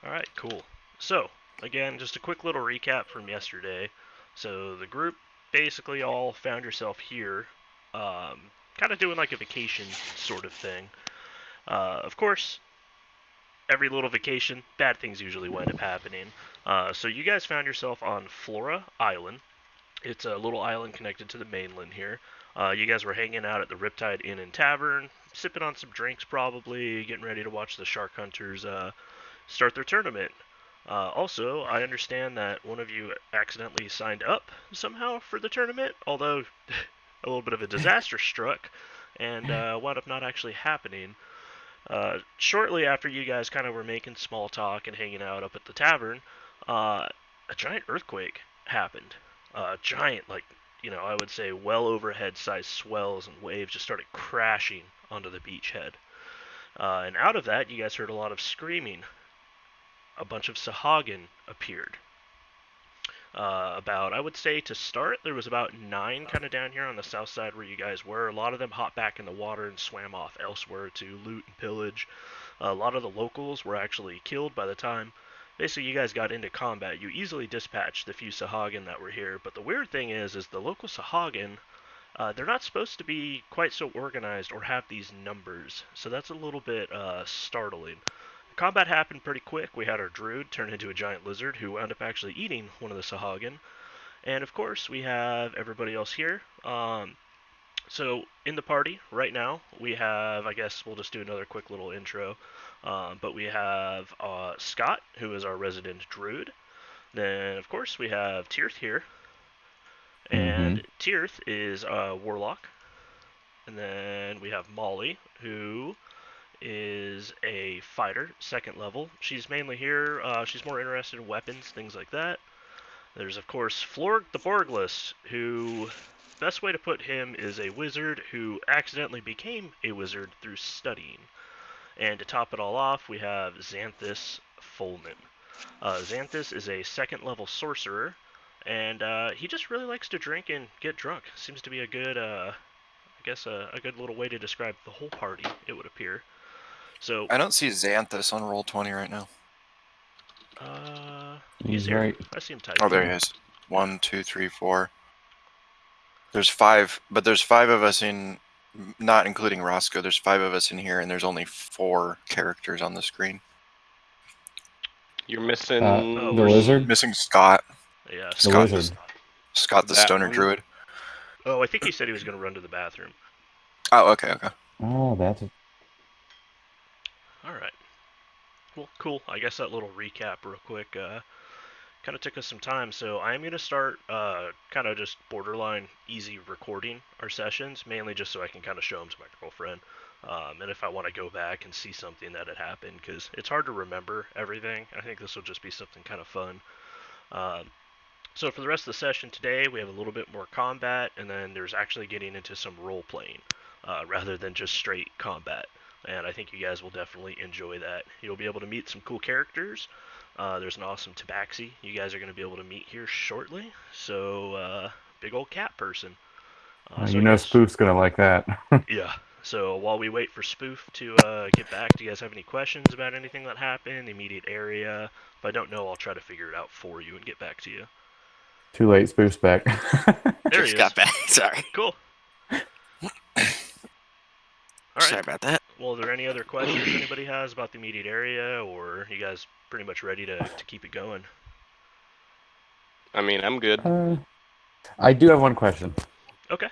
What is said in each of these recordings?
Alright, cool. So, again, just a quick little recap from yesterday. So, the group basically all found yourself here, kind of doing like a vacation sort of thing. Of course, every little vacation, bad things usually wind up happening. So, you guys found yourself on Flora Island. It's a little island connected to the mainland here. You guys were hanging out at the Riptide Inn and Tavern, sipping on some drinks probably, getting ready to watch the shark hunters start their tournament. Also, I understand that one of you accidentally signed up somehow for the tournament, although a little bit of a disaster struck and wound up not actually happening. Shortly after you guys kind of were making small talk and hanging out up at the tavern, a giant earthquake happened. Giant, like, I would say well overhead sized swells and waves just started crashing onto the beachhead. And out of that, you guys heard a lot of screaming. A bunch of sahaugin appeared. I would say to start, there was about 9 kind of down here on the south side where you guys were. A lot of them hopped back in the water and swam off elsewhere to loot and pillage. A lot of the locals were actually killed by the time basically you guys got into combat. You easily dispatched the few sahaugin that were here, but the weird thing is the local sahaugin, they're not supposed to be quite so organized or have these numbers, so that's a little bit startling. Combat happened pretty quick. We had our druid turn into a giant lizard who wound up actually eating one of the sahaugin. And of course, we have everybody else here. So in the party right now, we have, I guess we'll just do another quick little intro. But we have Scott, who is our resident druid. Then, of course, we have Tirth here. And Tirth is a warlock. And then we have Molly, who is a fighter, 2nd level. She's mainly here. She's more interested in weapons, things like that. There's, of course, Florg the Borgless, who, best way to put him, is a wizard who accidentally became a wizard through studying. And to top it all off, we have Xanthus Fulman. Xanthus is a 2nd level sorcerer, and he just really likes to drink and get drunk. Seems to be a good, a good little way to describe the whole party, it would appear. So I don't see Xanthus on Roll20 right now. He's here. Right. I see him typing. Oh, there he is. 1, 2, 3, 4. There's 5, but there's 5 of us in, not including Roscoe. There's 5 of us in here, and there's only 4 characters on the screen. You're missing the lizard. Missing Scott. Yeah, Scott. The wizard. Scott the stoner druid. Oh, I think he said he was going to run to the bathroom. Oh, okay. Oh, that's it. All right. Well, cool. I guess that little recap real quick kind of took us some time. So I'm going to start kind of just borderline easy recording our sessions, mainly just so I can kind of show them to my girlfriend. And if I want to go back and see something that had happened, because it's hard to remember everything. I think this will just be something kind of fun. So for the rest of the session today, we have a little bit more combat, and then there's actually getting into some role-playing rather than just straight combat. And I think you guys will definitely enjoy that. You'll be able to meet some cool characters. There's an awesome tabaxi you guys are going to be able to meet here shortly. So, big old cat person. Spoof's going to like that. Yeah. So while we wait for Spoof to get back, do you guys have any questions about anything that happened, the immediate area? If I don't know, I'll try to figure it out for you and get back to you. Too late, Spoof's back. There Just got back. Sorry. Cool. All right. Sorry about that. Well, are there any other questions anybody has about the immediate area, or are you guys pretty much ready to keep it going? I mean, I'm good. I do have one question. Okay.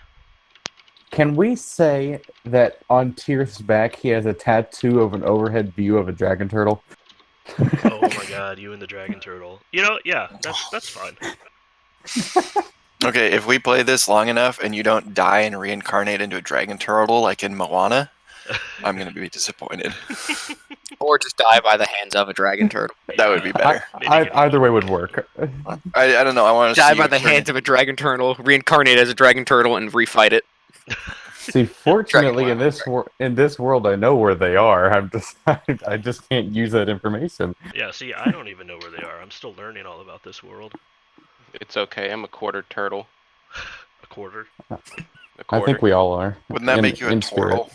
Can we say that on Tirth's back he has a tattoo of an overhead view of a dragon turtle? Oh my god, you and the dragon turtle. Yeah, that's fine. Okay, if we play this long enough and you don't die and reincarnate into a dragon turtle like in Moana, I'm going to be disappointed. Or just die by the hands of a dragon turtle. That would be better. Either way would work. I don't know. I want to die by the hands of a dragon turtle, reincarnate as a dragon turtle, and refight it. See, fortunately, in this world, I know where they are. I just can't use that information. Yeah, see, I don't even know where they are. I'm still learning all about this world. It's okay. I'm a quarter turtle. A quarter? I think we all are. Wouldn't that make you a turtle?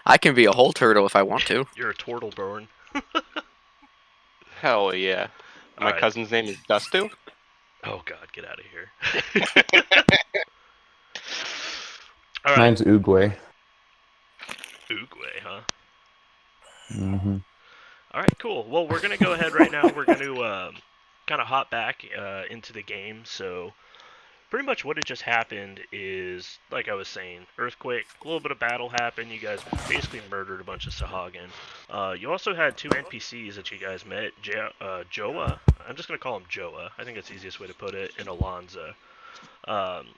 I can be a whole turtle if I want to. You're a turtle born. Hell yeah. My Alright. cousin's name is Dustu. Oh god, get out of here. Alright. Mine's Uguay. Uguay, huh? Mm-hmm. Alright, cool. Well, we're going to go ahead right now. We're going to kind of hop back into the game. So, pretty much what had just happened is, like I was saying, earthquake, a little bit of battle happened. You guys basically murdered a bunch of Sahaugin. You also had two NPCs that you guys met, Joa. I'm just going to call him Joa. I think that's the easiest way to put it, and Alonza. Um,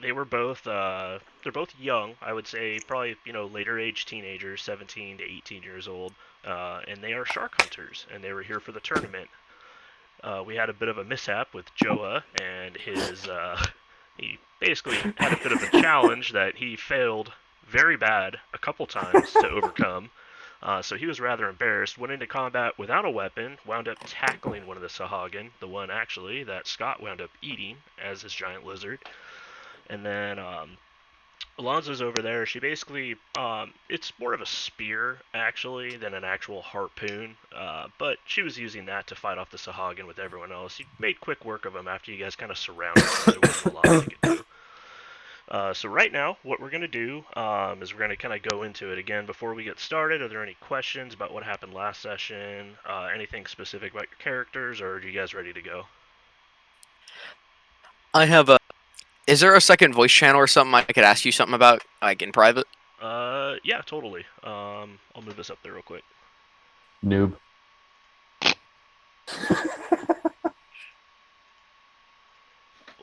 they were both they're both young. I would say probably later age teenagers, 17 to 18 years old, and they are shark hunters, and they were here for the tournament. We had a bit of a mishap with Joa and his. He basically had a bit of a challenge that he failed very bad a couple times to overcome. So he was rather embarrassed. Went into combat without a weapon. Wound up tackling one of the Sahaugin, the one actually that Scott wound up eating as his giant lizard. And then Alonzo's over there. She basically, it's more of a spear actually than an actual harpoon. But she was using that to fight off the Sahaugin with everyone else. You made quick work of him after you guys kind of surrounded him. There wasn't a lot they could do. So right now, what we're going to do is we're going to kind of go into it again. Before we get started, are there any questions about what happened last session? Anything specific about your characters, or are you guys ready to go? I have a. Is there a second voice channel or something I could ask you something about, like in private? Yeah, totally. I'll move this up there real quick. Noob.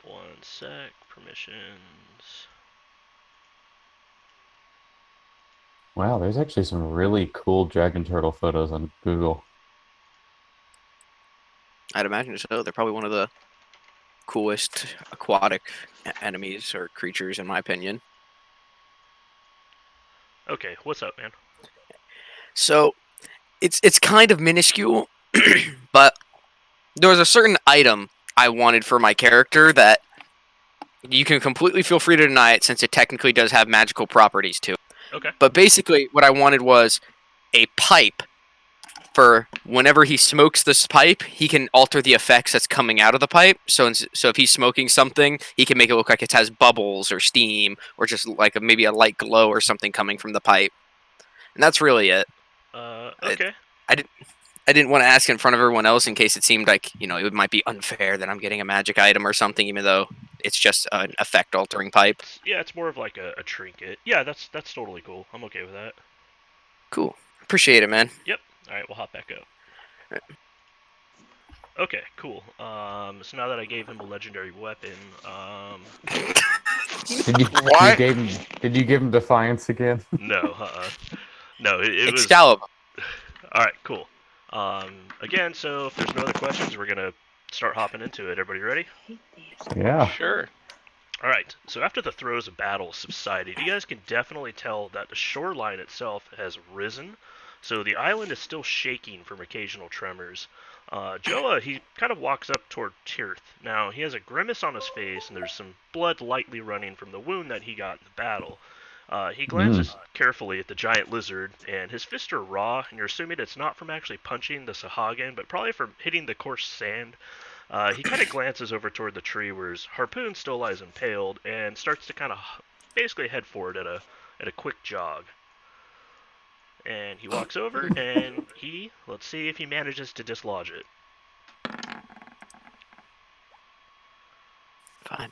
One sec. Permissions. Wow, there's actually some really cool dragon turtle photos on Google. I'd imagine so. They're probably one of the coolest aquatic enemies or creatures, in my opinion. Okay, what's up, man? So, it's kind of minuscule, but there was a certain item I wanted for my character that you can completely feel free to deny it, since it technically does have magical properties too. Okay. But basically, what I wanted was a pipe. For whenever he smokes this pipe, he can alter the effects that's coming out of the pipe. So if he's smoking something, he can make it look like it has bubbles or steam, or just like maybe a light glow or something coming from the pipe. And that's really it. Okay. I didn't want to ask in front of everyone else in case it seemed like it might be unfair that I'm getting a magic item or something, even though it's just an effect altering pipe. Yeah, it's more of like a trinket. Yeah, that's totally cool. I'm okay with that. Cool. Appreciate it, man. Yep. All right, we'll hop back up. Right. Okay, cool. So now that I gave him a legendary weapon, Why? Did you give him Defiance again? no, no, it was. Excalibur. All right, cool. Again, so if there's no other questions, we're gonna start hopping into it. Everybody ready? Yeah. Sure. All right. So after the throes of battle subsided, you guys can definitely tell that the shoreline itself has risen. So the island is still shaking from occasional tremors. Joa, he kind of walks up toward Tirth. Now, he has a grimace on his face, and there's some blood lightly running from the wound that he got in the battle. He glances carefully at the giant lizard, and his fists are raw, and you're assuming it's not from actually punching the Sahaugin, but probably from hitting the coarse sand. He kind of glances over toward the tree where his harpoon still lies impaled, and starts to kind of basically head forward at a quick jog. And he walks over, and let's see if he manages to dislodge it. Finally.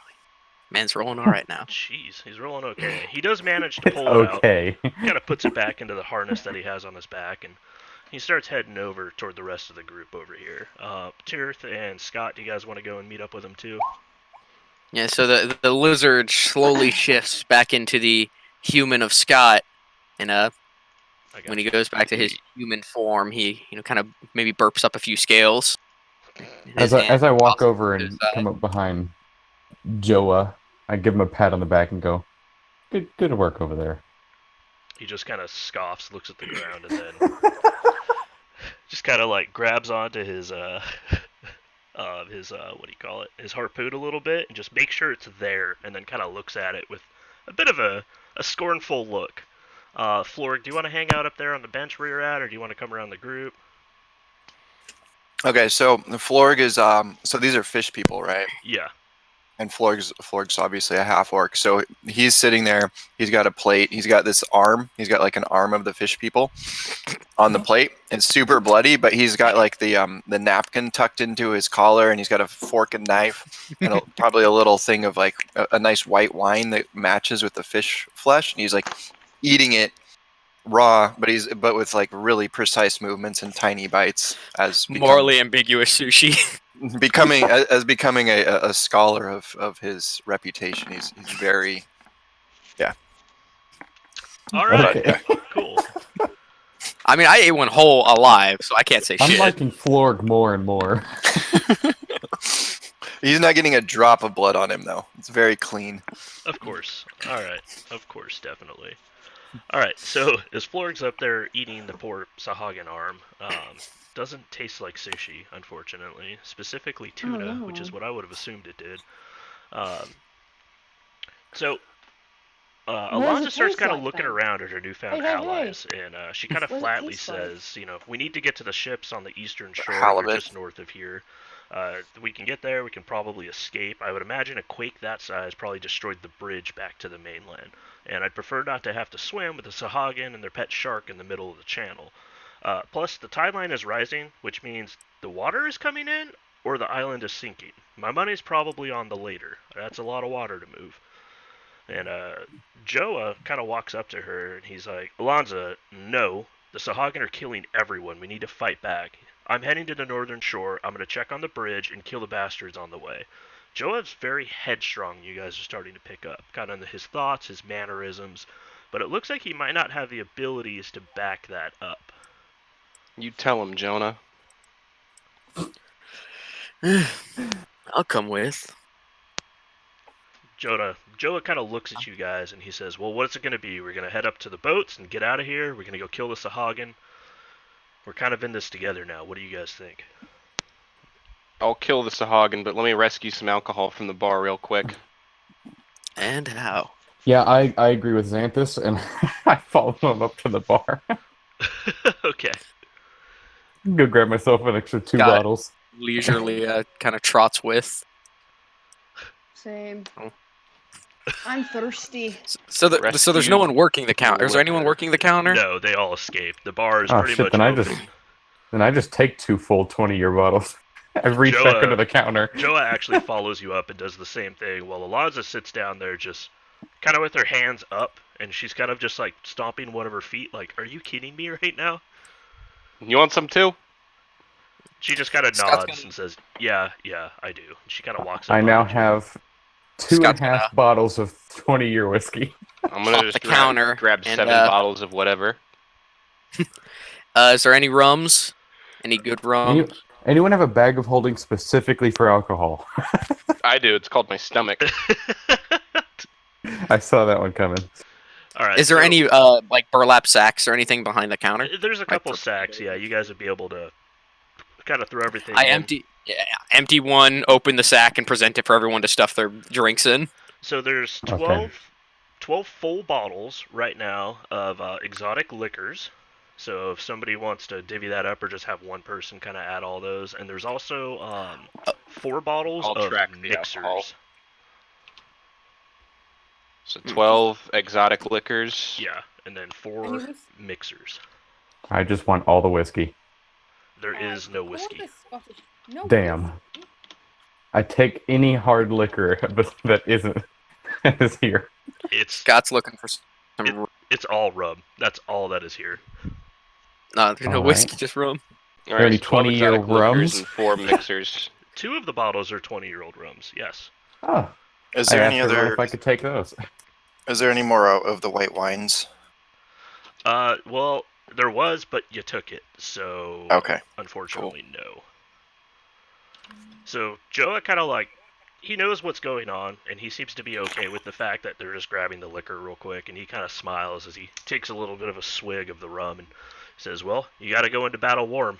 Man's rolling all right now. Jeez, he's rolling okay. He does manage to pull it out. Okay. Kind of puts it back into the harness that he has on his back, and he starts heading over toward the rest of the group over here. Tirth and Scott, do you guys want to go and meet up with him too? Yeah, so the lizard slowly shifts back into the human of Scott, and when he goes back to his human form, he kind of maybe burps up a few scales. As I walk over and come up behind Joa, I give him a pat on the back and go, "Good work over there." He just kind of scoffs, looks at the ground, and then just kind of like grabs onto his what do you call it? His harpoon a little bit, and just makes sure it's there, and then kind of looks at it with a bit of a scornful look. Florg, do you want to hang out up there on the bench where you're at, or do you want to come around the group? Okay, so Florg is so these are fish people, right? Yeah. And Florg's obviously a half orc. So he's sitting there. He's got a plate. He's got this arm. He's got like an arm of the fish people on the plate. It's super bloody, but he's got like the napkin tucked into his collar, and he's got a fork and knife, and probably a little thing of like a nice white wine that matches with the fish flesh. And he's like eating it raw, but with like really precise movements and tiny bites Morally ambiguous sushi. becoming a scholar of his reputation. He's very All right. Okay. Cool. I mean, I ate one whole alive, so I can't say I'm shit. liking Florg more and more. He's not getting a drop of blood on him though. It's very clean. Of course. All right. Of course, definitely. All right. So as Florg's up there eating the poor sahaugin arm, doesn't taste like sushi, unfortunately. Specifically tuna, no. which is what I would have assumed it did. So What does Alonzo it starts taste kind of like, looking then? around at her newfound Hey, hey, allies, and she kind of What does it flatly taste like? says, you know, we need to get to the ships on the eastern shore, or Halibut. just north of here. We can get there. We can probably escape. I would imagine a quake that size probably destroyed the bridge back to the mainland, and I'd prefer not to have to swim with the sahaugin and their pet shark in the middle of the channel. Plus, the tide line is rising, which means the water is coming in, or the island is sinking. My money's probably on the later. That's a lot of water to move. And Joa kind of walks up to her and he's like, Alonza, no. The Sahagan are killing everyone. We need to fight back. I'm heading to the northern shore. I'm going to check on the bridge and kill the bastards on the way. Joa's very headstrong, you guys are starting to pick up. Kind of his thoughts, his mannerisms. But it looks like he might not have the abilities to back that up. You tell him, Jonah. I'll come with. Joa kind of looks at you guys and he says, well, what's it going to be? We're going to head up to the boats and get out of here. We're going to go kill the Sahagan. We're kind of in this together now. What do you guys think? I'll kill the Sahagan, but let me rescue some alcohol from the bar real quick. And how? Yeah, I agree with Xanthus, and I follow him up to the bar. Okay. Go grab myself an extra 2 Got it. bottles. Leisurely kind of trots with. Same. Oh. I'm thirsty. So there's no one working the counter. Is there anyone liquor. working the counter? No, they all escaped. The bar is Oh pretty shit! much Then open. I just take 2 full 20-year bottles. I reach back Joa- under the counter. Joa actually follows you up and does the same thing, while Alonza sits down there just kind of with her hands up, and she's kind of just like stomping one of her feet like, are you kidding me right now? You want some too? She just kind of Scott's nods gonna- and says, yeah, I do. And she kind of walks up I now behind you. have 2.5 gonna- bottles of 20-year whiskey. I'm gonna Pop just the counter grab and, 7 bottles of whatever. Is there any rums? Any good rum? Anyone have a bag of holding specifically for alcohol? I do. It's called my stomach. I saw that one coming. All right. Is there so any like burlap sacks or anything behind the counter? There's a couple for- sacks. Yeah, you guys would be able to kind of throw everything. I in. empty one, open the sack, and present it for everyone to stuff their drinks in. So there's Okay. 12 full bottles right now of exotic liquors. So if somebody wants to divvy that up or just have one person kind of add all those. And there's also 4 bottles I'll of track the alcohol. mixers. So 12 exotic liquors. Yeah, and then 4 mixers. I just want all the whiskey. There is no whiskey. No Damn. whiskey. I take any hard liquor that isn't is here. It's Scott's looking for some. it's all rum. That's all that is here. No, there's no All whiskey, right. just rum. All Are any so 12 20-year exotic liquors rums? and 4 mixers. 2 of the bottles are 20-year-old rums. Yes. Oh, Is I there asked any everyone other? if I could take those. Is there any more of the white wines? Well, there was, but you took it. So Okay. unfortunately, no. So Joa kind of like, he knows what's going on, and he seems to be okay with the fact that they're just grabbing the liquor real quick, and he kind of smiles as he takes a little bit of a swig of the rum and says, well, you got to go into battle warm.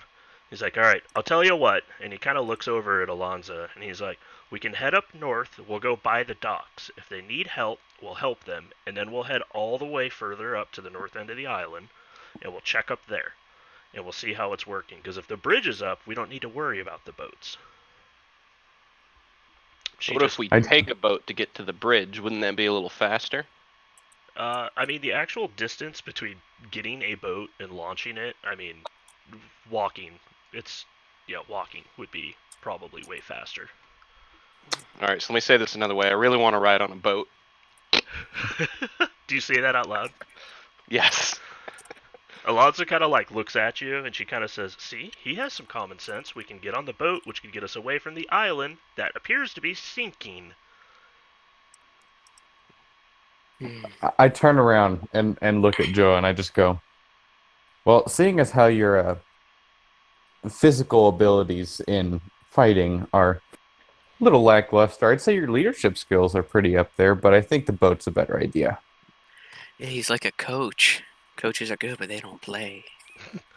He's like, all right, I'll tell you what. And he kind of looks over at Alonza, and he's like, we can head up north, we'll go by the docks. If they need help, we'll help them, and then we'll head all the way further up to the north end of the island, and we'll check up there. and we'll see how it's working. Because if the bridge is up, we don't need to worry about the boats. What if we take a boat to get to the bridge? Wouldn't that be a little faster? I mean, the actual distance between getting a boat and launching it, I mean, walking would be probably way faster. Alright, so let me say this another way. I really want to ride on a boat. Do you say that out loud? Yes. Alonzo kind of like looks at you, and she kind of says, "See, he has some common sense. We can get on the boat, which can get us away from the island that appears to be sinking." I turn around and look at Joe, and I just go, well, seeing as how your physical abilities in fighting are a little lackluster, I'd say your leadership skills are pretty up there, but I think the boat's a better idea. Yeah, he's like a coach. Coaches are good, but they don't play.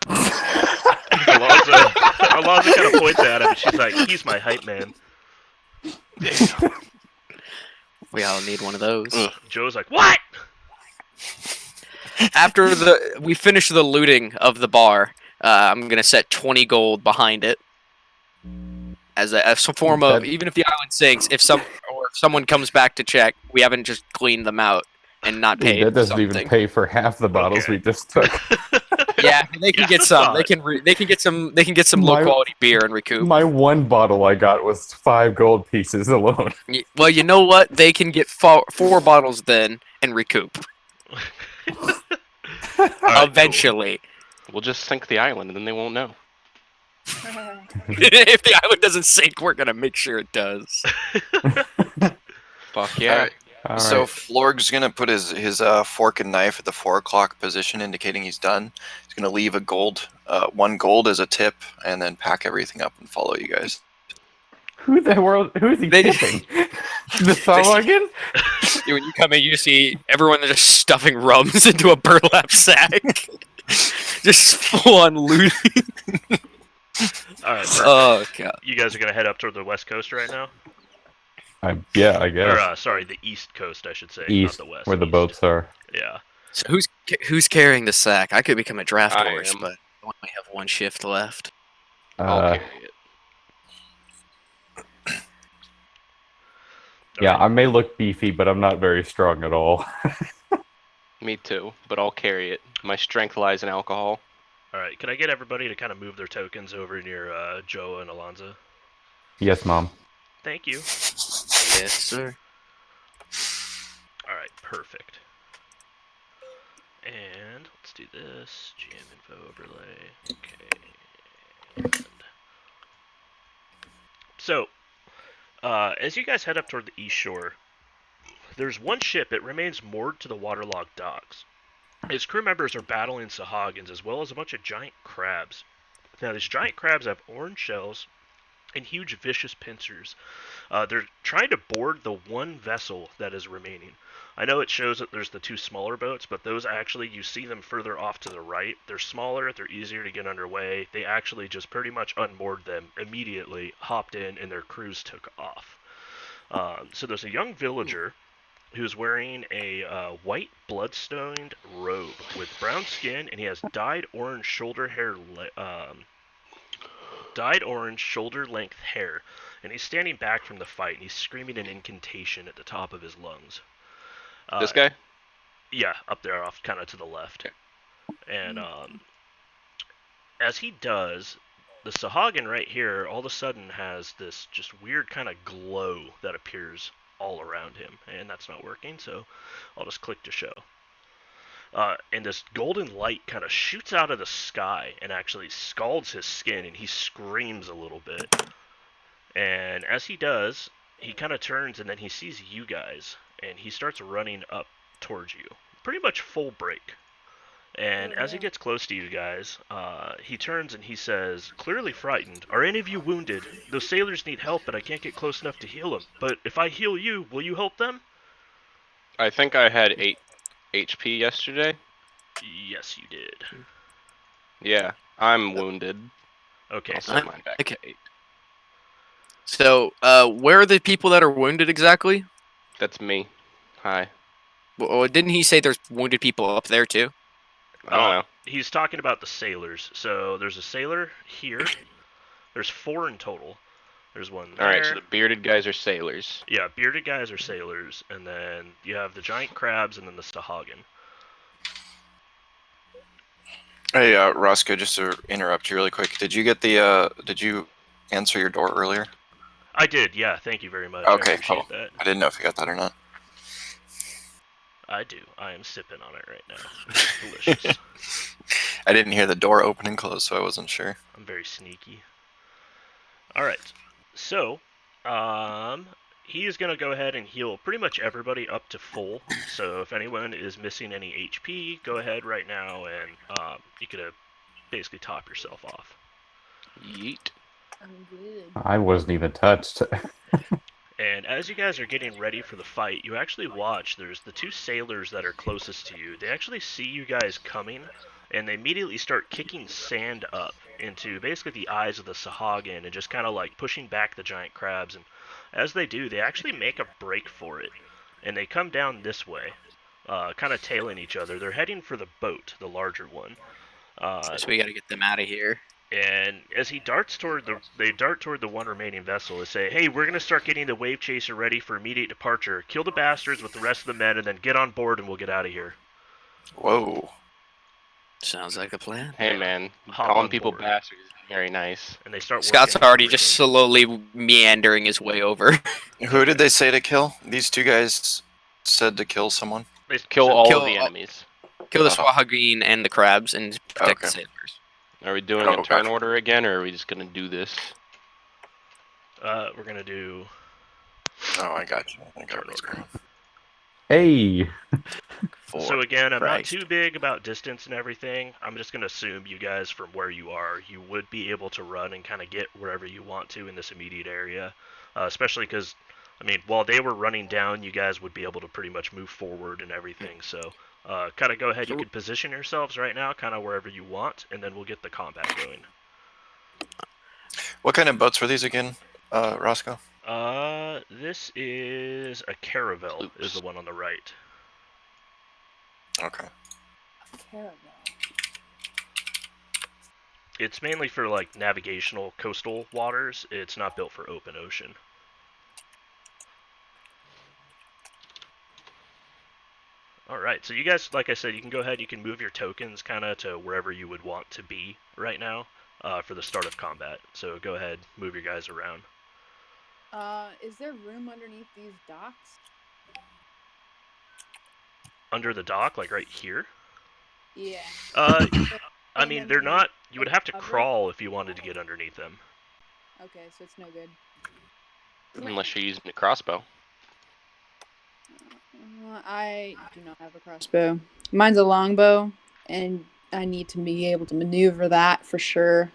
Alonzo kind of points at him, and she's like, "He's my hype man." We all need one of those. Joe's like, "What?" After we finish the looting of the bar, I'm gonna set 20 gold behind it as a form of, even if the island sinks, if someone comes back to check, we haven't just cleaned them out and not paid. That doesn't something. even pay for half the bottles we just took. Yeah, they can get some. They can get some. They can get some low quality beer and recoup. My one bottle I got was 5 gold pieces alone. Well, you know what? They can get 4 bottles then and recoup. Right, eventually. We'll just sink the island and then they won't know. If the island doesn't sink, we're gonna make sure it does. Fuck yeah. All right. So Florg's gonna put his fork and knife at the 4 o'clock position, indicating he's done. He's gonna leave a gold, 1 gold as a tip, and then pack everything up and follow you guys. Who the world? Who is he tipping? The sahaugin? When you come in, you see everyone just stuffing rums into a burlap sack, just full on looting. All right. Oh god! You guys are gonna head up toward the west coast right now. Yeah, I guess. Or sorry, the east coast, I should say, East, not the west. where the east. boats are. Yeah. So who's carrying the sack? I could become a draft I horse, am. but I only have 1 shift left. I'll carry it. Yeah, I may look beefy, but I'm not very strong at all. Me too, but I'll carry it. My strength lies in alcohol. All right. Can I get everybody to kind of move their tokens over near Joe and Alonzo? Yes, Mom. Thank you. Yes, sir. All right. Perfect. And let's do this. GM info overlay. Okay. And so, as you guys head up toward the east shore, there's one ship. It remains moored to the waterlogged docks. Its crew members are battling sahaugins as well as a bunch of giant crabs. Now, these giant crabs have orange shells and huge vicious pincers. They're trying to board the one vessel that is remaining. I know it shows that there's the 2 smaller boats, but those actually, you see them further off to the right. They're smaller, they're easier to get underway. They actually just pretty much unmoored them immediately, hopped in, and their crews took off. So there's a young villager who's wearing a white bloodstained robe with brown skin, and he has dyed orange shoulder length hair, and he's standing back from the fight, and he's screaming an incantation at the top of his lungs. This guy? Yeah, up there, off kind of to the left. And as he does, the sahaugin right here all of a sudden has this just weird kind of glow that appears all around him, and that's not working, so I'll just click to show. And this golden light kind of shoots out of the sky and actually scalds his skin, and he screams a little bit. And as he does, he kind of turns, and then he sees you guys, and he starts running up towards you. Pretty much full break. And as he gets close to you guys, he turns and he says, clearly frightened, "Are any of you wounded? Those sailors need help, but I can't get close enough to heal them. But if I heal you, will you help them?" I think I had 8 HP yesterday. Yes, you did. Yeah, I'm wounded. Okay, I'll so set mine back okay. to 8. So, where are the people that are wounded exactly? That's me. Hi. Well, didn't he say there's wounded people up there too? I don't know. he's talking about the sailors. So there's a sailor here. There's 4 in total. There's one there. All right, so the bearded guys are sailors. Yeah, bearded guys are sailors, and then you have the giant crabs, and then the sahaugin. Hey, Roscoe, just to interrupt you really quick, did you get did you answer your door earlier? I did, yeah. Thank you very much. Okay, I appreciate cool. that. I didn't know if you got that or not. I do. I am sipping on it right now. It's delicious. I didn't hear the door open and close, so I wasn't sure. I'm very sneaky. All right. So, he is going to go ahead and heal pretty much everybody up to full. So if anyone is missing any HP, go ahead right now and you could basically top yourself off. Yeet. I'm good. I wasn't even touched. And as you guys are getting ready for the fight, you actually watch. There's the 2 sailors that are closest to you. They actually see you guys coming, and they immediately start kicking sand up into basically the eyes of the sahaugin and just kind of like pushing back the giant crabs. And as they do, they actually make a break for it, and they come down this way, kind of tailing each other. They're heading for the boat, the larger one. So we gotta get them out of here. And as they dart toward the one remaining vessel. They say, "Hey, we're gonna start getting the wave chaser ready for immediate departure. Kill the bastards with the rest of the men, and then get on board, and we'll get out of here." Whoa. Sounds like a plan. Hey man, Hop calling on people board. bastards is very nice. And they start. Scott's working already towards just them. slowly meandering his way over. Who did they say to kill? These 2 guys said to kill someone? They Kill said- all kill of the all- enemies. Kill the Oh. sahaugin and the crabs and protect the Okay. sailors. Are we doing Oh, a turn gotcha. order again, or are we just gonna do this? We're gonna do Oh, I got you. I got turn what's order. going on. Hey! So again, I'm not Christ. too big about distance and everything. I'm just gonna assume you guys, from where you are, you would be able to run and kind of get wherever you want to in this immediate area. Especially because, I mean, while they were running down, you guys would be able to pretty much move forward and everything. So, kind of go ahead. You could position yourselves right now, kind of wherever you want, and then we'll get the combat going. What kind of boats were these again, Roscoe? This is a caravel. Is Oops. the one on the right. Okay. Caravel. It's mainly for like navigational coastal waters. It's not built for open ocean. Alright, so you guys, like I said, you can go ahead, you can move your tokens kind of to wherever you would want to be right now for the start of combat. So go ahead, move your guys around. Is there room underneath these docks? Under the dock, like right here? Yeah. I And mean, then they're they- not, you would have to cover it? crawl if you wanted to get underneath them. Okay, so it's no good. Unless you're using a crossbow. I do not have a crossbow. Mine's a longbow, and I need to be able to maneuver that for sure.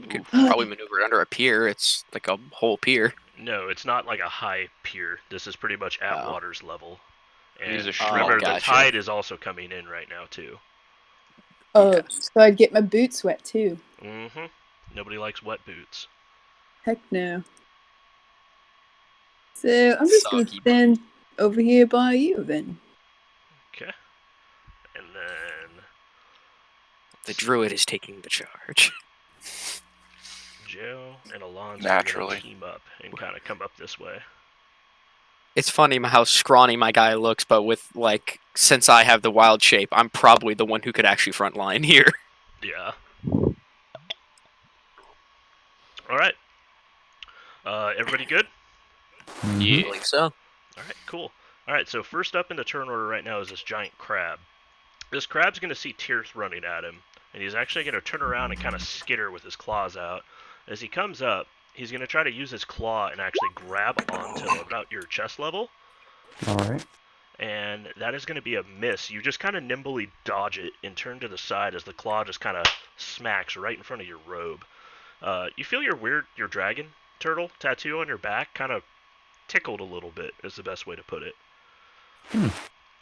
You could probably maneuver it under a pier. It's like a whole pier. No, it's not like a high pier. This is pretty much at Oh. water's level. These And are remember, the gotcha. tide is also coming in right now, too. Oh, Yeah. so I'd get my boots wet too. Mm-hmm. Nobody likes wet boots. Heck no. So I'm just gonna Soggy stand over here by you then. Okay. And then The druid is taking the charge. Joe and Alonzo Naturally. are going to team up and kind of come up this way. It's funny how scrawny my guy looks, but with like, since I have the wild shape, I'm probably the one who could actually front line here. Yeah. All right. Everybody good? Mhm. I Yeah. believe so. All right, cool. All right, so first up in the turn order right now is this giant crab. This crab's going to see Tierth running at him, and he's actually going to turn around and kind of skitter with his claws out. As he comes up, he's going to try to use his claw and actually grab onto about your chest level, Alright. and that is going to be a miss. You just kind of nimbly dodge it and turn to the side as the claw just kind of smacks right in front of your robe. You feel your dragon turtle tattoo on your back kind of tickled a little bit, is the best way to put it. Hmm.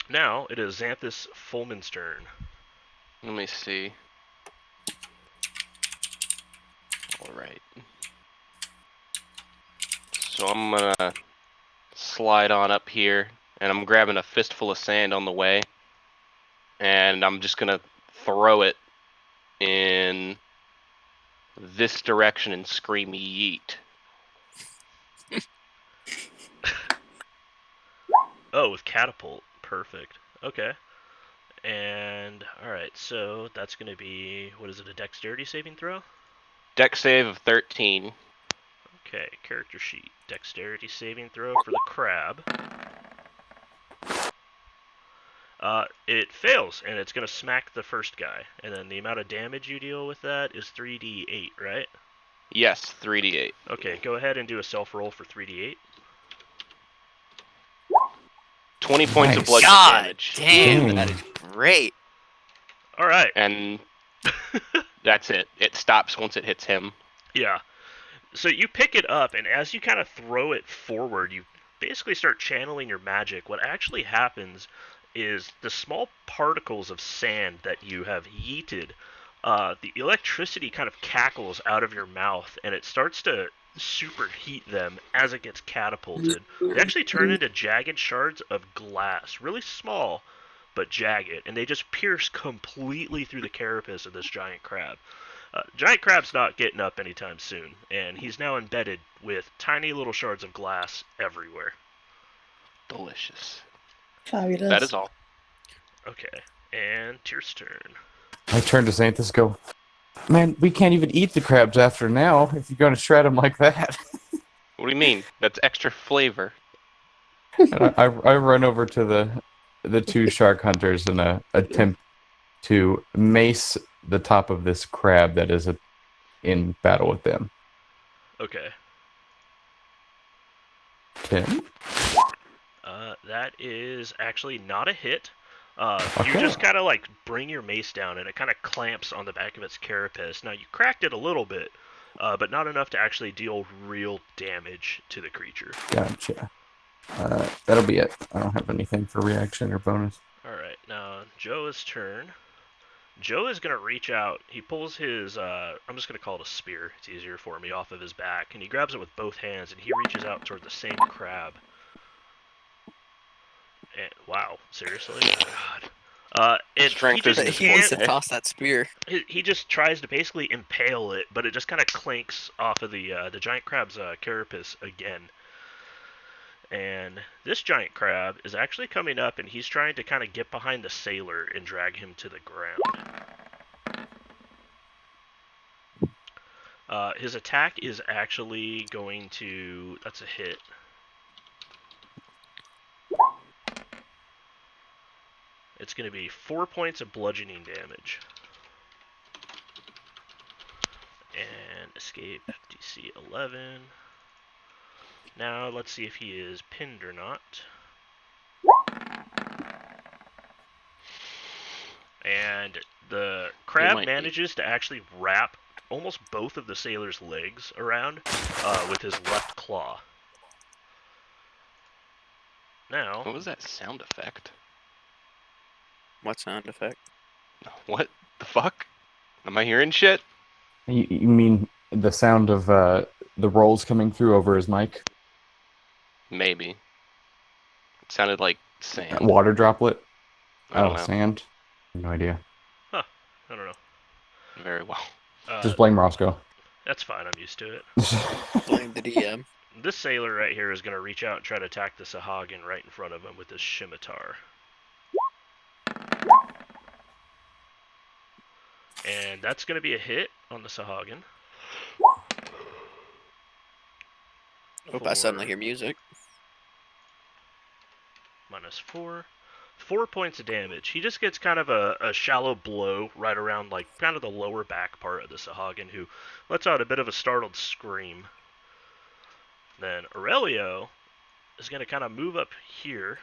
Now it is Xanthus Fulman's turn. Let me see. Alright. So I'm gonna slide on up here, and I'm grabbing a fistful of sand on the way. And I'm just gonna throw it in this direction and scream yeet. Oh, with catapult. Perfect. Okay. And alright, so that's gonna be, what is it, a dexterity saving throw? Dex save of 13. Okay, character sheet. Dexterity saving throw for the crab. It fails, and it's gonna smack the first guy. And then the amount of damage you deal with that is 3d8, right? Yes, 3d8. Okay, go ahead and do a self-roll for 3d8. 20 points of Nice. bludgeoning God damage. damn, Dang. that is great. Alright. And that's it. It stops once it hits him. Yeah. So you pick it up, and as you kind of throw it forward, you basically start channeling your magic. What actually happens is the small particles of sand that you have yeeted, the electricity kind of cackles out of your mouth, and it starts to superheat them as it gets catapulted. They actually turn into jagged shards of glass, really small, but jagged, and they just pierce completely through the carapace of this giant crab. Giant crab's not getting up anytime soon, and he's now embedded with tiny little shards of glass everywhere. Delicious. Fabulous. That is all. Okay, and Tyr's turn. I turn to Xanthus, go, man, we can't even eat the crabs after now if you're going to shred them like that. What do you mean? That's extra flavor. And I run over to the two shark hunters and attempt to mace the top of this crab that is in battle with them. Okay, 10. that is actually not a hit. You Okay. just kind of like bring your mace down, and it kind of clamps on the back of its carapace. Now you cracked it a little bit, but not enough to actually deal real damage to the creature. Gotcha. That'll be it. I don't have anything for reaction or bonus. Alright, now Joe's turn. Joe is going to reach out. He pulls his, I'm just going to call it a spear. It's easier for me, off of his back. And he grabs it with both hands, and he reaches out toward the same crab. And, wow, seriously? Oh, God. And Strength he just is He wants to Okay. toss that spear. he just tries to basically impale it, but it just kind of clanks off of the giant crab's carapace again. And this giant crab is actually coming up, and he's trying to kind of get behind the sailor and drag him to the ground. His attack is actually going to... That's a hit. It's going to be 4 points of bludgeoning damage. And escape DC 11. Now let's see if he is pinned or not. And the crab might be. manages to actually wrap almost both of the sailor's legs around with his left claw. Now, What was that sound effect? What sound effect? What the fuck? Am I hearing shit? You mean the sound of the rolls coming through over his mic? Maybe. It sounded like sand. Water droplet? I don't know. Sand? No idea. I don't know. Very well. Just blame Roscoe. That's fine, I'm used to it. Blame the DM. This sailor right here is going to reach out and try to attack the sahaugin right in front of him with his scimitar. And that's going to be a hit on the sahaugin. Hope I suddenly hear music. -4. 4 points of damage. He just gets kind of a shallow blow right around, like, kind of the lower back part of the sahaugin, who lets out a bit of a startled scream. Then Aurelio is going to kind of move up here,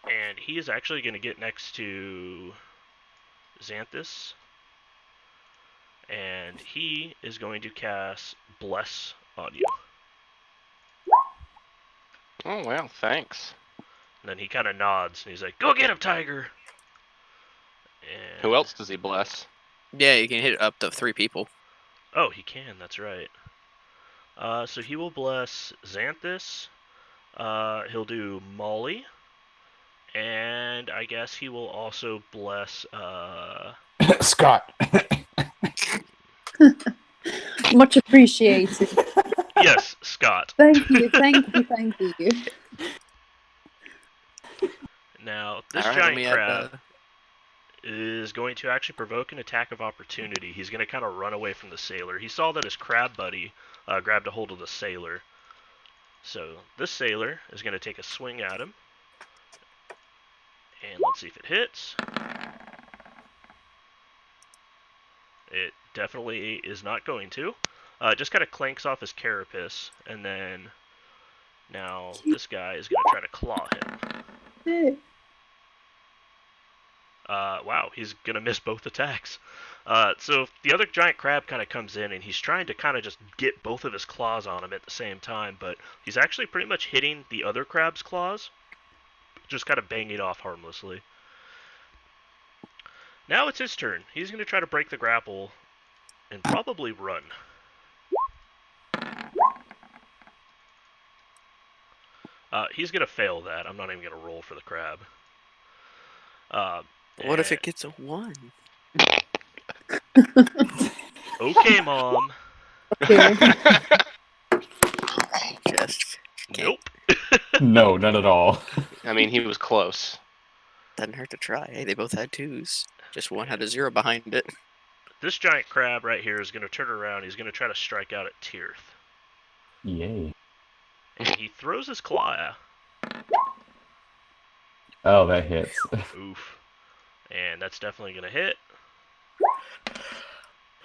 and he is actually going to get next to Xanthus, and he is going to cast Bless on you. Oh well, thanks. And then he kind of nods, and he's like, "Go get him, Tiger!" And... Who else does he bless? Yeah, you can hit up to 3 people. Oh, he can, that's right. So he will bless Xanthus, he'll do Molly, And I guess he will also bless. Scott. Much appreciated. Yes, Scott. Thank you, thank you, thank you. Now, this All right, let giant me crab add. is going to actually provoke an attack of opportunity. He's going to kind of run away from the sailor. He saw that his crab buddy grabbed a hold of the sailor. So this sailor is going to take a swing at him. And let's see if it hits. It definitely is not going to. It just kind of clanks off his carapace, and then now this guy is going to try to claw him. Wow, he's going to miss both attacks. So the other giant crab kind of comes in, and he's trying to kind of just get both of his claws on him at the same time, but he's actually pretty much hitting the other crab's claws, just kind of banging off harmlessly. Now it's his turn. He's going to try to break the grapple and probably run. He's going to fail that. I'm not even going to roll for the crab. What if it gets a 1? Okay, Mom. Okay. Just Nope. No, not at all. I mean, he was close. doesn't hurt to try. Hey, they both had 2s. Just one had a 0 behind it. This giant crab right here is going to turn around. He's going to try to strike out at Tirth. Yay. And he throws his claw. Oh, that hits. Oof. And that's definitely going to hit.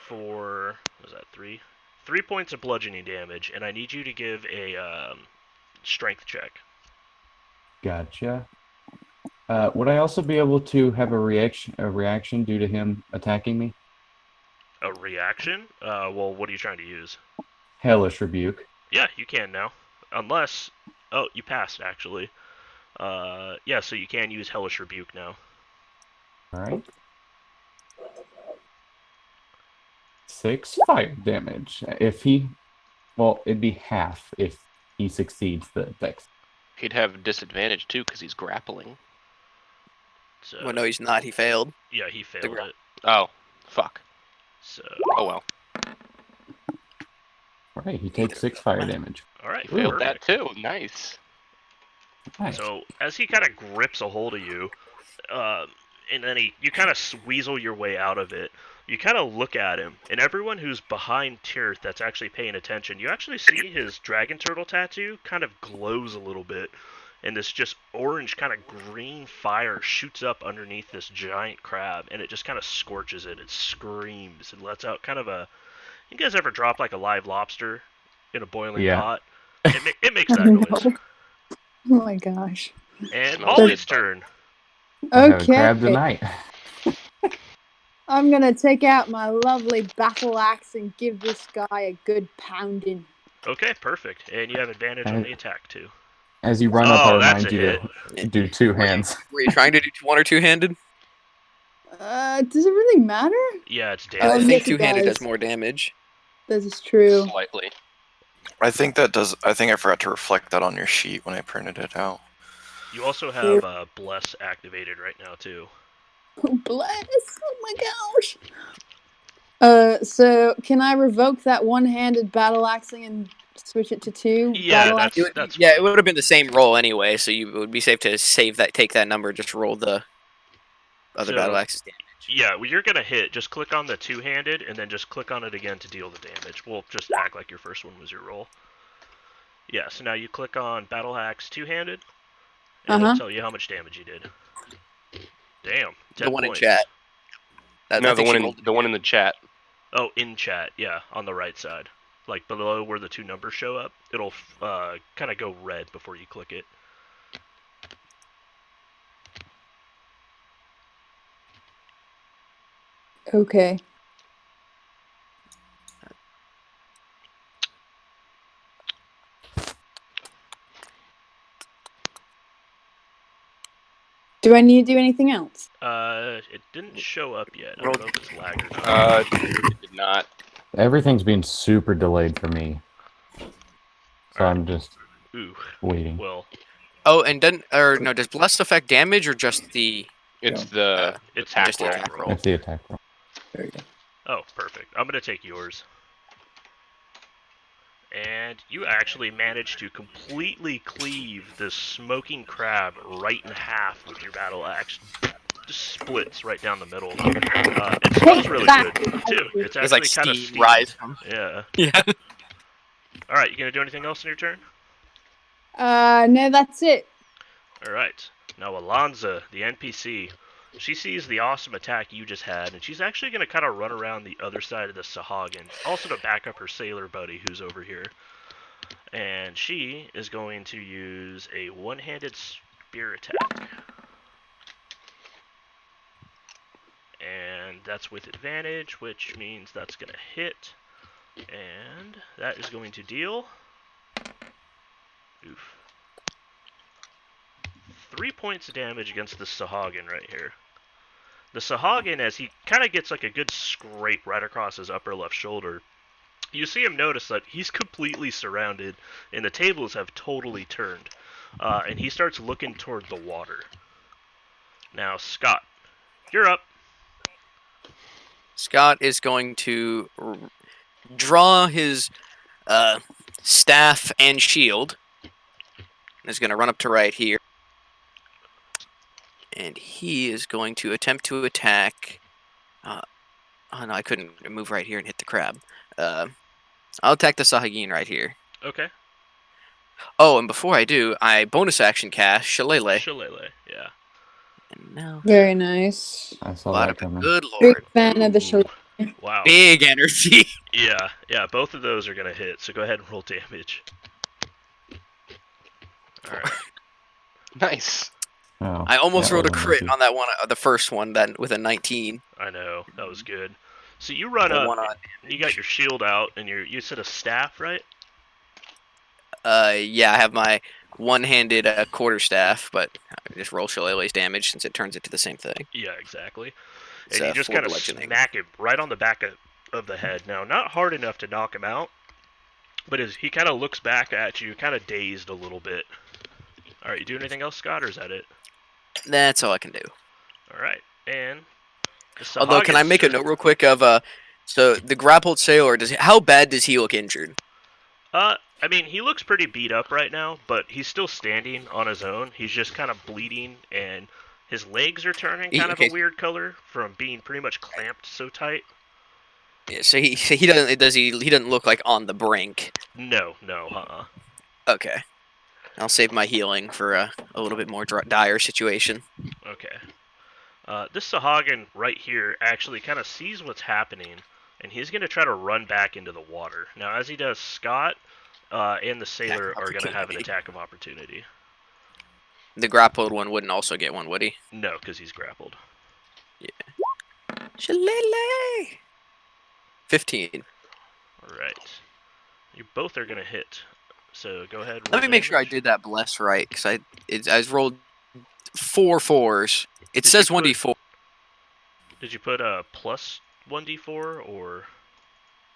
For, what was that, 3? 3 points of bludgeoning damage, and I need you to give a strength check. Gotcha. Would I also be able to have a reaction due to him attacking me? A reaction? Well, what are you trying to use? Hellish Rebuke. Yeah, you can now. Unless, oh, you passed, actually. Yeah, so you can use Hellish Rebuke now. Alright. 6 fire damage. If he... Well, it'd be half if he succeeds the dex. He'd have disadvantage too because he's grappling. So, Well, no, he's not. He failed. yeah, he failed gra- it. Oh, fuck. So, Oh well. Alright, he takes 6 fire damage. alright, Failed that perfect. too. Nice. Nice. So, as he kind of grips a hold of you, and then you kind of weasel your way out of it, you kind of look at him, and everyone who's behind Tirth that's actually paying attention, you actually see his dragon turtle tattoo kind of glows a little bit, and this just orange kind of green fire shoots up underneath this giant crab, and it just kind of scorches it. It screams and lets out kind of a... You guys ever drop like a live lobster in a boiling Yeah. pot? It makes I that know. noise. Oh my gosh. And Smells Molly's good. turn. I'm having crab Okay. tonight. I'm gonna take out my lovely battle axe and give this guy a good pounding. Okay, perfect. And you have advantage on the attack too. As you run up, Oh, I that's remind a you to do 2 hands. Were you trying to do 1 or 2-handed? Does it really matter? Yeah, it's I Oh, damage. think yes, it 2-handed does. does more damage. This is true. Slightly. I think that does. I think I forgot to reflect that on your sheet when I printed it out. You also have Bless activated right now too. Bless! Oh my gosh. So can I revoke that one-handed battle axing and switch it to 2? Yeah, battle that's axe? that's Yeah, fine. it would have been the same roll anyway, so you it would be safe to take that number, just roll the other So- battle axes damage. Yeah, well, you're gonna hit. Just click on the two-handed, and then just click on it again to deal the damage. We'll just act like your first one was your roll. Yeah, so now you click on Battle Axe two-handed, and it'll tell you how much damage you did. Damn, 10 The one points. in chat. I No, the think she one in rolled the one in the chat. Oh, in chat, yeah, on the right side. Like below where the 2 numbers show up, it'll kind of go red before you click it. Okay. Do I need to do anything else? It didn't show up yet. I don't know if it's lag or not. It did not. Everything's been super delayed for me. So Alright. I'm just Ooh, waiting. well, Oh, and does blessed affect damage or just the? It's the It's attack just the roll. attack roll. That's the attack roll. There you go. Oh, perfect. I'm gonna take yours. And you actually managed to completely cleave this smoking crab right in half with your battle axe. Just splits right down the middle. It smells really good too. It's There's like actually kind of steam steamed. rise from. Yeah. Yeah. All right, you gonna do anything else in your turn? No, that's it. All right. Now Alonza, the NPC, she sees the awesome attack you just had, and she's actually gonna kind of run around the other side of the sahaugin, also to back up her sailor buddy who's over here. And she is going to use a one-handed spear attack. And that's with advantage, which means that's going to hit. And that is going to deal 3 points of damage against the sahaugin right here. The sahaugin, as he kind of gets like a good scrape right across his upper left shoulder, you see him notice that he's completely surrounded and the tables have totally turned. And he starts looking toward the water. Now, Scott, you're up. Scott is going to draw his staff and shield. Is going to run up to right here. And he is going to attempt to attack. Oh no, I couldn't move right here and hit the crab. I'll attack the sahaugin right here. Okay. Oh, and before I do, I bonus action cast Shillelagh. Shillelagh, yeah. And now, Very nice. I saw blood that of the coming. good Big lord. fan of the Ooh. show. Wow. Big energy. Yeah, both of those are going to hit, so go ahead and roll damage. Alright. Nice. Oh, I almost that rolled a wasn't crit lucky. on that one, the first one, that with a 19. I know, that was good. So you run The up, one on you got your shield out, and you said a staff, right? Yeah, I have my one-handed quarterstaff, but I just roll Shillelagh's damage since it turns it to the same thing. Yeah, exactly. It's, And you just 4 kind of bludgeoning. smack him right on the back of the head. Now, not hard enough to knock him out, but as he kind of looks back at you, kind of dazed a little bit. Alright, you do anything else, Scott, or is that it? That's all I can do. Alright, and... Although, can I make a note real quick of so the grappled sailor, how bad does he look injured? I mean, he looks pretty beat up right now, but he's still standing on his own. He's just kind of bleeding, and his legs are turning kind of a weird color from being pretty much clamped so tight. Yeah, so he doesn't look like on the brink. No, Okay, I'll save my healing for a little bit more dire situation. Okay. This sahaugin right here actually kind of sees what's happening, and he's going to try to run back into the water. Now, as he does, Scott and the sailor are going to have an attack of opportunity. The grappled one wouldn't also get one, would he? No, because he's grappled. Yeah. Shillelagh! 15. Alright. You both are going to hit. So go ahead. Let me make sure I did that bless right, because I rolled 4 4s. It says 1d4. Did you put a plus 1d4 or?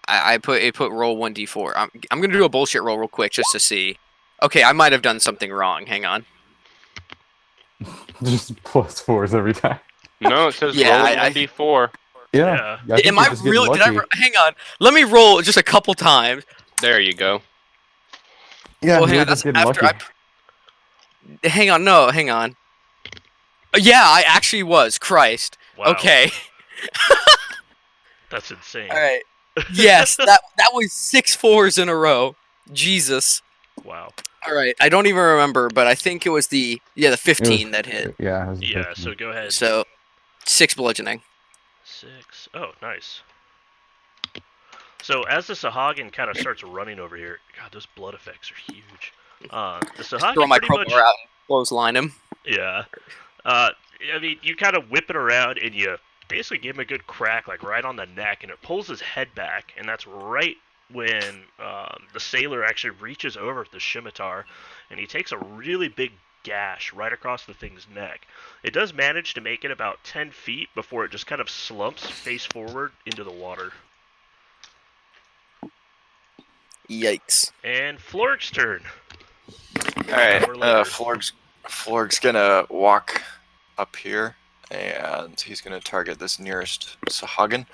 I put roll 1d4. I'm gonna do a bullshit roll real quick just to see. Okay, I might have done something wrong. Hang on. Just +4s every time. No, it says Yeah, roll 1d4. Yeah. Yeah. Am I really? Did I? Hang on. Let me roll just a couple times. There you go. Yeah, Well, hang you're on. just That's getting after lucky. hang on. No, hang on. Yeah, I actually was. Christ. Wow. Okay. That's insane. All right. Yes, that was 6 4s in a row. Jesus. Wow. All right. I don't even remember, but I think it was the 15 that hit. Yeah. It was Yeah, 15. so go ahead. So 6 bludgeoning. 6. Oh, nice. So as the sahaugin kind of starts running over here, God, those blood effects are huge. The sahaugin Throw my pretty crowbar much, out and clothesline him. yeah. I mean, you kind of whip it around and you basically give him a good crack, like right on the neck, and it pulls his head back, and that's right when the sailor actually reaches over the scimitar, and he takes a really big gash right across the thing's neck. It does manage to make it about 10 feet before it just kind of slumps face forward into the water. Yikes. And Flork's turn. All right, Hour later. Florg's Florg's gonna walk up here, and he's gonna target this nearest sahaugin.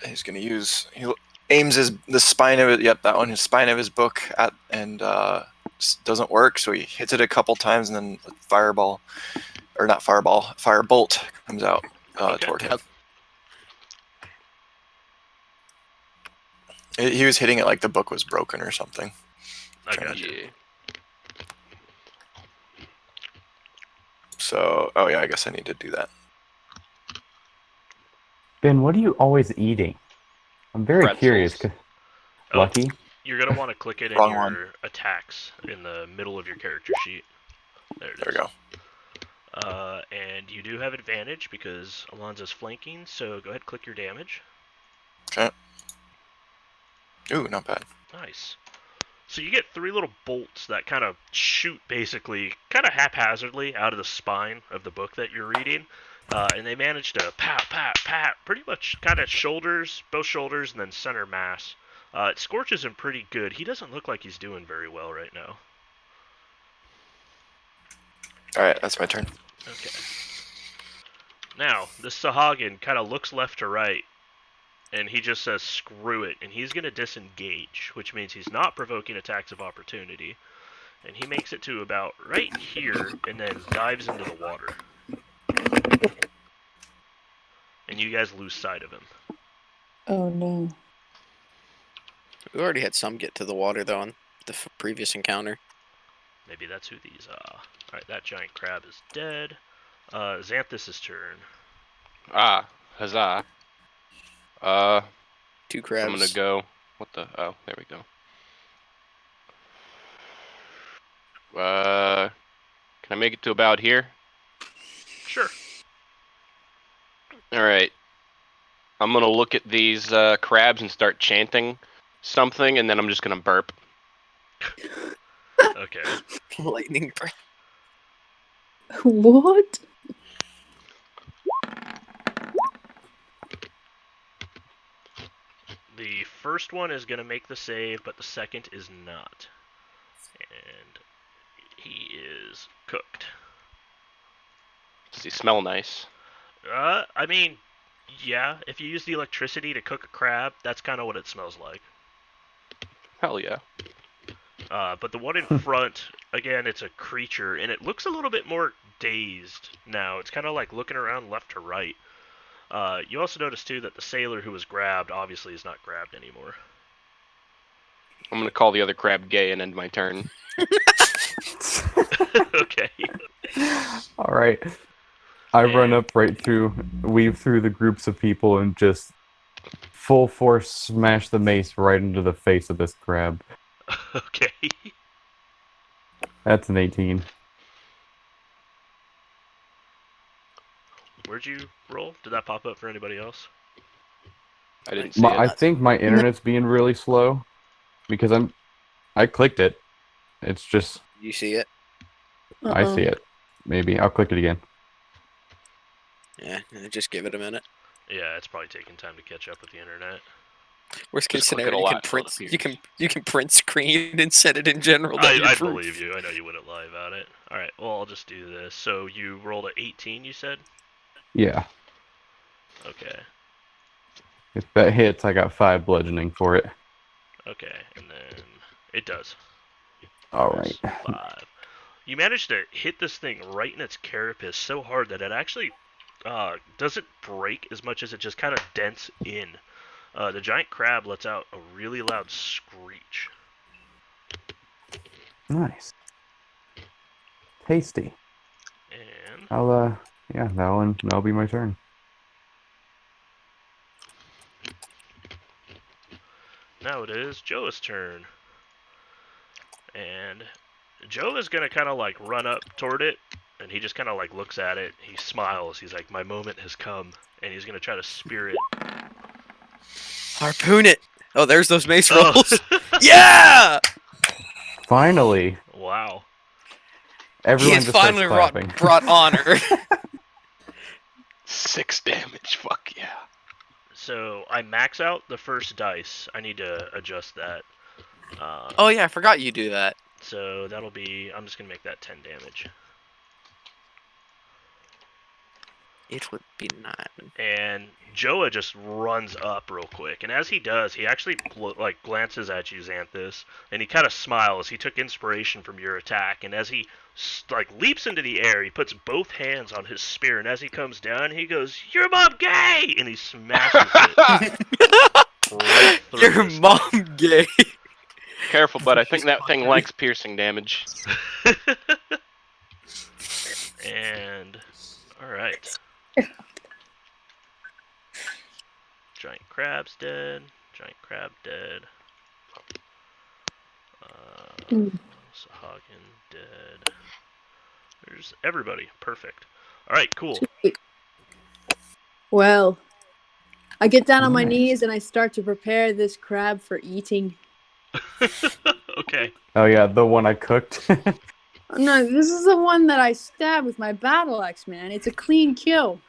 He's gonna use. He aims the spine of it. Yep, that one. His spine of his book at, and doesn't work. So he hits it a couple times, and then fireball, or not fireball, firebolt comes out toward him. He was hitting it like the book was broken or something. I got you. Yeah. So, oh yeah, I guess I need to do that. Ben, what are you always eating? I'm very Pretzels. curious. Oh, Lucky? You're going to want to click it in Wrong your one. attacks in the middle of your character sheet. There it is. There we go. And you do have advantage because Alonzo's flanking, so go ahead and click your damage. Okay. Ooh, not bad. Nice. So you get 3 little bolts that kind of shoot basically kind of haphazardly out of the spine of the book that you're reading. And they manage to pat, pretty much kind of shoulders, both shoulders, and then center mass. It scorches him pretty good. He doesn't look like he's doing very well right now. Alright, that's my turn. Okay. Now, this sahaugin kind of looks left to right, and he just says, screw it, and he's going to disengage, which means he's not provoking attacks of opportunity. And he makes it to about right here, and then dives into the water. And you guys lose sight of him. Oh no. We already had some get to the water, though, on the previous encounter. Maybe that's who these are. Alright, that giant crab is dead. Xanthus' turn. Ah, huzzah. 2 crabs. I'm gonna go. What the? Oh, there we go. Can I make it to about here? Sure. All right. I'm gonna look at these crabs and start chanting something, and then I'm just gonna burp. Okay. Lightning breath. What? The first one is going to make the save, but the second is not. And he is cooked. Does he smell nice? I mean, yeah, if you use the electricity to cook a crab, that's kind of what it smells like. Hell yeah. But the one in front, again, it's a creature, and it looks a little bit more dazed now. It's kind of like looking around left to right. You also notice, too, that the sailor who was grabbed obviously is not grabbed anymore. I'm gonna call the other crab gay and end my turn. Okay. All right. I run up right through, weave through the groups of people, and just full force smash the mace right into the face of this crab. Okay. That's an 18. Where'd you roll? Did that pop up for anybody else? I didn't see I it. think my internet's being really slow because I clicked it. It's just You see it? I see it. Maybe I'll click it again. Yeah, just give it a minute. Yeah, it's probably taking time to catch up with the internet. Worst case Just click it scenario, a you lot can until it print. appears. You can print screen and set it in general. That'd be I'd proof. believe you. I know you wouldn't lie about it. Alright, well, I'll just do this. So you rolled a 18, you said? Yeah. Okay. If that hits, I got 5 bludgeoning for it. Okay, and then it does. All right. 5. You managed to hit this thing right in its carapace so hard that it actually doesn't break as much as it just kind of dents in. The giant crab lets out a really loud screech. Nice. Tasty. And Yeah, that'll be my turn. now it is Joe's turn. And Joe is going to kind of like run up toward it, and he just kind of like looks at it. He smiles. He's like, my moment has come. And he's going to try to spear it. Harpoon it. Oh, there's those mace rolls. Yeah! Finally, Wow. everyone He has just starts finally clapping. brought honor. 6 damage. Fuck yeah. So I max out the first dice. I need to adjust that. Oh yeah, I forgot you do that. So that'll be. I'm just gonna make that 10 damage. It would be 9. And Joa just runs up real quick, and as he does, he actually glances at you, Xanthus, and he kind of smiles. He took inspiration from your attack, and as he leaps into the air, he puts both hands on his spear, and as he comes down, he goes, "Your mom gay!" and he smashes it right through Your his mom gay. Careful, bud. I think that thing likes piercing damage. And all right. Giant crab's dead. Giant crab dead. Sahaugin dead. There's everybody. Perfect. Alright, cool. Well, I get down on my Nice. knees and I start to prepare this crab for eating. Okay. Oh yeah, the one I cooked. No, this is the one that I stabbed with my battle axe, man. It's a clean kill.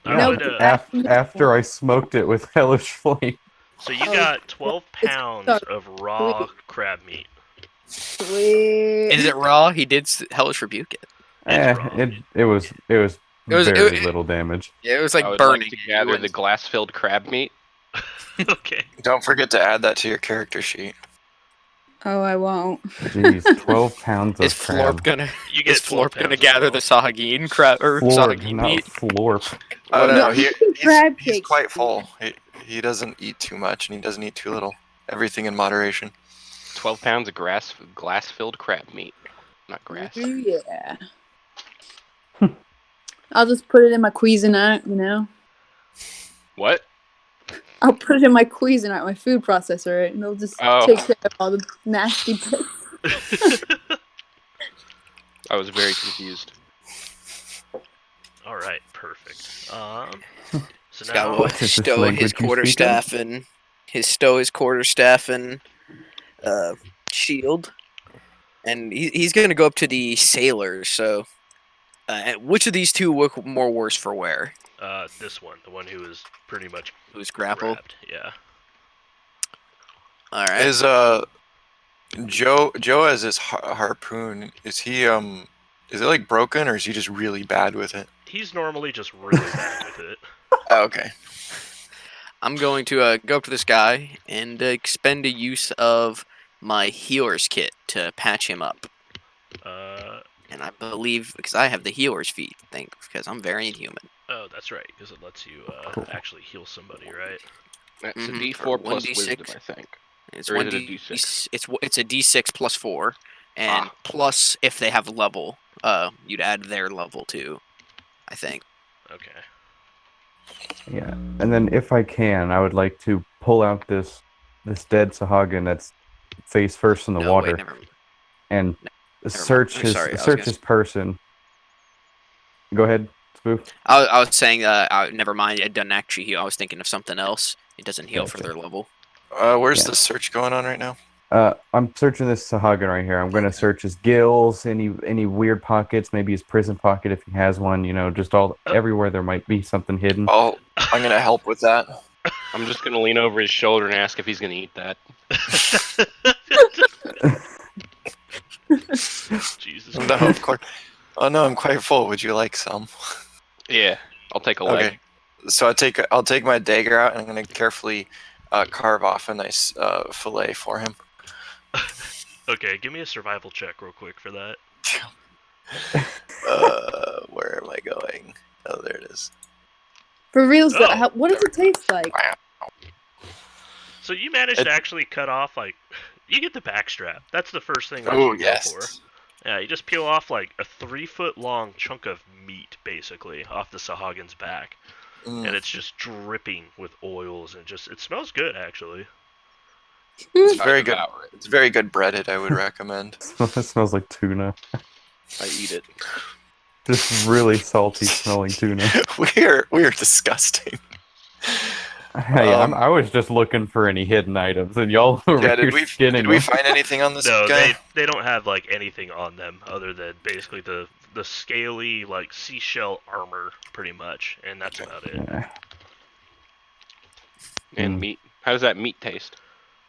I Yeah, would, after I smoked it with hellish flame. so you got 12 pounds of raw crab meat. Sweet. Is it raw? He did hellish rebuke it. It's raw. It was was- very it- little damage. Yeah, it was I like would burning. like to gather the glass-filled crab meat. Okay. Don't forget to add that to your character sheet. Oh, I won't. Jeez, 12 pounds of Is Florp crab. gonna? You get Is 12 Florp gonna pounds gather of the raw. sahaugin crab or Florp, sahaugin not meat? Florp. Oh No, no, he's crab he's cakes. quite full. He doesn't eat too much and he doesn't eat too little. Everything in moderation. 12 pounds of glass-filled crab meat. Not grass. Ooh, yeah. I'll just put it in my Cuisinart, you know? What? I'll put it in my Cuisinart, my food processor, and it'll just Oh. take care of all the nasty bits. I was very confused. Alright, perfect. So He's now. got what? Is this Stow language his you speak quarterstaff and his quarterstaff and shield, and he's gonna go up to the sailors. So, which of these two look more worse for wear? This one, the one who is pretty much Who's grappled? grabbed. Yeah. All right. Is Joe as his harpoon? Is he is it like broken or is he just really bad with it? He's normally just really bad with it. Oh, okay. I'm going to go up to this guy and expend a use of my healer's kit to patch him up. And I believe because I have the healer's feat, because I'm very inhuman. Oh, that's right, because it lets you Cool. actually heal somebody, right? That's Mhm, a D4 for plus 1d6. wisdom, I think. It's Or is 1d. it a D6? It's a D6 plus 4, and plus if they have level, you'd add their level too. I think. Okay. Yeah, and then if I can, I would like to pull out this dead Sahaugin that's face first in the No, water wait, never mind. and mind. search I'm his sorry, I was search gonna his person. Go ahead, Spoof. I was saying, never mind. It doesn't actually heal. I was thinking of something else. It doesn't heal for Gotcha. their level. Where's Yeah. the search going on right now? I'm searching this Sahaugin right here. I'm going to search his gills, any weird pockets, maybe his prison pocket if he has one. You know, just everywhere there might be something hidden. I'm gonna help with that. I'm just gonna lean over his shoulder and ask if he's gonna eat that. Jesus No, Christ. of course. Oh no, I'm quite full. Would you like some? Yeah, I'll take a leg. Okay. So I'll take my dagger out and I'm gonna carefully carve off a nice fillet for him. Okay, give me a survival check real quick for that. Where am I going? Oh, there it is. For real, so Oh. what does it taste like? So you managed It- to actually cut off, you get the backstrap. That's the first thing that Oh you go yes. for. Yeah, you just peel off, a 3-foot long chunk of meat, basically, off the Sahaugin's back. Mm. And it's just dripping with oils, and it smells good, actually. It's I very good. devour it. It's very good breaded. I would recommend. It smells like tuna. I eat it. Just really salty smelling tuna. we are disgusting. Hey, I was just looking for any hidden items, and y'all were Yeah, here did skinning we them. find anything on this No, guy? they don't have, anything on them other than basically the scaly, seashell armor, pretty much. And that's about it. Yeah. And Mm. meat. How does that meat taste?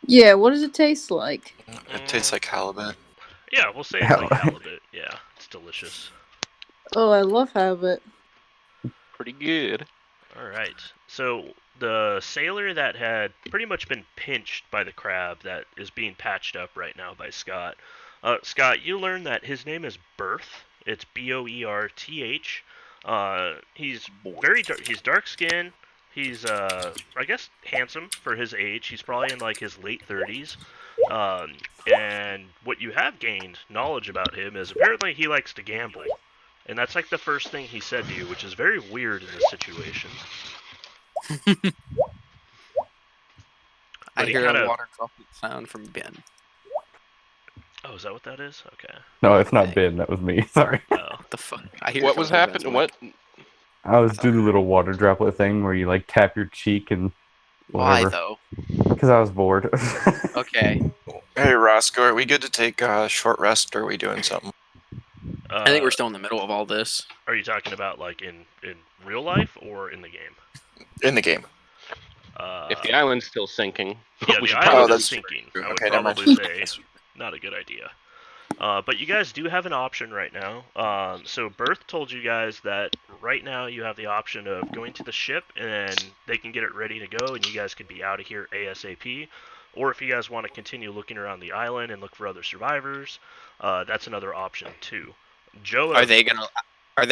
Yeah, what does it taste like? It tastes like halibut. Yeah, we'll say like halibut. Yeah, it's delicious. Oh, I love halibut. Pretty good. All right. So the sailor that had pretty much been pinched by the crab that is being patched up right now by Scott. Scott, you learn that his name is Berth. It's Boerth. He's he's dark skinned. He's I guess handsome for his age. He's probably in like his late 30s. And what you have gained knowledge about him is apparently he likes to gamble. And that's like the first thing he said to you, which is very weird in this situation. I But he hear kinda- a water droplet sound from Ben. Oh, is that what that is? Okay. No, it's not Ben. That was me. Sorry. Oh. What the fuck? I hear What from was Ben's happening? mic. What? I was doing the little water droplet thing where you like tap your cheek and Why whatever. though? Because I was bored. Okay. Hey, Roscoe, are we good to take a short rest, or are we doing something? I think we're still in the middle of all this. Are you talking about like in real life or in the game? In the game. If the island's still sinking, Yeah, we the should island probably is that's sinking. true. I would Okay, never mind. probably say not a good idea. But you guys do have an option right now. So Berth told you guys that right now you have the option of going to the ship and they can get it ready to go and you guys can be out of here ASAP. Or if you guys want to continue looking around the island and look for other survivors, that's another option too. Joe, Are they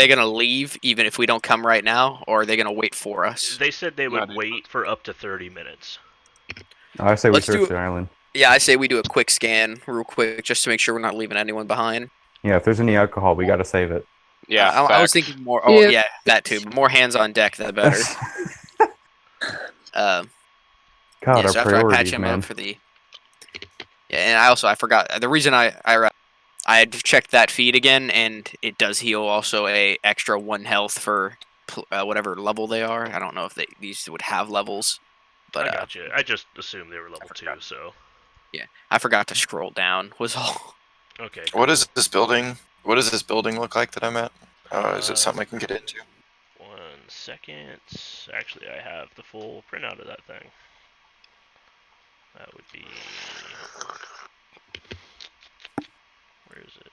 gonna leave even if we don't come right now, or are they gonna wait for us? they said they would Not wait for up to 30 minutes. I say we Let's search do- the island. Yeah, I say we do a quick scan, real quick, just to make sure we're not leaving anyone behind. Yeah, if there's any alcohol, we gotta save it. Yeah, I was facts. thinking more. Oh, Yeah. yeah, that too. More hands on deck, the better. God, Yeah, our so after I patch priorities, him man. up for the. Yeah, and I forgot the reason I had checked that feed again, and it does heal also a extra 1 health for whatever level they are. I don't know if these would have levels, but I got you. I just assumed they were level 2, so I forgot to scroll down. Was all. okay. What is this building? What does this building look like that I'm at? Is it something I can get into? 1 second. Actually, I have the full printout of that thing. That would be. Where is it?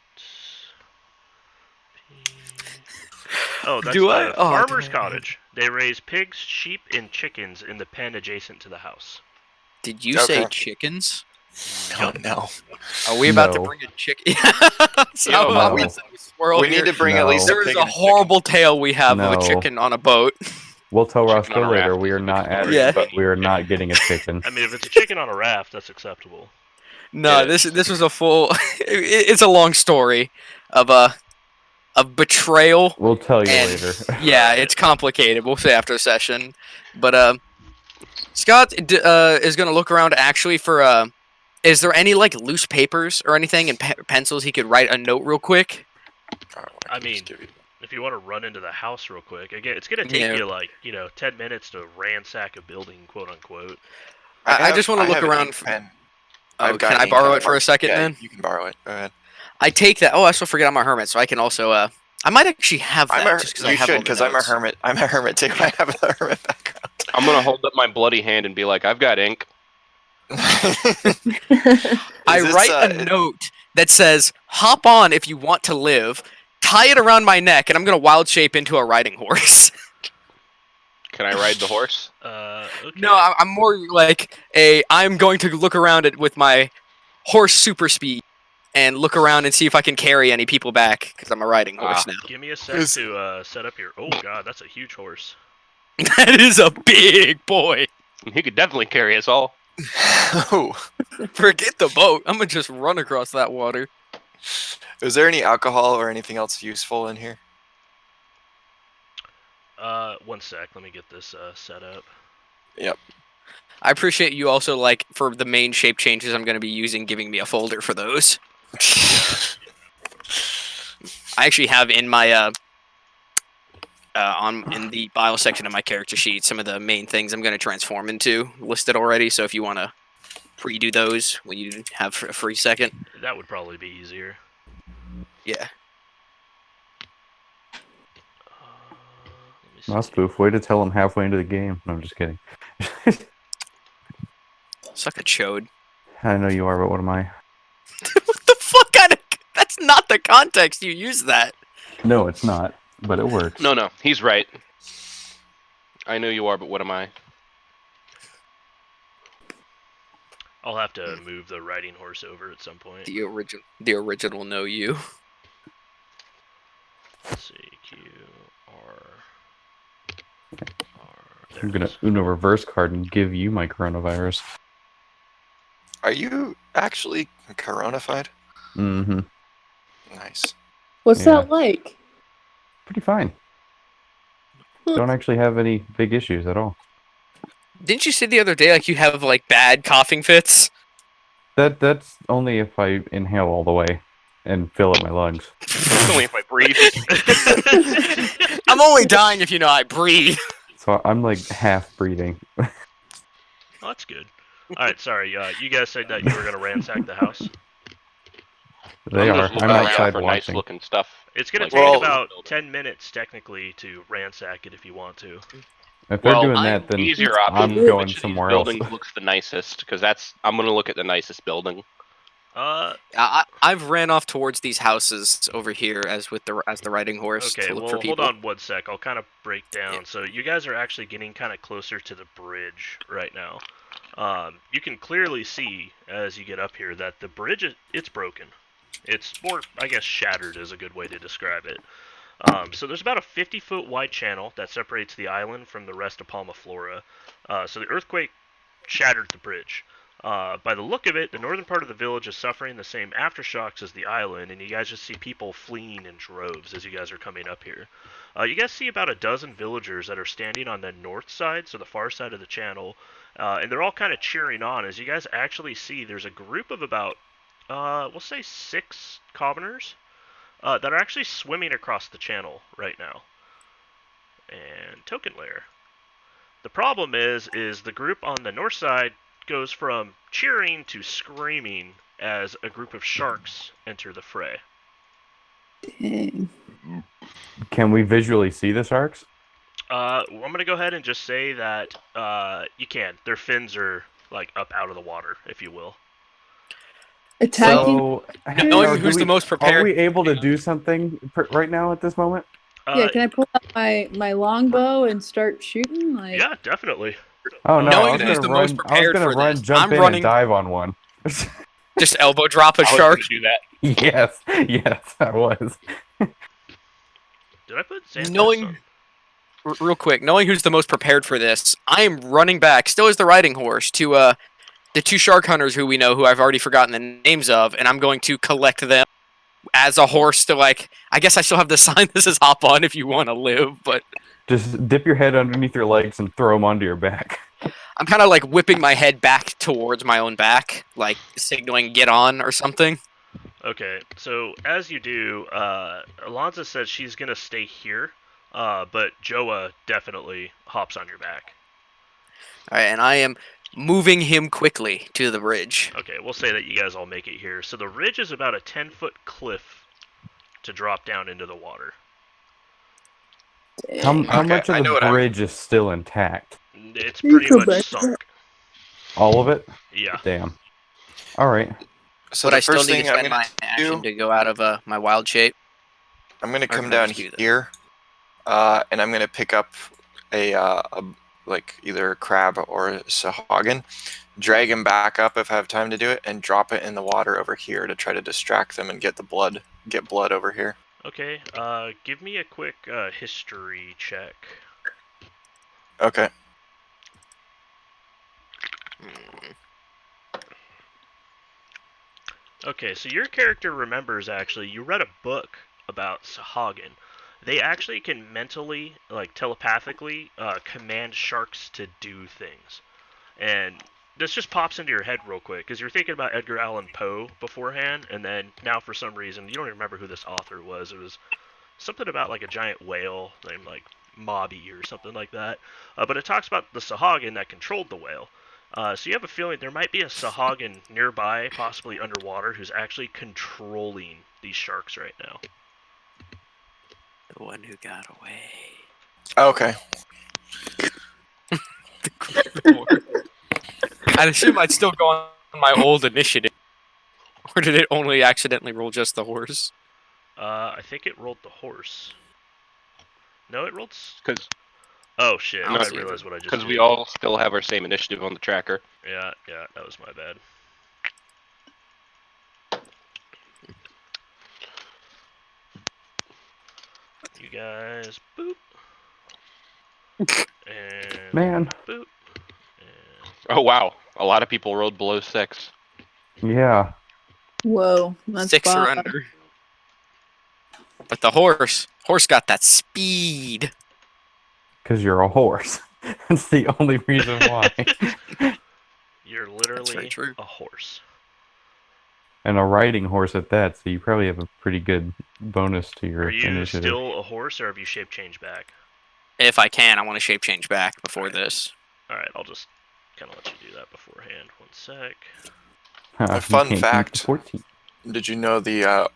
Oh, that's Do I? the Oh, farmer's do I- cottage. They raise pigs, sheep, and chickens in the pen adjacent to the house. Did you say Okay. chickens? Oh no. Are we about to No. bring a chicken? Yo, no. We need to bring at No. least There a is pig a and horrible tale we have of a No. chicken on a boat. We'll tell Chicken on Roscoe a later. raft We is are a not good adding, Yeah. but we are not getting a chicken. I mean, if it's a chicken on a raft, that's acceptable. No, Yeah. this was a full. It's a long story of betrayal. We'll tell you And- later. Yeah, it's complicated. We'll say after the session. But Scott is gonna look around actually for is there any like loose papers or anything and pencils he could write a note real quick? Oh, I can just mean, give you- If you want to run into the house real quick, again, it's gonna take Yeah. you like 10 minutes to ransack a building, quote unquote. I just want to look have an around. ink pen. Oh, I've got can I ink borrow pen. it for a second Yeah, then? you can borrow it. Go ahead. I take that. Oh, I still forget I'm a hermit, so I can also. I might actually have that. just 'cause I You have all should, the because I'm a notes. hermit. I'm a hermit too. I have a hermit background. I'm gonna hold up my bloody hand and be like, "I've got ink." I this, write a note that says, "Hop on if you want to live." Tie it around my neck, and I'm gonna wild shape into a riding horse. Can I ride the horse? Okay. No, I'm more like I'm going to look around it with my horse super speed and look around and see if I can carry any people back because I'm a riding horse now. Give me a sec Is- to set up your. Oh god, that's a huge horse. That is a big boy. He could definitely carry us all. Oh. Forget the boat. I'm gonna just run across that water. Is there any alcohol or anything else useful in here? 1 sec. Let me get this set up. I appreciate you also like for the main shape changes I'm gonna be using, giving me a folder for those. I actually have in my in the bio section of my character sheet some of the main things I'm going to transform into listed already. So if you want to pre-do those when you have a free second, That would probably be easier. yeah. Let me see. Not spoof. Way to tell him halfway into the game. No, I'm just kidding. Suck a chode. I know you are, but what am I? What the fuck kind of? not the context you use that. No, it's not, but it works. No, he's right. I know you are, but what am I? I'll have to move the riding horse over at some point. The original know you. Let's see, Q, R, R. There I'm it gonna is. Uno reverse card and give you my coronavirus. Are you actually coronafied? Mm-hmm. Nice. What's Yeah. that like? Pretty fine. Don't actually have any big issues at all. Didn't you say the other day like you have like bad coughing fits? That's only if I inhale all the way and fill up my lungs. It's only if I breathe. I'm only dying if you know I breathe. So I'm like half breathing. Oh, that's good. All right, sorry. You guys said that you were gonna ransack the house. They I'm are. just looking I'm around outside for watching. nice looking stuff. It's gonna Like, take well- about 10 minutes technically to ransack it if you want to. If they're Well, doing I'm that, then Easier I'm option. going Which of these somewhere else. buildings looks the nicest? Because I'm gonna look at the nicest building. I've ran off towards these houses over here as the riding horse Okay, to look well, for people. hold on one sec. I'll kind of break down. Yeah. So you guys are actually getting kind of closer to the bridge right now. You can clearly see as you get up here that the bridge it's broken. It's more, I guess, shattered is a good way to describe it. So there's about a 50-foot wide channel that separates the island from the rest of Palma Flora. So the earthquake shattered the bridge. By the look of it, the northern part of the village is suffering the same aftershocks as the island, and you guys just see people fleeing in droves as you guys are coming up here. You guys see about a dozen villagers that are standing on the north side, so the far side of the channel, and they're all kind of cheering on as you guys actually see there's a group of about, we'll say 6 commoners that are actually swimming across the channel right now. And token layer. The problem is the group on the north side goes from cheering to screaming as a group of sharks enter the fray. Dang. Can we visually see the sharks? I'm gonna go ahead and just say that you can. Their fins are like up out of the water, if you will. Attacking. So, Knowing or who's do the most prepared- Are we able to do something right now at this moment? Yeah, can I pull out my longbow and start shooting? Like, Yeah, definitely. Oh no! Knowing I was who's gonna the run. most I was prepared gonna for run, this, jump I'm in, running- and dive on one. Just elbow drop a I was shark. gonna do that. Yes, I was. Did I put sand Knowing- on? Real quick, knowing who's the most prepared for this, I am running back, still as the riding horse, to the 2 shark hunters who we know, who I've already forgotten the names of, and I'm going to collect them as a horse to, like, I guess I still have the sign that says hop on if you want to live, but Just dip your head underneath your legs and throw them onto your back. I'm kind of like whipping my head back towards my own back, like signaling get on or something. Okay, so as you do, Alonza says she's gonna stay here, but Joa definitely hops on your back. Alright, and I am moving him quickly to the bridge. Okay, we'll say that you guys all make it here. So the ridge is about a 10-foot cliff to drop down into the water. How Okay, much I of know the what I'm- bridge is still intact? It's You pretty go much back. sunk. All of it? Yeah. Damn. All right. So But the I still first need to thing I'm spend gonna my action do, to go out of my wild shape. I'm gonna Or come can I down just do that? here, and I'm gonna pick up a like either a crab or a sahaugin, drag him back up if I have time to do it, and drop it in the water over here to try to distract them and get blood over here. Okay, give me a quick history check. Okay. Okay, so your character remembers actually, you read a book about sahaugin. They actually can mentally, like telepathically, command sharks to do things. And this just pops into your head real quick, because you're thinking about Edgar Allan Poe beforehand, and then now for some reason, you don't even remember who this author was. It was something about like a giant whale named like Mobby or something like that. But it talks about the sahaugin that controlled the whale. So you have a feeling there might be a sahaugin nearby, possibly underwater, who's actually controlling these sharks right now. The one who got away. Okay. I assume I'd still go on my old initiative. Or did it only accidentally roll just the horse? I think it rolled the horse. No, it rolled. Because Oh shit! I don't I see it. realized what I just did. we all still have our same initiative on the tracker. Yeah, that was my bad. You guys, boop. And Man. boop. And Oh wow, a lot of people rolled below 6. Yeah. Whoa, that's 6 or bad. under. But the horse got that speed. Because you're a horse. That's the only reason why. you're very literally true. a horse. And a riding horse at that, so you probably have a pretty good bonus to your Are you initiative. still a horse, or have you shape changed back? If I can, I want to shape change back before this. All right, I'll just kind of let you do that beforehand. 1 sec. Huh, you fun can't keep fact. the 14. Did you know the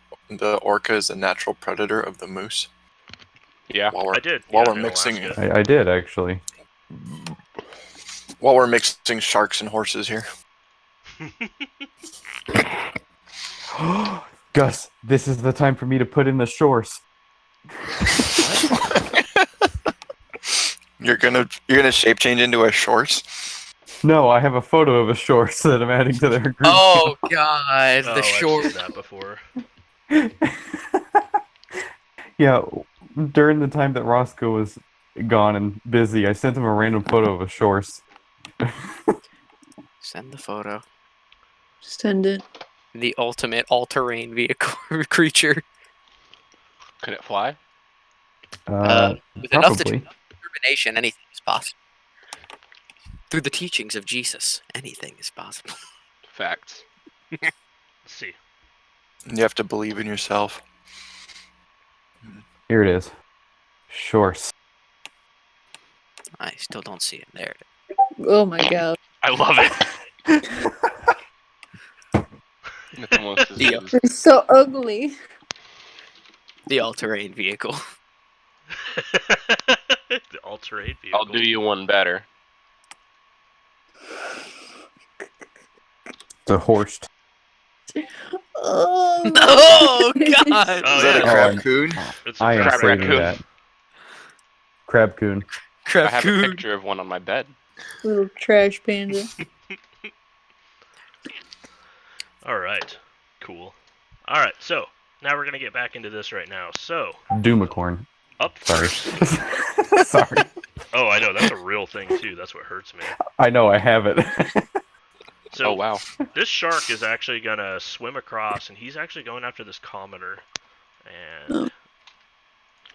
orca is a natural predator of the moose? Yeah. While we're, I did. While yeah, we're in mixing, Alaska. I did, actually. while we're mixing sharks and horses here. Gus, this is the time for me to put in the shorts. You're gonna shape change into a shorse? No, I have a photo of a shorts that I'm adding to their group. Oh god, Oh, the I've short. seen that before. Yeah, during the time that Roscoe was gone and busy, I sent him a random photo of a shorts. Send the photo. Send it. The ultimate all-terrain vehicle creature. Can it fly? With enough Probably. determination, anything is possible. Through the teachings of Jesus, anything is possible. Facts. Let's see. You have to believe in yourself. Here it is. Shorts. I still don't see it. There it Oh my god. I love it. It's almost as Deal. good as- It's so ugly. is. The all-terrain vehicle. The all-terrain vehicle. I'll do you one better. The horse. Oh, Oh god! Oh, Is that yeah. a raccoon? It's a I am crab saving raccoon. that. Crabcoon. I have a Crapcoon. picture of one on my bed. little trash panda. All right. Cool. All right. So now we're gonna get back into this right now. So Doomicorn. up Sorry. first. Sorry. Oh, I know that's a real thing too. That's what hurts me. I know, I have it. So Oh wow. this shark is actually gonna swim across, and he's actually going after this commoner, and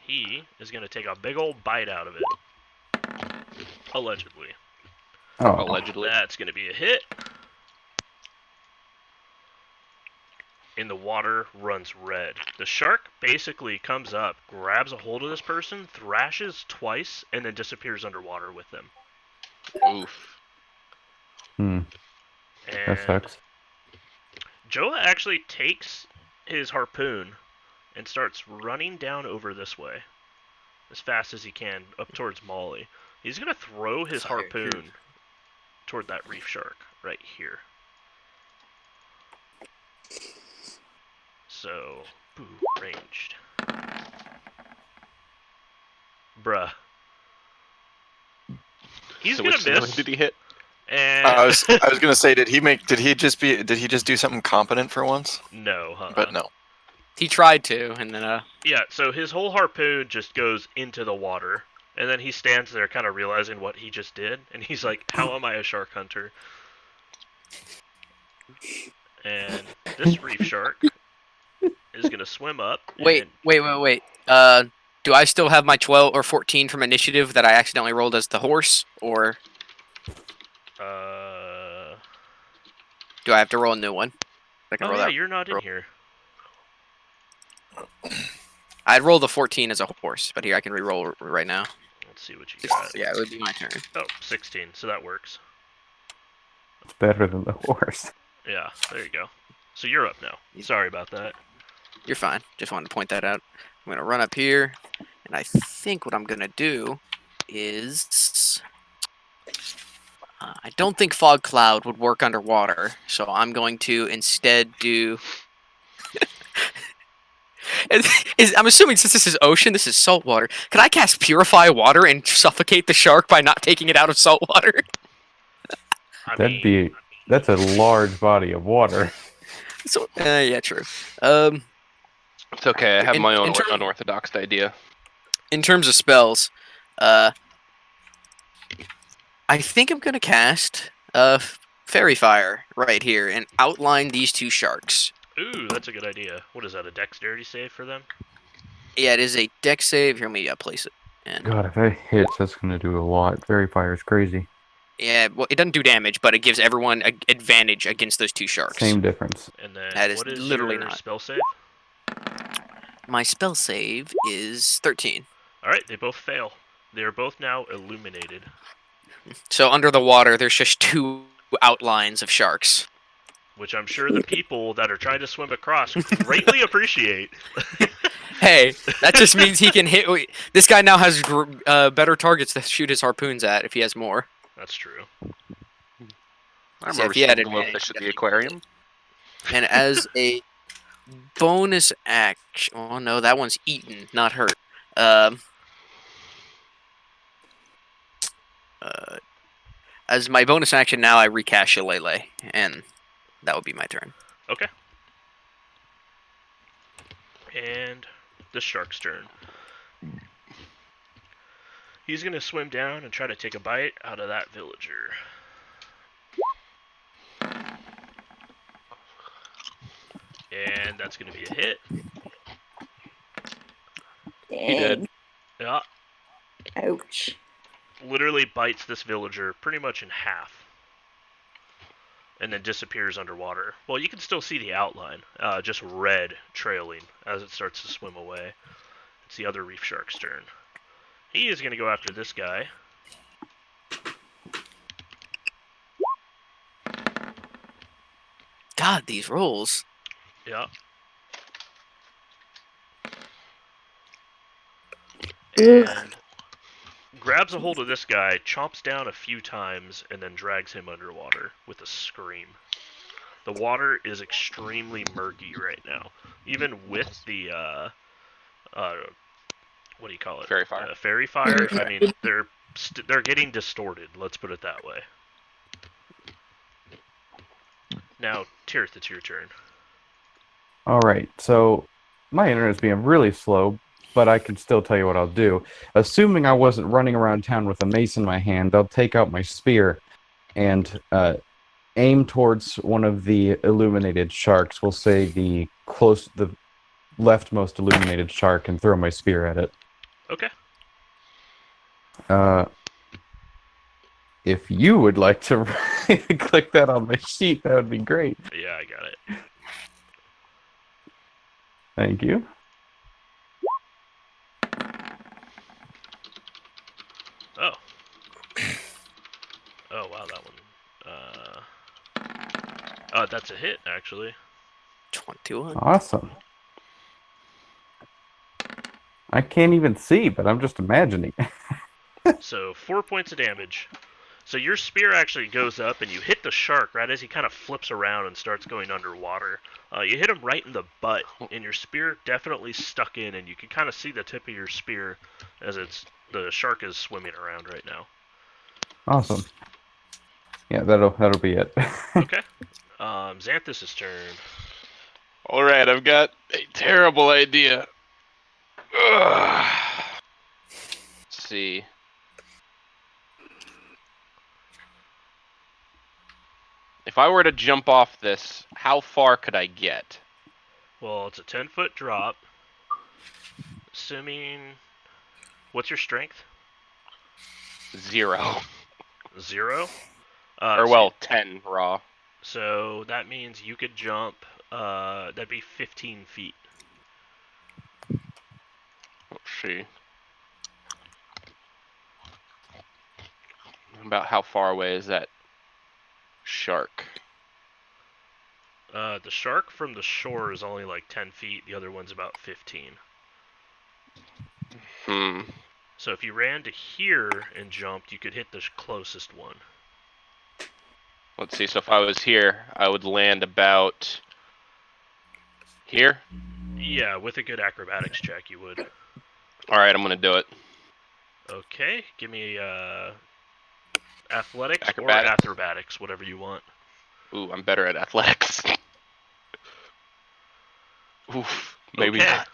he is gonna take a big old bite out of it. Allegedly. Oh, Allegedly. That's gonna be a hit. And the water runs red. The shark basically comes up, grabs a hold of this person, thrashes twice, and then disappears underwater with them. Oof. And that sucks. Joa actually takes his harpoon and starts running down over this way as fast as he can up towards Molly. He's going to throw his harpoon toward that reef shark right here. So, boo, ranged. Bruh. He's So gonna which ceiling miss. did he hit? And I was gonna say, did he just do something competent for once? no, huh? But no. He tried to, and then Yeah, so his whole harpoon just goes into the water, and then he stands there kind of realizing what he just did, and he's like, how am I a shark hunter? And this reef shark is going to swim up. wait. Do I still have my 12 or 14 from initiative that I accidentally rolled as the horse, or do I have to roll a new one? I can Oh roll yeah, that. you're not in here. I'd roll the 14 as a horse, but here I can re-roll right now. Let's see what you got. Yeah, it would be my turn. Oh, 16, so that works. It's better than the horse. Yeah, there you go. So you're up now. Sorry about that. You're fine. Just wanted to point that out. I'm gonna run up here, and I think what I'm gonna do is I don't think fog cloud would work underwater, so I'm going to instead do I'm assuming since this is ocean, this is salt water. Can I cast Purify Water and suffocate the shark by not taking it out of salt water? That's a large body of water. So, yeah, true. Um, It's okay. I have my own in unorthodox idea. in terms of spells, I think I'm gonna cast Fairy Fire right here and outline these two sharks. Ooh, that's a good idea. What is that, a dexterity save for them? Yeah, it is a dex save. Here, let me place it. And God, if that hits, that's gonna do a lot. Fairy fire is crazy. yeah, well, it doesn't do damage, but it gives everyone an advantage against those two sharks. Same difference. And then That is what is literally your not. spell save? My spell save is 13. Alright, they both fail. They are both now illuminated. So under the water, there's just two outlines of sharks. Which I'm sure the people that are trying to swim across greatly appreciate. Hey, that just means he can hit. This guy now has better targets to shoot his harpoons at if he has more. That's true. I So remember if he had seeing advantage, glowfish at the aquarium. And as a bonus action, oh no, that one's eaten, not hurt. As my bonus action now, I recast Shillelagh, and that would be my turn. Okay. And the shark's turn. He's going to swim down and try to take a bite out of that villager. And that's going to be a hit. He did. Yeah. Ouch. Literally bites this villager pretty much in half. And then disappears underwater. Well, you can still see the outline, just red trailing as it starts to swim away. It's the other reef shark's turn. He is going to go after this guy. God, these rolls. Yeah. Ugh. And grabs a hold of this guy, chomps down a few times, and then drags him underwater with a scream. The water is extremely murky right now. Even with the, what do you call it? Fairy fire. Fairy fire. I mean, they're getting distorted. Let's put it that way. Now, Tirith, it's your turn. All right, so my internet's being really slow, but I can still tell you what I'll do. Assuming I wasn't running around town with a mace in my hand, I'll take out my spear and aim towards one of the illuminated sharks. We'll say the leftmost illuminated shark, and throw my spear at it. Okay. If you would like to click that on my sheet, that would be great. Yeah, I got it. Thank you. Oh. Oh, wow, that one. That's a hit, actually. 21. Awesome. I can't even see, but I'm just imagining. So 4 points of damage. So your spear actually goes up and you hit the shark right as he kind of flips around and starts going underwater. You hit him right in the butt, and your spear definitely stuck in, and you can kind of see the tip of your spear as the shark is swimming around right now. Awesome. Yeah, that'll be it. Okay. Xanthus' turn. All right, I've got a terrible idea. Ugh. Let's see. If I were to jump off this, how far could I get? Well, it's a 10-foot drop. Assuming... What's your strength? 0. 0? Or, well, 10 raw. So that means you could jump, that'd be 15 feet. Let's see. About how far away is that shark? The shark from the shore is only like 10 feet. The other one's about 15. So if you ran to here and jumped, you could hit the closest one. Let's see. So if I was here, I would land about here. Yeah, with a good acrobatics check, you would. All right, I'm gonna do it. Okay, give me athletics or Acrobatics. acrobatics, whatever you want. Ooh, I'm better at athletics. Oof, maybe Okay. not.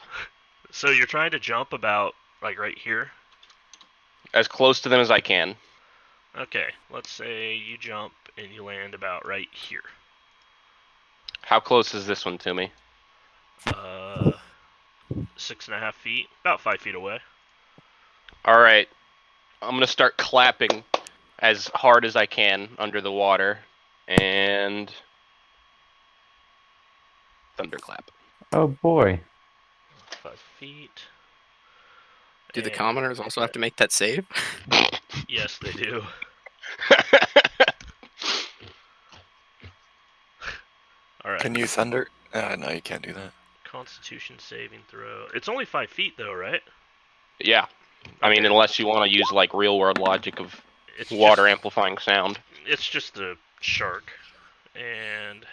So you're trying to jump about, like, right here? As close to them as I can. Okay, let's say you jump and you land about right here. How close is this one to me? 6.5 feet, about 5 feet away. All right, I'm gonna start clapping as hard as I can under the water, and thunderclap. Oh boy. 5 feet. Do the And commoners also have to make that save? yes, they do. All right. Can you thunder? No, you can't do that. Constitution saving throw. It's only 5 feet though, right? Yeah, I mean, Okay. unless you want to use like real world logic of It's water just, amplifying sound. It's just a shark, and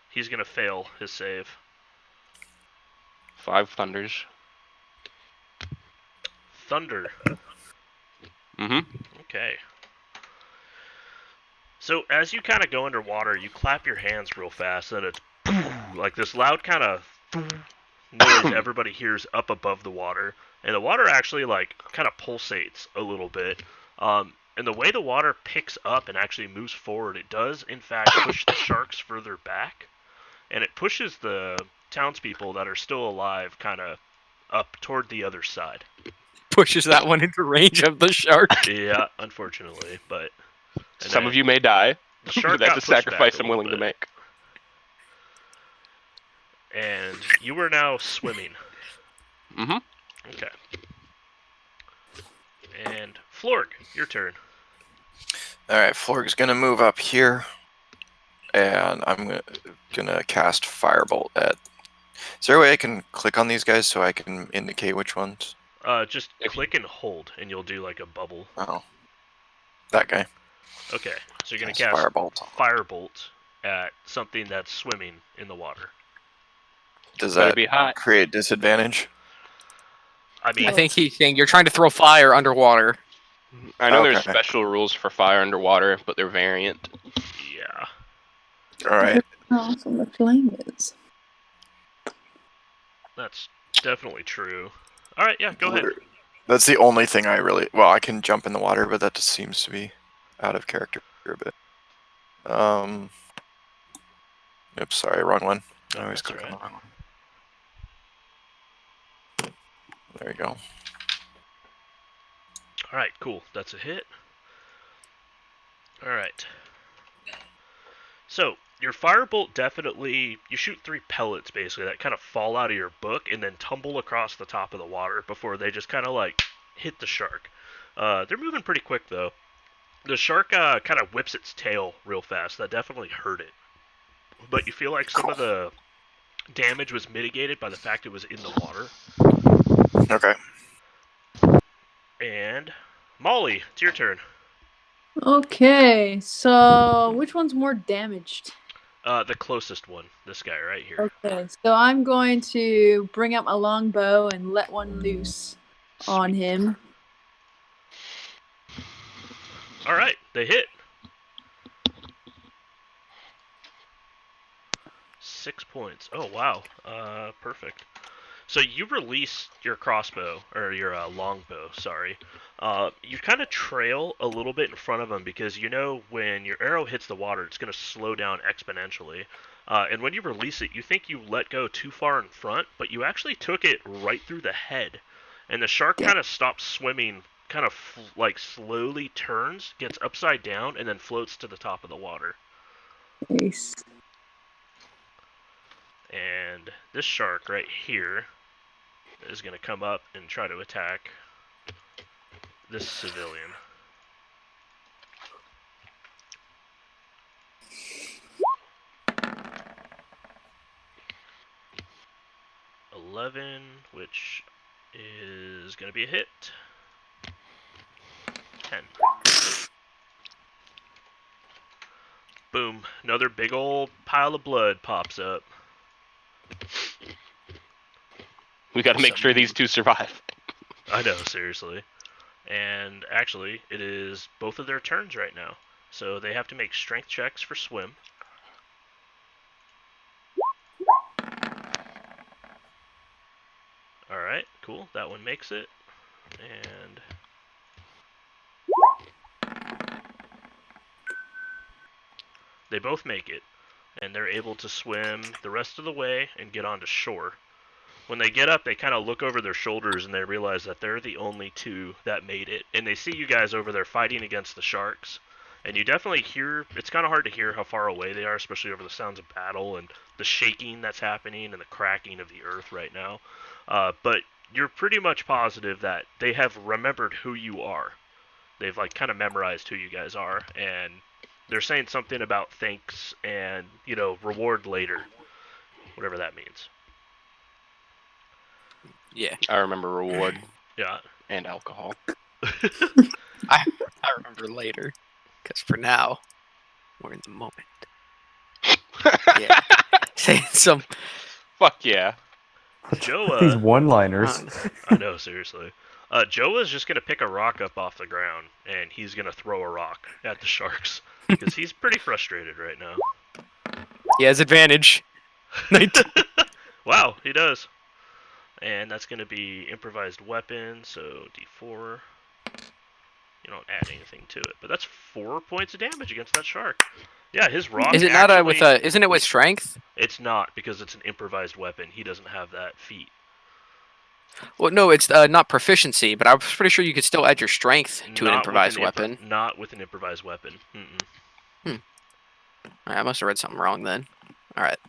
he's gonna fail his save. 5 thunders. Thunder. Mm-hmm. Okay. So as you kind of go underwater, you clap your hands real fast, and it's like this loud kind of noise everybody hears up above the water, and the water actually like kind of pulsates a little bit. And the way the water picks up and actually moves forward, it does in fact push the sharks further back, and it pushes the townspeople that are still alive kind of up toward the other side. Pushes that one into range of the shark. Yeah, unfortunately, but Some of you may die. the shark That's got a pushed back sacrifice a I'm little willing to bit. make. And you are now swimming. Mm-hmm. Okay. And Florg, your turn. All right, Florg's gonna move up here, and I'm gonna cast Firebolt at. Is there a way I can click on these guys so I can indicate which ones? Just click and hold, and you'll do like a bubble. Oh, that guy. Okay, so you're gonna Cast cast Firebolt. Firebolt at something that's swimming in the water. Does Better that be hot. create disadvantage? I mean, I think he's saying you're trying to throw fire underwater. I know there's Okay. special rules for fire underwater, but they're variant. yeah. All right. How awesome the flame is. That's definitely true. All right, yeah, go ahead. That's the only thing I really. Well, I can jump in the water, but that just seems to be out of character a bit. Oops, sorry, wrong one. I always That's click all on right. the wrong one. There you go. All right, cool. That's a hit. All right. So your firebolt definitely, you shoot 3 pellets basically that kind of fall out of your book and then tumble across the top of the water before they just kind of like hit the shark. They're moving pretty quick though. The shark kind of whips its tail real fast. That definitely hurt it. But you feel like some of the damage was mitigated by the fact it was in the water. Okay. And Molly, it's your turn. Okay, so which one's more damaged? The closest one, this guy right here. Okay, so I'm going to bring out my longbow and let one loose on Sweet. him. All right, they hit. 6 points. Oh wow. Perfect. So you release your crossbow or your longbow. Sorry. You kind of trail a little bit in front of them because you know when your arrow hits the water, it's going to slow down exponentially. And when you release it, you think you let go too far in front, but you actually took it right through the head. And the shark kind of stops swimming, kind of like slowly turns, gets upside down, and then floats to the top of the water. Nice. And this shark right here is going to come up and try to attack this civilian. $11, which is going to be a hit. 10. Boom. Another big old pile of blood pops up. We got to make sure these two survive. I know, seriously. And actually, it is both of their turns right now. So they have to make strength checks for swim. Alright, cool. That one makes it. And they both make it. And they're able to swim the rest of the way and get onto shore. When they get up, they kind of look over their shoulders and they realize that they're the only two that made it. And they see you guys over there fighting against the sharks. And you definitely hear, it's kind of hard to hear how far away they are, especially over the sounds of battle and the shaking that's happening and the cracking of the earth right now. But you're pretty much positive that they have remembered who you are. They've like kind of memorized who you guys are. And they're saying something about thanks and, you know, reward later. Whatever that means. Yeah, I remember reward Yeah. and alcohol. I remember later, because for now, we're in the moment. Yeah, saying some. Fuck yeah. Joe, These one-liners. I know, seriously. Joe is just going to pick a rock up off the ground, and he's going to throw a rock at the sharks. Because he's pretty frustrated right now. He has advantage. 19. Wow, he does. And that's going to be improvised weapon, so D4. You don't add anything to it. But that's 4 points of damage against that shark. Yeah, his rock Is it not actually, with a? Isn't it with strength? It's not, because it's an improvised weapon. He doesn't have that feat. Well, no, it's not proficiency, but I was pretty sure you could still add your strength to an Not with improvised weapon. Not with an improvised weapon. Mm-mm. I must have read something wrong then. All right.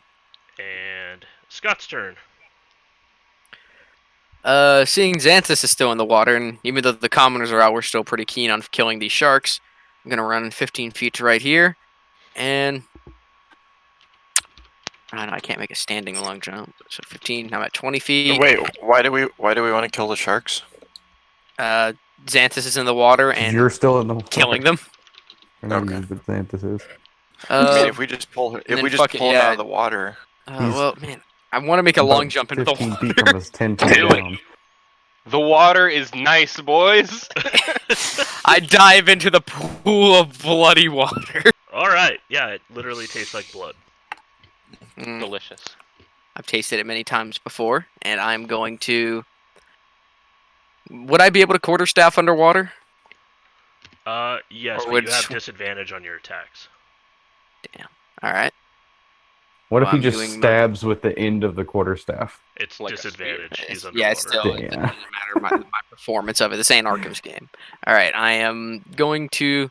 And Scott's turn. Seeing Xanthus is still in the water, and even though the commoners are out, we're still pretty keen on killing these sharks. I'm gonna run 15 feet to right here, and I can't make a standing long jump. So 15. I'm at 20 feet. Wait, why do we want to kill the sharks? Xanthus is in the water, and You're still in the water. killing them. I know Okay. you, but Xanthus is. I mean, if we just pull him out of the water. Well, man, I want to make a long jump into the 15 water. feet from us, 10 feet Do it. down. The water is nice, boys. I dive into the pool of bloody water. Alright, yeah, it literally tastes like blood. Delicious. I've tasted it many times before, and I'm going to. Would I be able to quarterstaff underwater? Yes, Or but would you have sw- disadvantage on your attacks. All right. What if Well, he I'm just doing my- stabs with the end of the quarterstaff? It's Like a disadvantage. spear. He's Yeah, underwater. it's still. It Damn. doesn't matter my performance of it. This ain't Arkham's game. All right, I am going to.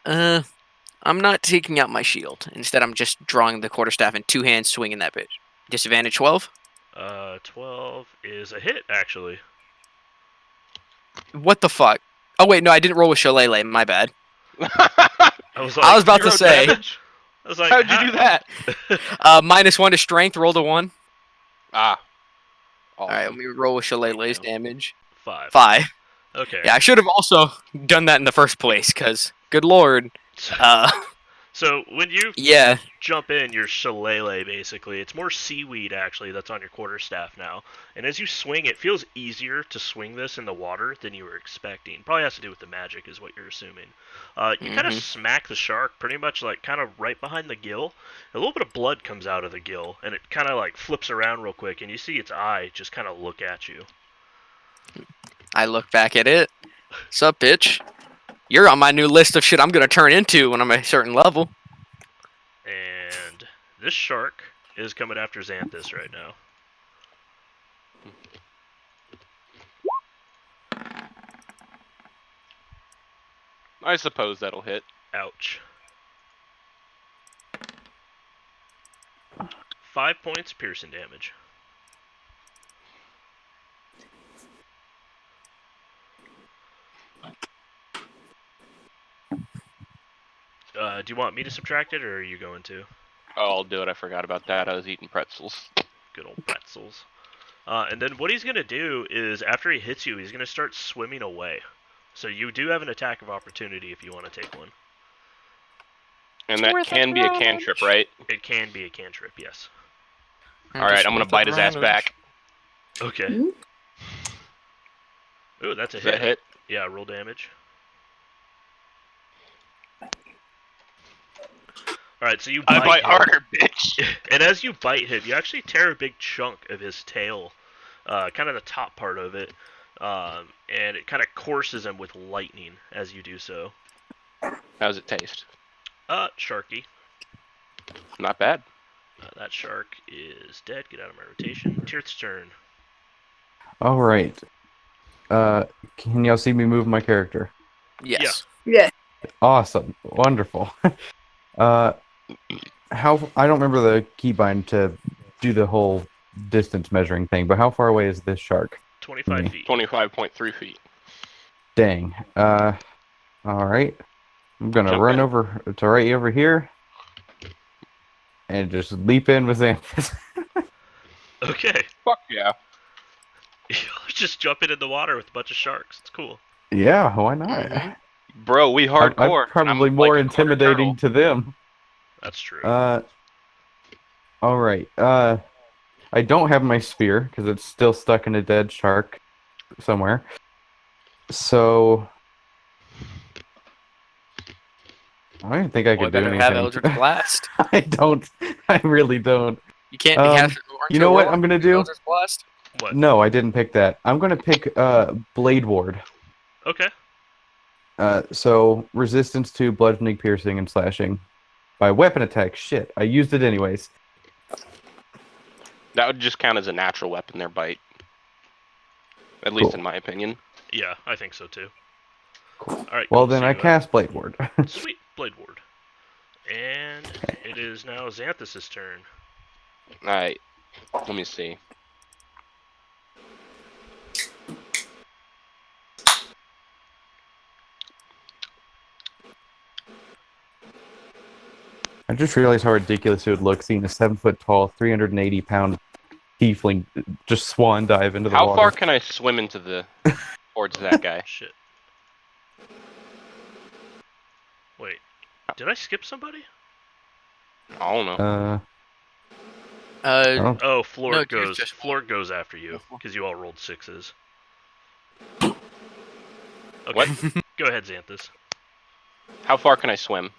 I'm not taking out my shield. Instead, I'm just drawing the quarterstaff in two hands, swinging that bitch. Disadvantage 12. 12 is a hit, actually. What the fuck? Oh wait, no, I didn't roll with Shillelagh. My bad. I was like, I was about to Zero say. damage? I was like, How'd you do that? -1 to strength. Rolled a 1. Ah. All right, let me roll with Shillelagh's damage. 5. 5. Okay. Yeah, I should have also done that in the first place, because, good lord. So when you Yeah. jump in, your shillelagh, basically, it's more seaweed, actually, that's on your quarterstaff now. And as you swing, it feels easier to swing this in the water than you were expecting. Probably has to do with the magic, is what you're assuming. You kind of smack the shark pretty much, like, kind of right behind the gill. A little bit of blood comes out of the gill, and it kind of, like, flips around real quick, and you see its eye just kind of look at you. I look back at it. Sup, bitch? You're on my new list of shit I'm gonna turn into when I'm at a certain level. And this shark is coming after Xanthus right now. I suppose that'll hit. Ouch. 5 points piercing damage. Do you want me to subtract it, or are you going to? Oh, I'll do it. I forgot about that. I was eating pretzels. Good old pretzels. And then what he's going to do is, after he hits you, he's going to start swimming away. So you do have an attack of opportunity if you want to take one. And that can be a cantrip, right? It can be a cantrip, yes. Alright, I'm gonna bite his ass back. Okay. Ooh. Ooh, that's a Does that hit? Yeah, roll damage. Alright, so you I bite bite him. harder, bitch. And as you bite him, you actually tear a big chunk of his tail, kind of the top part of it, and it kind of courses him with lightning as you do so. How does it taste? Sharky. Not bad. That shark is dead. Get out of my rotation. Tirth's turn. All right. Can y'all see me move my character? Yes. Yeah. Awesome. Wonderful. How I don't remember the keybind to do the whole distance measuring thing, but how far away is this shark? 25 Me. feet. 25.3 feet. Dang. All right. I'm gonna Jump run in. over to right over here and just leap in with Xanthus. Okay. Fuck yeah. You're just jumping in the water with a bunch of sharks. It's cool. Yeah, why not? Mhm. Bro, we I'm hardcore. probably I'm more like a quarter intimidating to them. That's true. All right. I don't have my spear because it's still stuck in a dead shark somewhere. So I don't think I Boy, could do better have anything. Eldritch Blast. I don't. I really don't. You can't be half. You know what I'm gonna do? Eldritch Blast. What? No, I didn't pick that. I'm gonna pick Blade Ward. Okay. So resistance to bludgeoning, piercing, and slashing by weapon attack. Shit, I used it anyways. That would just count as a natural weapon, their bite. At least Cool. in my opinion. Yeah, I think so too. Cool. Alright, Well, cool. then So I you, cast Blade Ward. Sweet. Blade Ward. And it is now Xanthus' turn. Alright. Let me see. I just realized how ridiculous it would look seeing a 7 foot tall, 380-pound tiefling just swan dive into the How water. far can I swim into the towards that guy? Shit. Wait. Did I skip somebody? I don't know. I don't. Oh, Floor No, you've goes. just- Floor goes after you because you all rolled 6s. Okay. What? Go ahead, Xanthus. How far can I swim?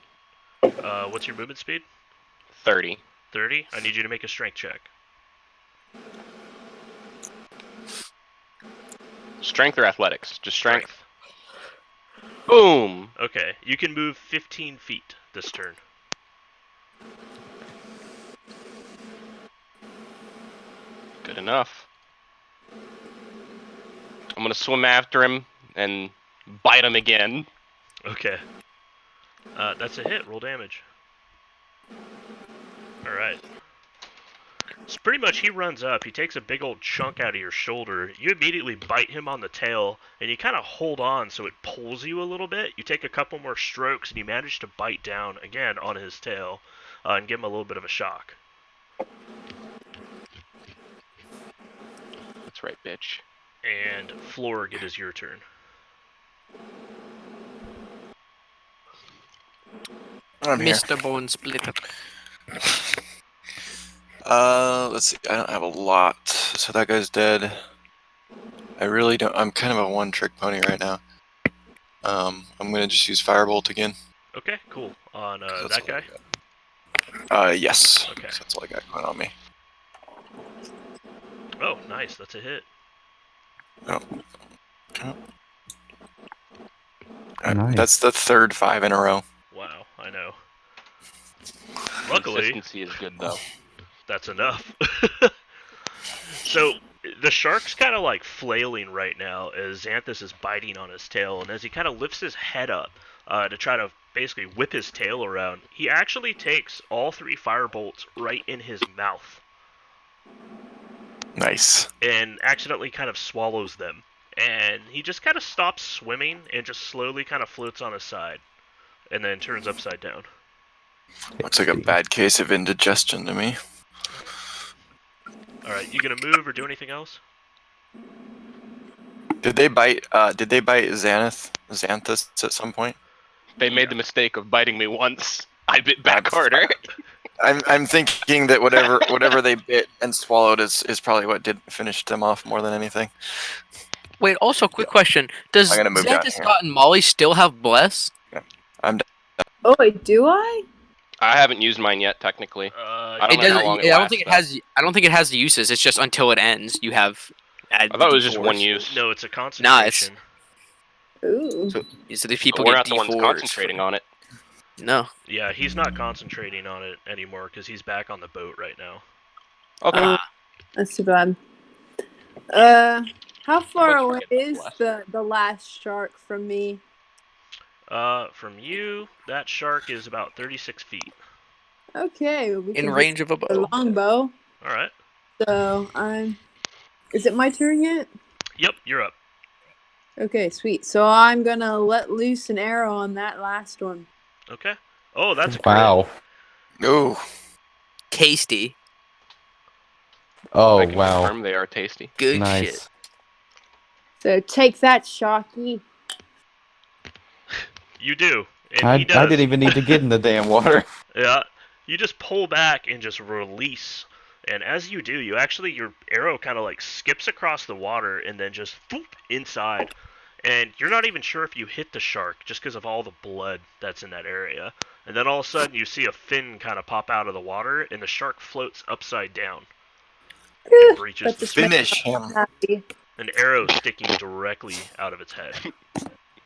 What's your movement speed? 30. 30. I need you to make a strength check. Strength or athletics? Just strength. Boom! Okay. You can move 15 feet this turn. Good enough. I'm gonna swim after him and bite him again. Okay. That's a hit. Roll damage. Alright. So pretty much he runs up, he takes a big old chunk out of your shoulder, you immediately bite him on the tail, and you kind of hold on so it pulls you a little bit. You take a couple more strokes, and you manage to bite down again on his tail, and give him a little bit of a shock. That's right, bitch. And Florg, it is your turn. I'm here. Mr. Bone Splitter. Let's see. I don't have a lot. So that guy's dead. I really don't. I'm kind of a one-trick pony right now. I'm gonna just use Firebolt again. Okay, cool. On That's that all guy? I got. Yes. Okay. So that's all I got going on me. Oh, nice. That's a hit. Oh. Okay. Nice. That's the third 5 in a row. Wow, I know. Luckily, Consistency is good though. that's enough. So the shark's kind of like flailing right now as Xanthus is biting on his tail, and as he kind of lifts his head up to try to basically whip his tail around, he actually takes all 3 firebolts right in his mouth Nice. and accidentally kind of swallows them. And he just kind of stops swimming and just slowly kind of floats on his side and then turns upside down. Looks like a bad case of indigestion to me. Alright, you gonna move or do anything else? Did they bite? Did they bite Xanthus at some point? They made the mistake of biting me once. I bit back That's harder. I'm thinking that whatever they bit and swallowed is probably what did finish them off more than anything. Wait, also, quick question. Does I'm gonna move down Xanthus, here. Scott, and Molly still have Bless? I'm Oh wait, do I? I haven't used mine yet, technically. I don't It know how doesn't. long it I don't lasts, think it though. has. I don't think it has uses. It's just until it ends. You have. I thought it was just one use. No, it's a concentration. Ooh. So these But people we're get not the ones D4s concentrating on it. No. Yeah, he's not concentrating on it anymore because he's back on the boat right now. Okay. That's too bad. How far much away forget that is blast? the last shark from me? From you, that shark is about 36 feet. Okay, we In can range of a the bow. longbow. All right. So I'm. Is it my turn yet? Yep, you're up. Okay, sweet. So I'm gonna let loose an arrow on that last one. Okay. Oh, that's a crit. Wow. Ooh. Tasty. Oh I can wow. confirm they are tasty. Good Nice. shit. So take that, Sharky. You do, and I he does. didn't even need to get in the damn water. Yeah, you just pull back and just release. And as you do, you actually, your arrow kind of like skips across the water and then just boop, inside. And you're not even sure if you hit the shark just because of all the blood that's in that area. And then all of a sudden you see a fin kind of pop out of the water and the shark floats upside down and breaches That the just makes Finish him. me happy. an arrow sticking directly out of its head.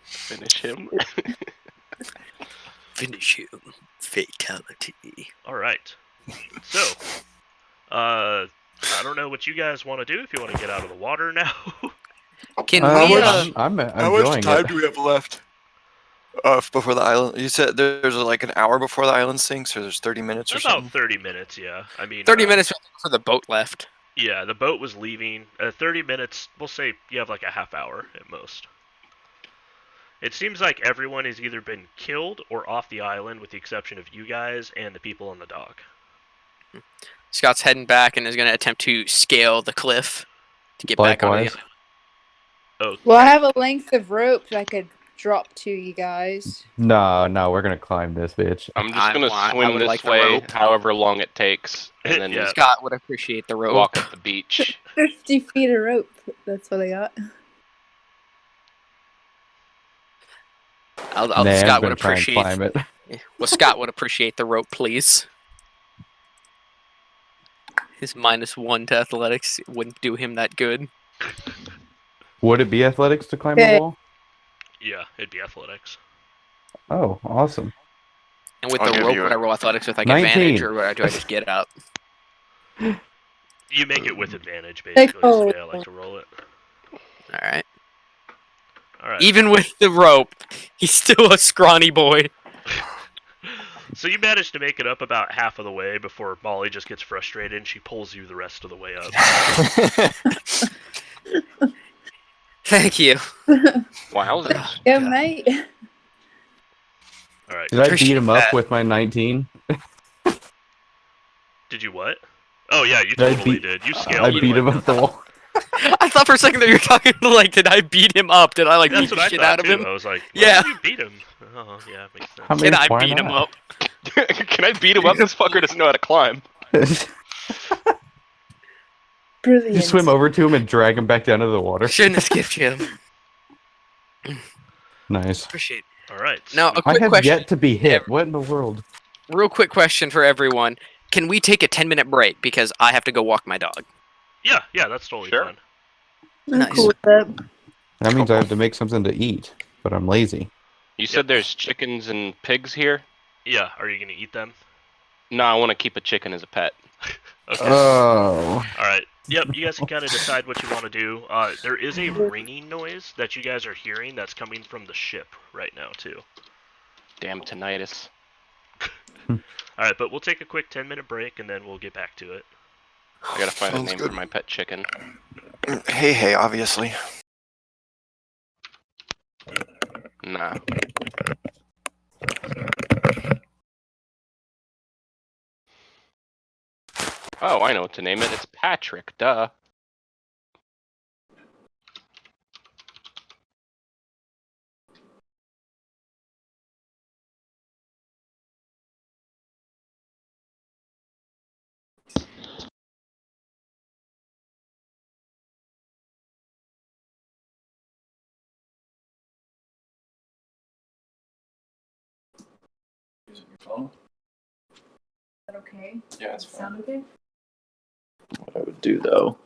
Finish him. Finish him. Fatality. All right. So, I don't know what you guys want to do. If you want to get out of the water now. Can How we? much- I'm How much enjoying time it. do we have left? Before the island, you said there's like an hour before the island sinks, or there's 30 minutes or About something. 30 minutes, yeah. I mean, 30 minutes for the boat left. Yeah, the boat was leaving. 30 minutes, we'll say you have like a half hour at most. It seems like everyone has either been killed or off the island, with the exception of you guys and the people on the dock. Scott's heading back and is going to attempt to scale the cliff to get back on the Likewise. island. Oh, Well, I have a length of rope that I could drop to you guys. No, we're gonna climb this bitch. I'm just gonna I swim would this like the way, rope. however long it takes, and then Yeah. Scott would appreciate the rope. walk up the beach. 50 feet of rope. That's what I got. I'll, Nah, I'm Scott would gonna try and appreciate. climb it. Well, Scott would appreciate the rope, please. His -1 to athletics wouldn't do him that good. Would it be athletics to climb Okay. the wall? Yeah, it'd be athletics. Oh, awesome. And with I'll the give rope, you would a- I roll athletics with like 19. advantage, or do I just get up? You make it with advantage, basically, is the way I like to roll it. All right. All right. Even with the rope, he's still a scrawny boy. So you manage to make it up about half of the way before Molly just gets frustrated and she pulls you the rest of the way up. Thank you. Wowzers. Yeah, God. mate. All right. Did I Appreciate beat him up that. with my 19? Did you what? Oh yeah, you Did I totally beat- did. You scaled I it beat like him up the wall. I thought for a second that you were talking like, did I beat him up? Did I like That's beat what the I shit thought out of too. him? I was like, Yeah. yeah, you beat him. Oh yeah, makes sense. I mean, Can I why beat him not? up? Can I beat him up? This fucker doesn't know how to climb. Brilliant. Just swim over to him and drag him back down to the water. Shouldn't have skipped him. Nice. Appreciate. All right. Now, a sweet. I quick have question. yet to be hit. What in the world? Real quick question for everyone: can we take a 10-minute break because I have to go walk my dog? Yeah, that's totally Sure. fine. I'm Nice. cool with that. That means I have to make something to eat, but I'm lazy. You said there's chickens and pigs here? Yeah, are you gonna eat them? No, I want to keep a chicken as a pet. Okay. Oh. All right. Yep, you guys can kind of decide what you want to do. There is a ringing noise that you guys are hearing that's coming from the ship right now, too. Damn tinnitus. All right, but we'll take a quick 10-minute break, and then we'll get back to it. I gotta find a Sounds name good. for my pet chicken. Hey, obviously. Nah. Oh, I know what to name it. It's Patrick, duh. using your phone. Is that okay? Yeah, it's Does it sound okay? What I would do though.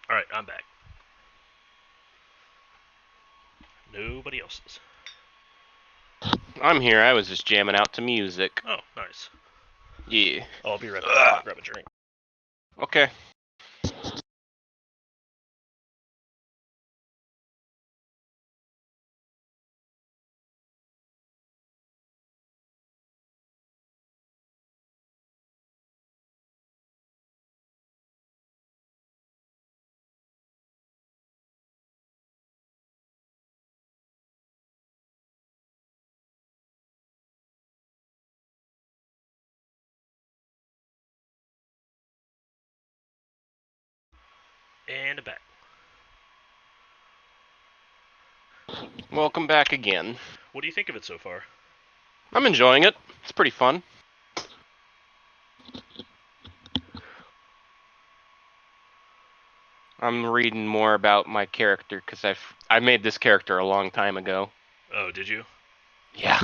All right, I'm back. Nobody else is. I'm here. I was just jamming out to music. Oh, nice. Yeah. Oh, I'll be right back. Grab a drink. Okay. And back. Welcome back again. What do you think of it so far? I'm enjoying it. It's pretty fun. I'm reading more about my character because I made this character a long time ago. Oh, did you? Yeah.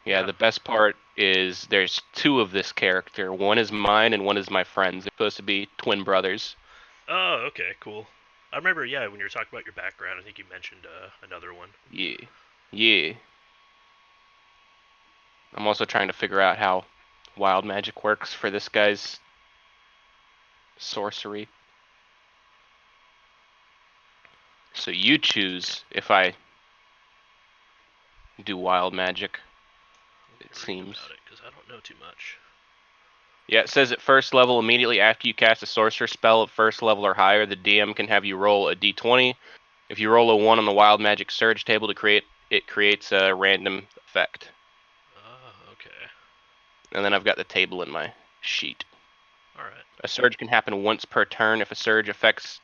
Yeah, the best part is there's two of this character. One is mine and one is my friend's. They're supposed to be twin brothers. Oh, okay, cool. I remember, yeah, when you were talking about your background, I think you mentioned another one. Yeah. Yeah. I'm also trying to figure out how wild magic works for this guy's sorcery. So you choose if I do wild magic. It seems. Because I don't know too much. Yeah, it says at first level, immediately after you cast a sorcerer spell at first level or higher, the DM can have you roll a d20. If you roll a 1 on the wild magic surge table it creates a random effect. Oh, okay. And then I've got the table in my sheet. Alright. A surge can happen once per turn. If a surge effects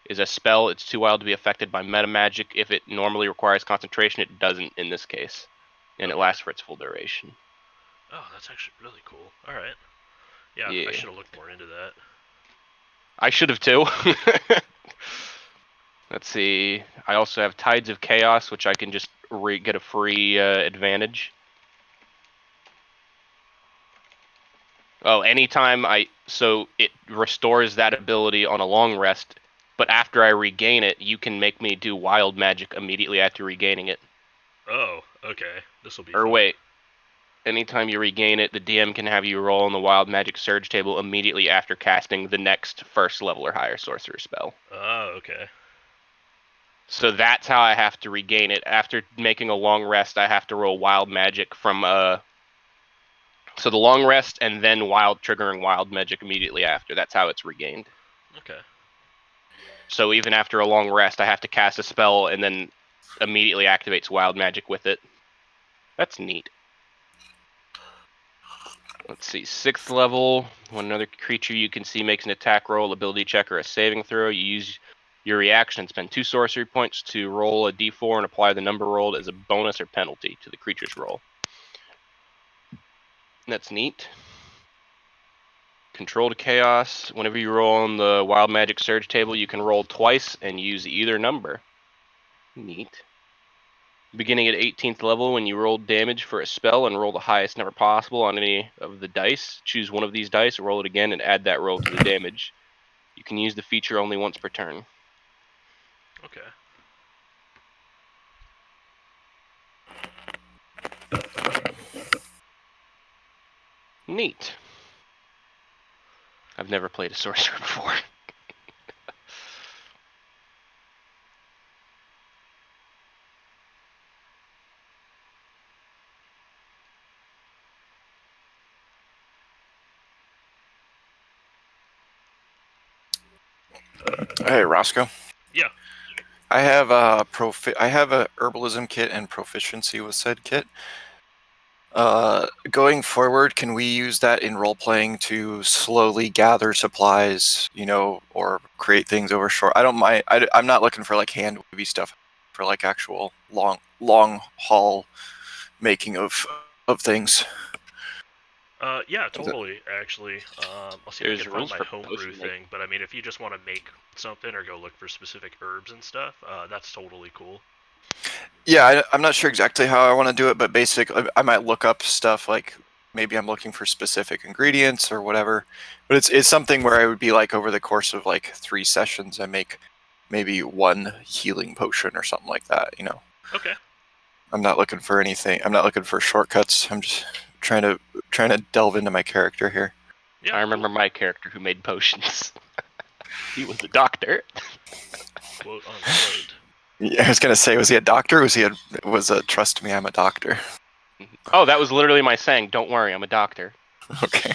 is a spell, it's too wild to be affected by meta magic. If it normally requires concentration, it doesn't in this case. And it lasts for its full duration. Oh, that's actually really cool. Alright. Yeah, Yeah. I should have looked more into that. I should have too. Let's see. I also have Tides of Chaos, which I can just get a free advantage. Oh, anytime so it restores that ability on a long rest, but after I regain it, you can make me do wild magic immediately after regaining it. Oh, okay. This will be Or fun. wait. Anytime you regain it, the DM can have you roll on the wild magic surge table immediately after casting the next first level or higher sorcerer spell. Oh, okay. So that's how I have to regain it. After making a long rest, I have to roll wild magic from so the long rest and then triggering wild magic immediately after. That's how it's regained. Okay. So even after a long rest, I have to cast a spell and then immediately activates wild magic with it. That's neat. Let's see, 6th level, when another creature you can see makes an attack roll, ability check, or a saving throw, you use your reaction and spend 2 sorcery points to roll a d4 and apply the number rolled as a bonus or penalty to the creature's roll. That's neat. Control to Chaos. Whenever you roll on the Wild Magic Surge table, you can roll twice and use either number. Neat. Beginning at 18th level, when you roll damage for a spell and roll the highest number possible on any of the dice, choose one of these dice, roll it again, and add that roll to the damage. You can use the feature only once per turn. Okay. Neat. I've never played a sorcerer before. Hey, Roscoe. Yeah. I have a herbalism kit and proficiency with said kit. Going forward, can we use that in role playing to slowly gather supplies, or create things over short? I don't mind. I'm not looking for like hand wavy stuff, for like actual long haul making of things. Yeah, totally, actually. I'll see if I There's can find rules my for homebrew potion making. thing, but I mean, if you just want to make something or go look for specific herbs and stuff, that's totally cool. Yeah, I'm not sure exactly how I want to do it, but basically, I might look up stuff like maybe I'm looking for specific ingredients or whatever. But it's something where I would be like over the course of like 3 sessions, I make maybe 1 healing potion or something like that. Okay. I'm not looking for anything. I'm not looking for shortcuts. I'm just trying to delve into my character here. Yeah, I remember my character who made potions. He was a doctor. quote unquote. Yeah, I was gonna say, was he a doctor? Was a trust me, I'm a doctor. Oh, that was literally my saying. Don't worry, I'm a doctor. Okay.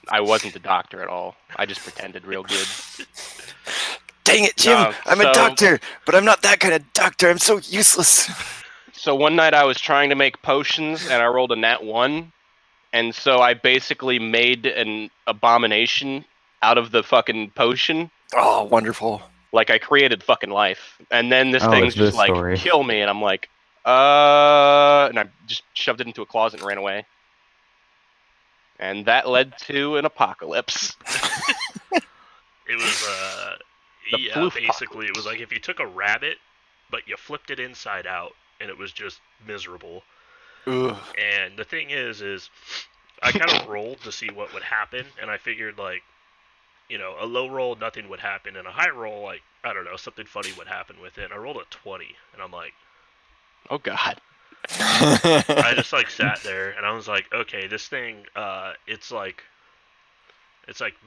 I wasn't a doctor at all. I just pretended real good. Dang it, Jim! No, I'm a doctor, but I'm not that kind of doctor. I'm so useless. So one night I was trying to make potions and I rolled a nat 1, and so I basically made an abomination out of the fucking potion. Oh, wonderful. Like, I created fucking life. And then this Oh, thing's it's this just like, story. kill me. And I'm like, and I just shoved it into a closet and ran away. And that led to an apocalypse. It was, The yeah, floof basically, it was like if you took a rabbit, but you flipped it inside out, and it was just miserable. Ugh. And the thing is I kind of rolled to see what would happen, and I figured, like, you know, a low roll, nothing would happen, and a high roll, like, I don't know, something funny would happen with it. And I rolled a 20, and I'm like, Oh, God. I just, like, sat there, and I was like, okay, this thing, it's like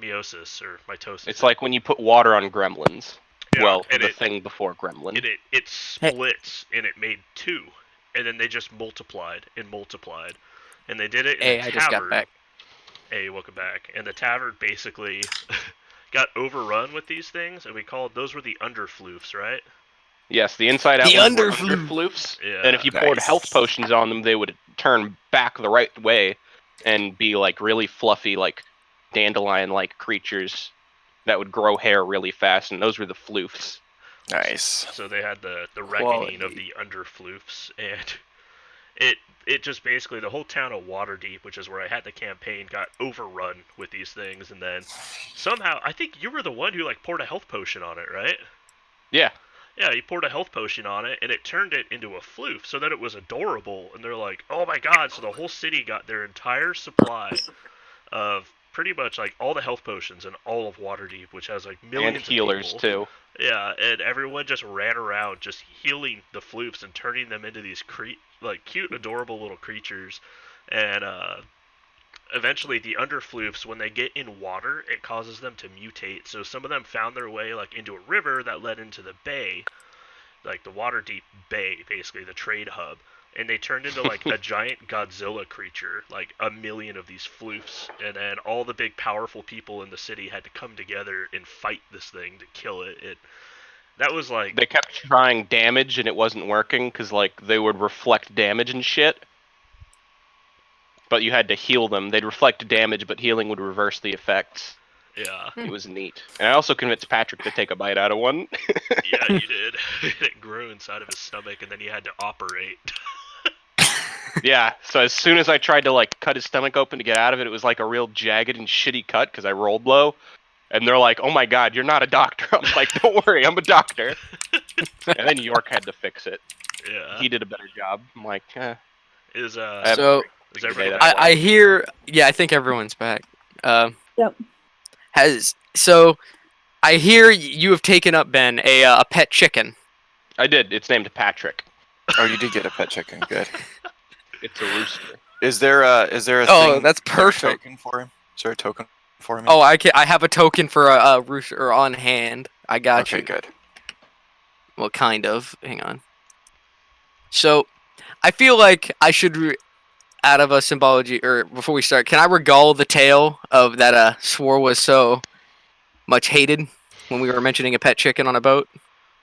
meiosis or mitosis. It's like when you put water on gremlins. Yeah, Well, and the thing before gremlin. it splits, and it made 2, and then they just multiplied and multiplied, and they did it in Hey, a I tavern. just got back. Hey, welcome back. And the tavern basically got overrun with these things, and those were the underfloofs, right? Yes, the inside out The ones were underfloof. underfloofs. Yeah. And if you poured Nice. health potions on them, they would turn back the right way and be like really fluffy, like dandelion-like creatures that would grow hair really fast, and those were the floofs. Nice. So they had the reckoning of Quality. the underfloofs, and it just basically, the whole town of Waterdeep, which is where I had the campaign, got overrun with these things, and then somehow, I think you were the one who, like, poured a health potion on it, right? Yeah. Yeah, he poured a health potion on it, and it turned it into a floof, so that it was adorable, and they're like, oh my god, so the whole city got their entire supply of pretty much, like, all the health potions in all of Waterdeep, which has, like, millions And healers, of people. too. Yeah, and everyone just ran around just healing the floofs and turning them into these cute, adorable little creatures. And eventually the underfloofs, when they get in water, it causes them to mutate. So some of them found their way, like, into a river that led into the bay, like the Waterdeep Bay, basically the trade hub. And they turned into, like, a giant Godzilla creature, like a million of these floofs, and then all the big powerful people in the city had to come together and fight this thing to kill it. That was like, They kept trying damage, and it wasn't working, because, like, they would reflect damage and shit. But you had to heal them. They'd reflect damage, but healing would reverse the effects. yeah, It was neat. And I also convinced Patrick to take a bite out of one. yeah, you did. It grew inside of his stomach, and then he had to operate. Yeah, so as soon as I tried to, like, cut his stomach open to get out of it, it was like a real jagged and shitty cut, because I rolled low. And they're like, oh my god, you're not a doctor. I'm like, don't worry, I'm a doctor. And then York had to fix it. Yeah. He did a better job. I'm like, Is So is everybody Today, back? I hear. Yeah, I think everyone's back. Yep. I hear you have taken up, Ben, a pet chicken. I did. It's named Patrick. Oh, you did get a pet chicken. Good. It's a rooster. Is there a Oh, thing, that's is there a perfect. token for him? Is there a token for him? Oh, I have a token for a rooster on hand. I got okay, you. good. Well, kind of. Hang on. So, I feel like I should, out of a symbology, or before we start, can I regale the tale of that swore was so much hated when we were mentioning a pet chicken on a boat?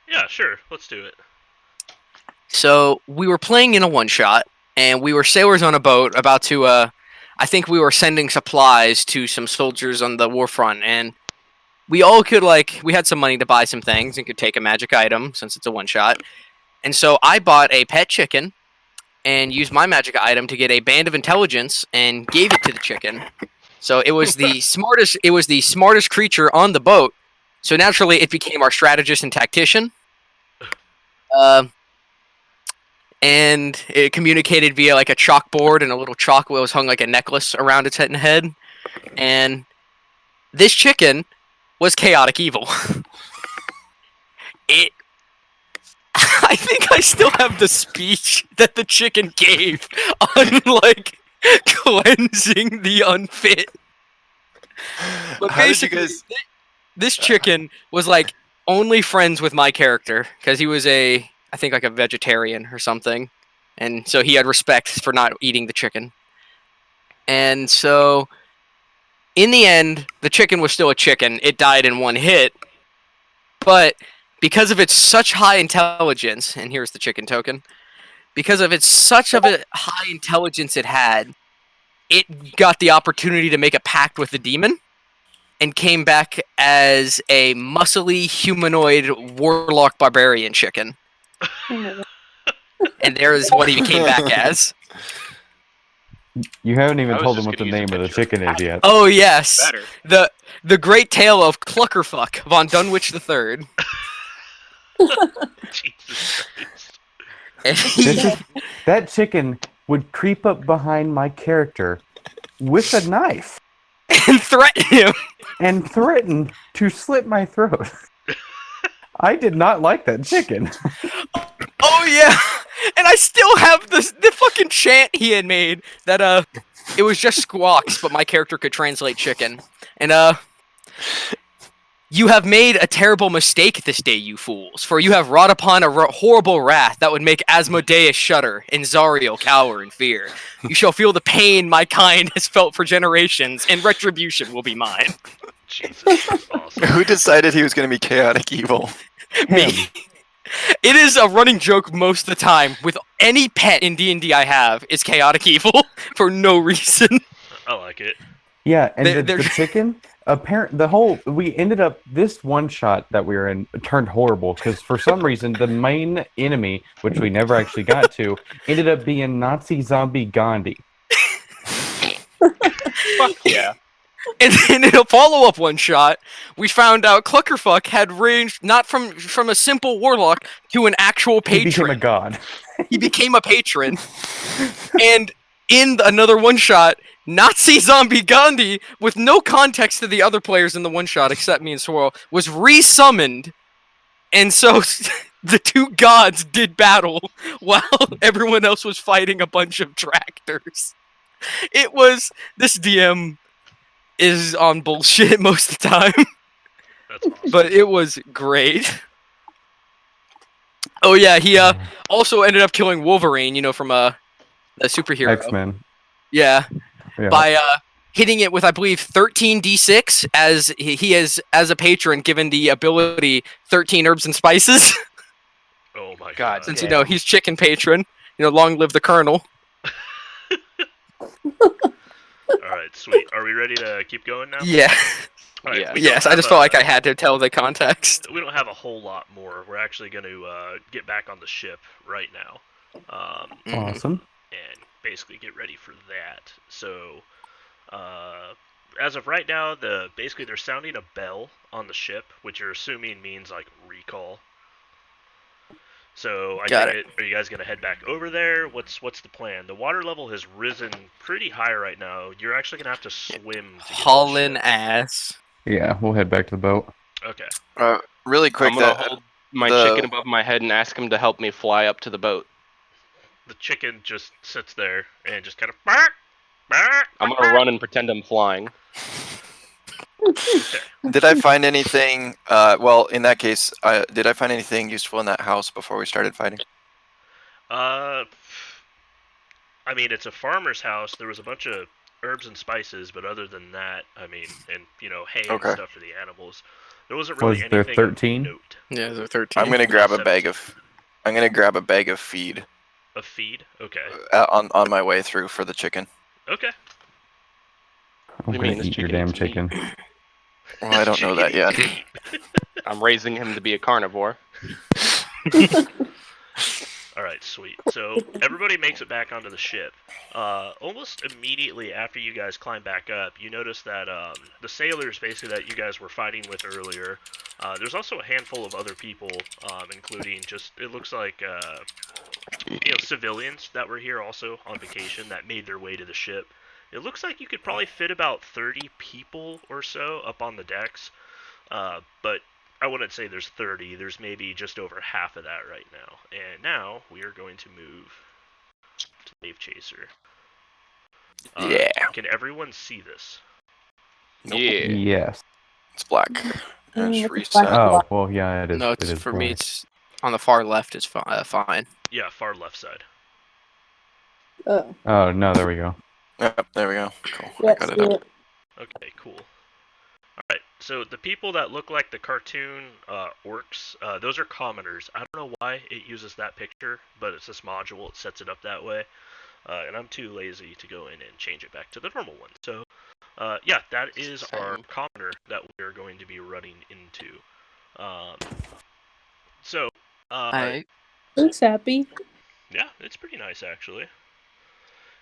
Yeah, sure. Let's do it. So, we were playing in a one-shot, and we were sailors on a boat about to, I think we were sending supplies to some soldiers on the war front, and we all could, like, we had some money to buy some things and could take a magic item since it's a one-shot. And so I bought a pet chicken and used my magic item to get a band of intelligence and gave it to the chicken. So it was the smartest creature on the boat. So naturally it became our strategist and tactician. And it communicated via like a chalkboard, and a little chalk was hung like a necklace around its head. And this chicken was chaotic evil. I think I still have the speech that the chicken gave on, like, cleansing the unfit. But How did you basically, guys? this chicken was, like, only friends with my character, because he was I think, like a vegetarian or something. And so he had respect for not eating the chicken. And so, in the end, the chicken was still a chicken. It died in one hit. But because of its such high intelligence, and here's the chicken token, because of its such of a high intelligence it had, it got the opportunity to make a pact with the demon and came back as a muscly humanoid warlock barbarian chicken. Oh my god. And there is what he came back as. You haven't even I was told just them what the gonna use a name of the picture. chicken is yet. Oh yes, Better. the great tale of Cluckerfuck von Dunwich III. Jesus Christ. And This is, that chicken would creep up behind my character with a knife and threaten him. and threaten to slit my throat. I did not like that chicken. Oh yeah, and I still have the fucking chant he had made that it was just squawks, but my character could translate chicken. And you have made a terrible mistake this day, you fools, for you have wrought upon a horrible wrath that would make Asmodeus shudder and Zariel cower in fear. You shall feel the pain my kind has felt for generations, and retribution will be mine. Jesus, that's awesome. Who decided he was going to be chaotic evil? Me. Him. It is a running joke most of the time with any pet in D&D I have is chaotic evil for no reason. I like it. Yeah, and They're- the chicken, we ended up, this one shot that we were in turned horrible because for some reason the main enemy, which we never actually got to, ended up being Nazi zombie Gandhi. Fuck yeah. And then in a follow-up one shot, we found out Cluckerfuck had ranged not from a simple warlock to an actual He became a patron. god. He became a patron. And in another one shot, Nazi zombie Gandhi, with no context to the other players in the one shot except me and Swirl, was resummoned. And so the two gods did battle while everyone else was fighting a bunch of tractors. It was, this DM is on bullshit most of the time, That's awesome. but it was great. Oh yeah, he also ended up killing Wolverine, from the superhero. X-Men. Yeah, Yeah. by hitting it with, I believe, 13d6, as he is, as a patron, given the ability 13 herbs and spices. Oh my God, god. Since, Yeah. he's chicken patron. Long live the Colonel. Alright, sweet. Are we ready to keep going now? Yeah. Alright, Yeah. we Yes, don't I just have felt like I had to tell the context. we don't have a whole lot more. We're actually going to get back on the ship right now. Awesome. And basically get ready for that. So, as of right now, basically they're sounding a bell on the ship, which you're assuming means like recall. So Got are you guys gonna head back over there? What's the plan? The water level has risen pretty high right now. You're actually gonna have to swim to get to the Haulin' ship. ass. Yeah, we'll head back to the boat. Okay. Really quick, I'm gonna that hold my the- chicken above my head and ask him to help me fly up to the boat. The chicken just sits there and just kind of bark, bark, I'm gonna run and pretend I'm flying. did I find anything? Well, in that case, did I find anything useful in that house before we started fighting? I mean, it's a farmer's house. There was a bunch of herbs and spices, but other than that, I mean, and hay Okay. and stuff for the animals. There wasn't really Was there anything 13? of note. Yeah, they're 13. I'm gonna grab a bag of feed A feed? Okay. on my way through for the chicken. Okay. I'm do you gonna mean, this eat your chicken damn eats meat? chicken. Well, I don't know that yet. I'm raising him to be a carnivore. Alright, sweet. So, everybody makes it back onto the ship. Almost immediately after you guys climb back up, you notice that the sailors, basically, that you guys were fighting with earlier, there's also a handful of other people, including just, it looks like, civilians that were here also on vacation that made their way to the ship. It looks like you could probably fit about 30 people or so up on the decks, but I wouldn't say there's 30. There's maybe just over half of that right now. And now we are going to move to Wave Chaser. Yeah. Can everyone see this? Nope. Yeah. Yes. It's black. Mm, Just it's reset. black. Oh, well, yeah, it is. No, it it's, is for me, black. it's on the far left. It's fine. Yeah, far left side. Oh, Oh, no, there we go. Yep, there we go. Cool. I let's got it do up. it. Okay, cool. Alright, so the people that look like the cartoon orcs, those are commoners. I don't know why it uses that picture, but it's this module, it sets it up that way. and I'm too lazy to go in and change it back to the normal one. So, yeah, that is our Same. commoner that we're going to be running into. Um, so, Looks happy. yeah, it's pretty nice actually.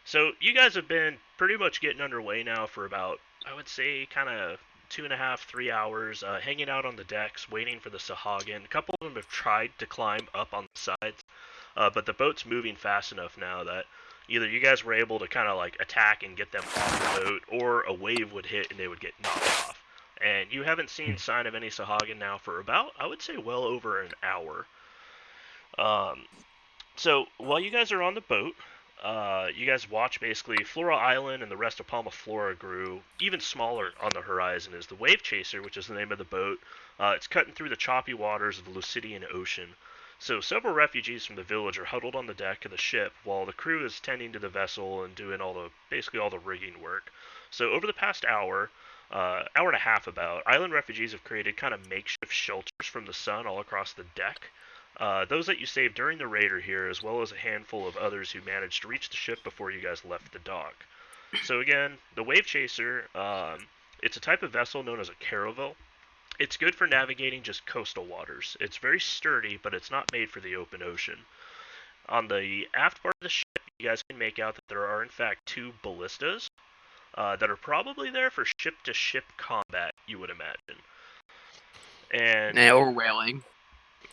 So you guys have been pretty much getting underway now for about, I would say, kind of 2.5, 3 hours, hanging out on the decks, waiting for the sahaugin. A couple of them have tried to climb up on the sides, but the boat's moving fast enough now that either you guys were able to kind of like attack and get them off the boat, or a wave would hit and they would get knocked off. And you haven't seen sign of any sahaugin now for about, I would say, well over an hour. So while you guys are on the boat, you guys watch basically Flora Island and the rest of Palma Flora grew even smaller on the horizon as the Wave Chaser, which is the name of the boat. It's cutting through the choppy waters of the Lucidian Ocean. So several refugees from the village are huddled on the deck of the ship while the crew is tending to the vessel and doing basically all the rigging work. So over the past hour and a half about, island refugees have created kind of makeshift shelters from the sun all across the deck. Those that you saved during the raid are here, as well as a handful of others who managed to reach the ship before you guys left the dock. So again, the Wave Chaser, it's a type of vessel known as a caravel. It's good for navigating just coastal waters. It's very sturdy, but it's not made for the open ocean. On the aft part of the ship, you guys can make out that there are in fact 2 ballistas that are probably there for ship-to-ship combat, you would imagine. And or whaling.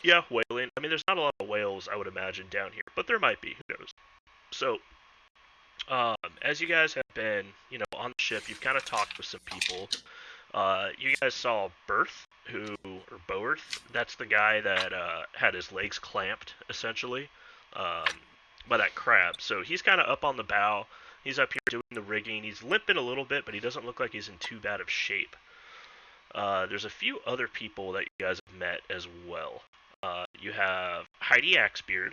yeah, whaling. I mean, there's not a lot of whales, I would imagine, down here, but there might be. Who knows? So, as you guys have been, on the ship, you've kind of talked with some people. You guys saw or Boerth. That's the guy that had his legs clamped, essentially, by that crab. So he's kind of up on the bow. He's up here doing the rigging. He's limping a little bit, but he doesn't look like he's in too bad of shape. There's a few other people that you guys have met as well. You have Heidi Axebeard.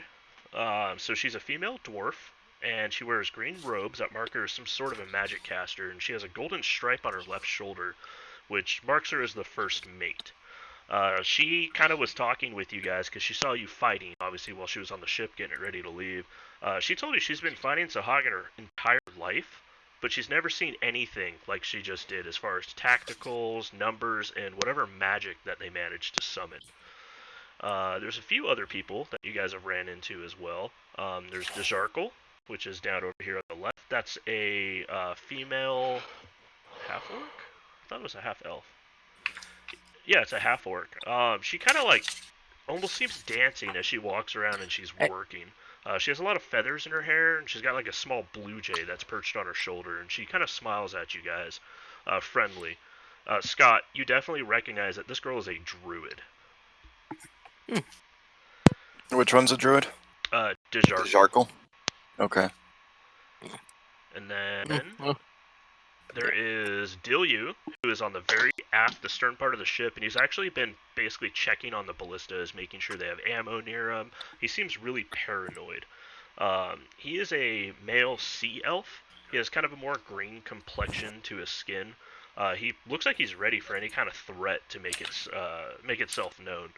So she's a female dwarf, and she wears green robes that mark her as some sort of a magic caster, and she has a golden stripe on her left shoulder, which marks her as the first mate. She kind of was talking with you guys because she saw you fighting, obviously, while she was on the ship getting it ready to leave. She told you she's been fighting sahaugin her entire life, but she's never seen anything like she just did as far as tacticals, numbers, and whatever magic that they managed to summon. There's a few other people that you guys have ran into as well. There's Dejarkle, which is down over here on the left. That's a female half-orc? I thought it was a half-elf. Yeah, it's a half-orc. She kind of like almost seems dancing as she walks around and she's working. She has a lot of feathers in her hair, and she's got like a small blue jay that's perched on her shoulder, and she kind of smiles at you guys, friendly. Scott, you definitely recognize that this girl is a druid. Which one's a druid? Dejarkle. Dejarkle? Okay. And then there is Dilyu, who is on the very aft, the stern part of the ship, and he's actually been basically checking on the ballistas, making sure they have ammo near him. He seems really paranoid. He is a male sea elf. He has kind of a more green complexion to his skin. He looks like he's ready for any kind of threat to make itself known.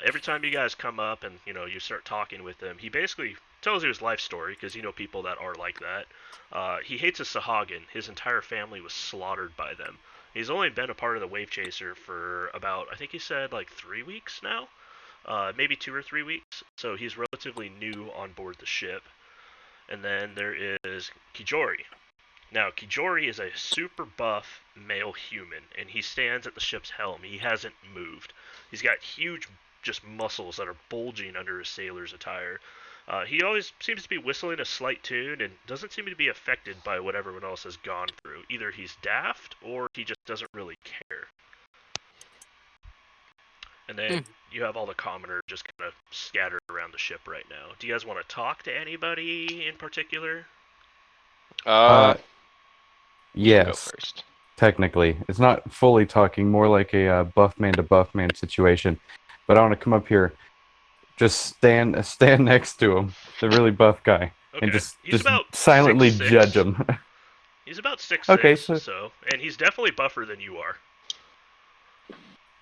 Every time you guys come up and you start talking with him, he basically tells you his life story, because people that are like that. He hates a sahaugin. His entire family was slaughtered by them. He's only been a part of the Wave Chaser for about, I think he said, like 3 weeks now, maybe 2 or 3 weeks. So he's relatively new on board the ship. And then there is Kijori. Now, Kijori is a super buff male human, and he stands at the ship's helm. He hasn't moved. He's got huge just muscles that are bulging under his sailor's attire. He always seems to be whistling a slight tune and doesn't seem to be affected by what everyone else has gone through. Either he's daft or he just doesn't really care. And then you have all the commoners just kind of scattered around the ship right now. Do you guys want to talk to anybody in particular? Yes. Go first. Technically, it's not fully talking, more like a buff man to buff man situation. But I want to come up here, just stand next to him, the really buff guy, Okay. and just about silently 6'6". judge him. He's about 6'6", Okay, so, and he's definitely buffer than you are.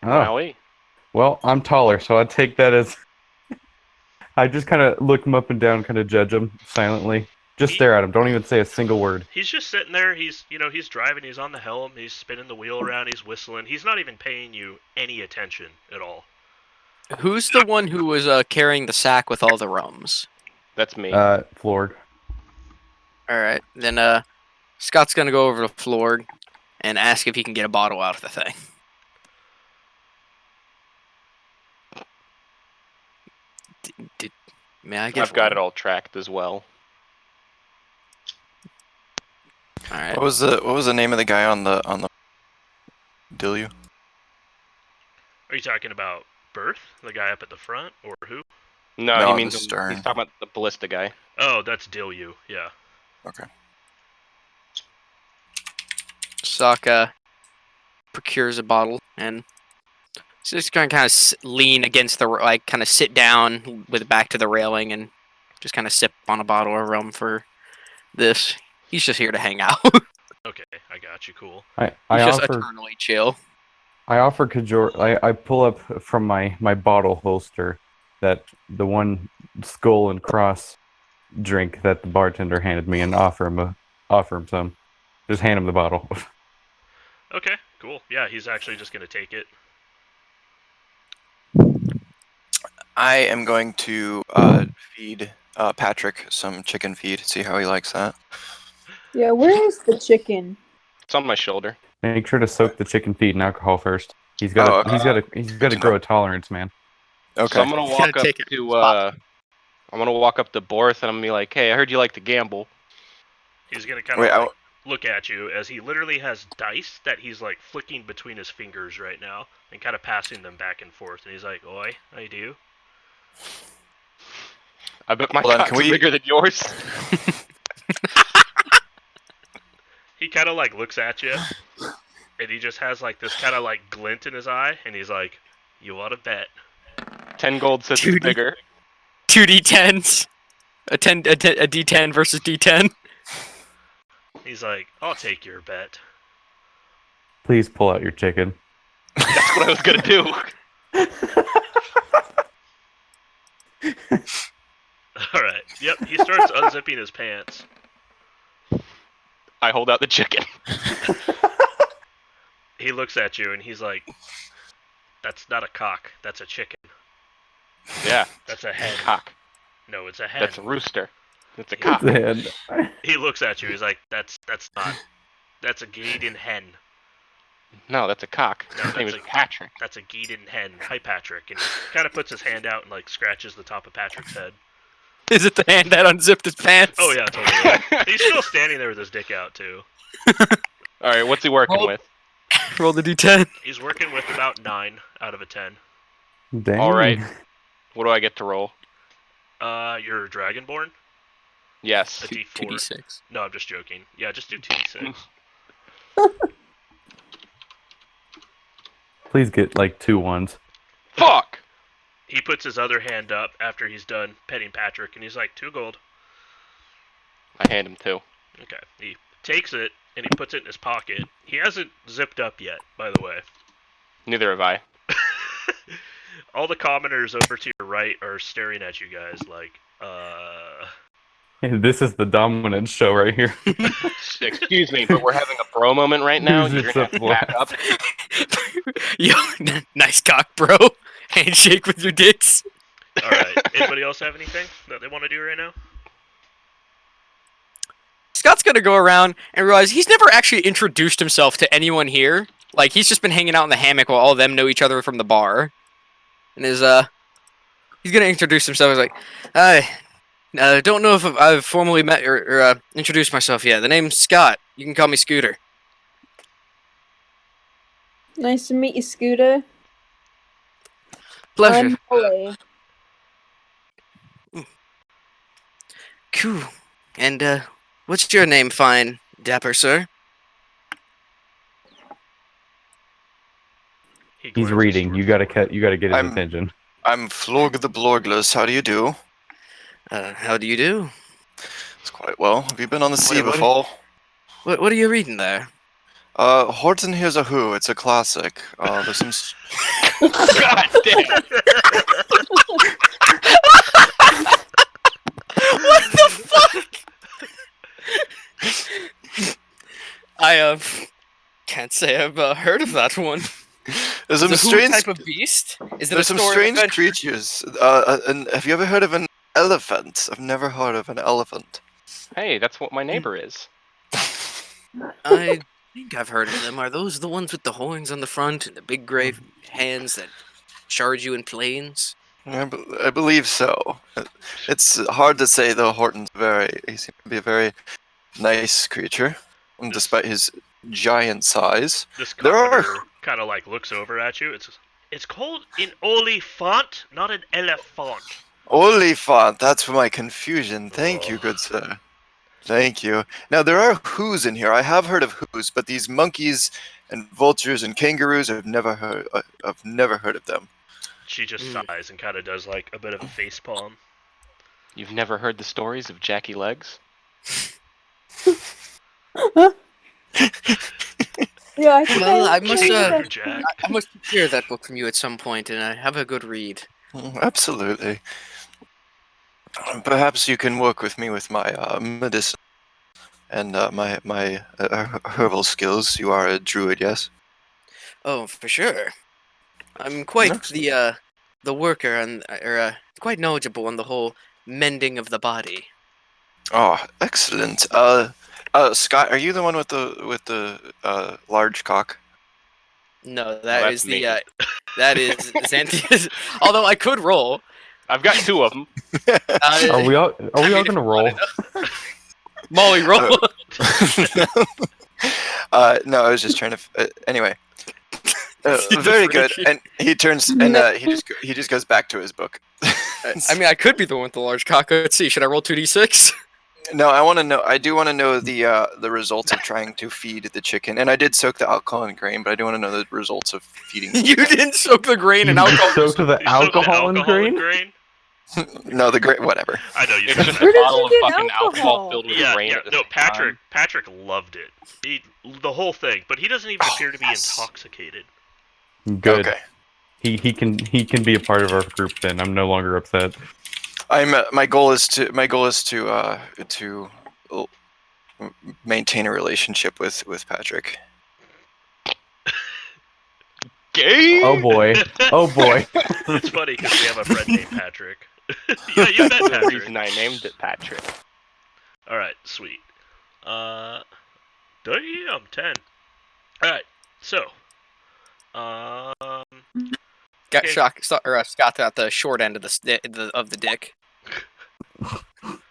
Oh, Wowie. well, I'm taller, so I take that as. I just kind of look him up and down, kind of judge him silently. Just stare at him. Don't even say a single word. He's just sitting there. He's driving. He's on the helm. He's spinning the wheel around. He's whistling. He's not even paying you any attention at all. Who's the one who was carrying the sack with all the rums? That's me. Florg. All right, then Scott's gonna go over to Florg and ask if he can get a bottle out of the thing. May I get? I've got it all tracked as well. All right. What was the name of the guy on the Dillu? Are you talking about Berth, the guy up at the front, or who? No, No, he means the stern. he's talking about the ballista guy. Oh, that's Dillu. Yeah. Okay. Sokka procures a bottle and just gonna kind of lean against the kind of sit down with back to the railing and just kind of sip on a bottle of rum for this. He's just here to hang out. Okay, I got you. Cool. He's I just offer eternally chill. I pull up from my bottle holster the one skull and cross drink that the bartender handed me and offer him some. Just hand him the bottle. Okay, cool. Yeah, he's actually just gonna take it. I am going to feed Patrick some chicken feed. See how he likes that. Yeah, where is the chicken? It's on my shoulder. Make sure to soak the chicken feet in alcohol first. He's got to grow a tolerance, man. Okay. So I'm gonna walk up take it to I'm gonna walk up to Borth and I'm gonna be like, "Hey, I heard you like to gamble." He's gonna kind Wait, of look at you as he literally has dice that he's like flicking between his fingers right now and kind of passing them back and forth. And he's like, "Oi, I do." I bet my Hold on, cock's can we- bigger than yours. He kind of like looks at you, and he just has like this kind of like glint in his eye, and he's like, "You want to bet?" 10 gold says it's Dude. bigger. 2 D10s. A D10 versus D10. He's like, "I'll take your bet." Please pull out your chicken. That's what I was gonna do. All right. Yep. He starts unzipping his pants. I hold out the chicken. He looks at you and he's like, "That's not a cock. That's a chicken. Yeah, That's a hen. cock. No, it's a hen." That's a rooster. It's a cock. And He looks at you. He's like, "That's not. That's a Gaiden hen. No, that's a cock. No, His name is that's a- Patrick. That's a Gaiden hen. Hi, Patrick." And he kind of puts his hand out and like scratches the top of Patrick's head. Is it the hand that unzipped his pants? Oh yeah, totally. He's still standing there with his dick out too. All right, what's he working Roll- with? Roll the D10. He's working with about 9 out of a 10. dang. All right. What do I get to roll? You're Dragonborn? Yes. A D4. 2D6. No, I'm just joking. Yeah, just do 2d6. Please get like 2 ones. Fuck. He puts his other hand up after he's done petting Patrick, and he's like, 2 gold. I hand him 2. Okay. He takes it, and he puts it in his pocket. He hasn't zipped up yet, by the way. Neither have I. All the commoners over to your right are staring at you guys like, This is the dominant show right here. Excuse me, but we're having a bro moment right now. Who's You're gonna have to back up. Yo, nice cock, bro. Handshake with your dicks. Alright. Anybody else have anything that they want to do right now? Scott's gonna go around and realize he's never actually introduced himself to anyone here. Like, he's just been hanging out in the hammock while all of them know each other from the bar. And he's gonna introduce himself. He's like, I don't know if I've formally met or introduced myself yet. The name's Scott. You can call me Scooter. Nice to meet you, Scooter. Pleasure. I'm Molly. Cool. And, what's your name, fine dapper sir? He He's glances reading. towards You gotta the you gotta get his I'm- attention. I'm Florg the Blorgless. How do you do? How do you do? It's quite well. Have you been on the sea what- before? What are you reading there? Horton Here's a Who. It's a classic. There's some. God damn. What the fuck? I can't say I've heard of that one. There's Is some it who strange. type of beast? Is it a There's some story strange adventure? creatures. And have you ever heard of an elephant? I've never heard of an elephant. Hey, that's what my neighbor is. I think I've heard of them. Are those the ones with the horns on the front and the big gray hands that charge you in planes? I believe so. It's hard to say though. He seems to be a very nice creature, despite his giant size. This There are- commoner kind of like looks over at you. It's called an olifant, not an elephant. Olifant, that's for my confusion. Thank you, Oh. good sir. Thank you. Now, there are whoos in here. I have heard of whoos, but these monkeys and vultures and kangaroos, I've never heard of them. She just sighs and kind of does like a bit of a face palm. You've never heard the stories of Jackie Legs? Yeah, I think Well, I I've must, seen uh, that. Jack. I must hear that book from you at some point, and I have a good read. Absolutely. Perhaps you can work with me with my medicine and my herbal skills. You are a druid, yes? Oh, for sure. I'm quite the worker and quite knowledgeable on the whole mending of the body. Oh, excellent. Scott, are you the one with the large cock? No, that's me. that is Xanthia's. Although I could roll. I've got two of them. Are we all gonna roll? Molly, roll. No, I was just trying to. Anyway, very good. And he turns and he just goes back to his book. I mean, I could be the one with the large cock. Let's see. Should I roll 2d6? No, I want to know. I do want to know the results of trying to feed the chicken. And I did soak the alcohol and grain, but I do want to know the results of feeding. The You didn't soak the grain and You alcohol. soaked the You soak the alcohol and grain? No, the grain. Whatever. I know you It's said just that. Where a did bottle you of get fucking alcohol alcohol? filled with Yeah, grain yeah. at the No, same time. Patrick loved it. The whole thing, but he doesn't even appear to be yes. intoxicated. Good. Okay. He can be a part of our group then. I'm no longer upset. My goal is to maintain a relationship with Patrick. Gay? Oh boy. Oh boy. It's funny because we have a friend named Patrick. Yeah, you met That's the Patrick. reason I named it Patrick. All right, sweet. Damn, 10. All right, so, Got Okay. Scott at the short end of the dick.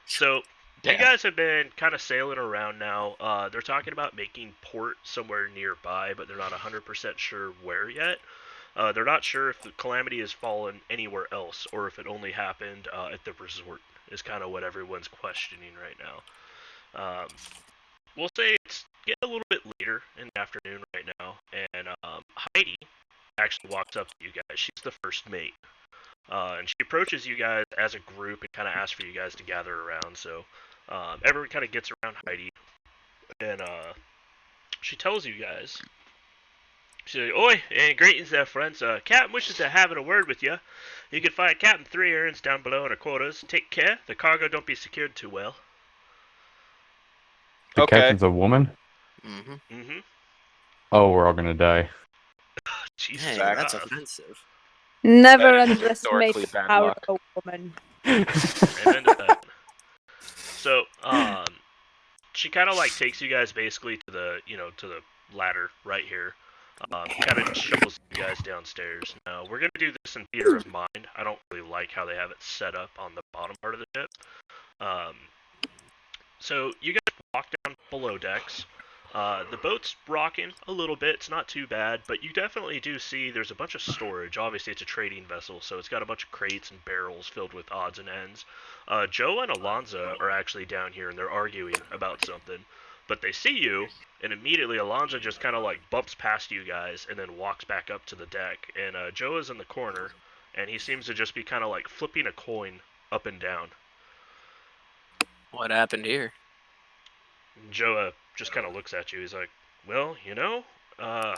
So Yeah. you guys have been kind of sailing around now. They're talking about making port somewhere nearby, but they're not 100% sure where yet. They're not sure if the calamity has fallen anywhere else or if it only happened at the resort. Is kind of what everyone's questioning right now. We'll say it's getting a little bit later in the afternoon right now, and Heidi actually walks up to you guys. She's the first mate. And she approaches you guys as a group and kind of asks for you guys to gather around. So everyone kind of gets around Heidi, and she tells you guys. She's like, "Oi, and greetings there, friends. Captain wishes to have a word with you. You can find Captain 3 Earns down below in our quarters. Take care. The cargo don't be secured too well." The Okay. captain's a woman? Mm-hmm. Mm-hmm. Oh, we're all gonna die. Jesus Hey, Zach. that's Christ. offensive. Never That is underestimate historically the bad power luck. of a woman. Amen to that. So, she kind of like takes you guys basically to the ladder right here. Kind of shovels you guys downstairs. Now we're gonna do this in theater of mind. I don't really like how they have it set up on the bottom part of the ship. So you guys walk down below decks. The boat's rocking a little bit. It's not too bad, but you definitely do see there's a bunch of storage. Obviously, it's a trading vessel, so it's got a bunch of crates and barrels filled with odds and ends. Joe and Alonza are actually down here, and they're arguing about something. But they see you, and immediately Alonza just kind of like bumps past you guys and then walks back up to the deck. And Joe is in the corner, and he seems to just be kind of like flipping a coin up and down. What happened here? Joe just kind of looks at you. He's like, "Well, I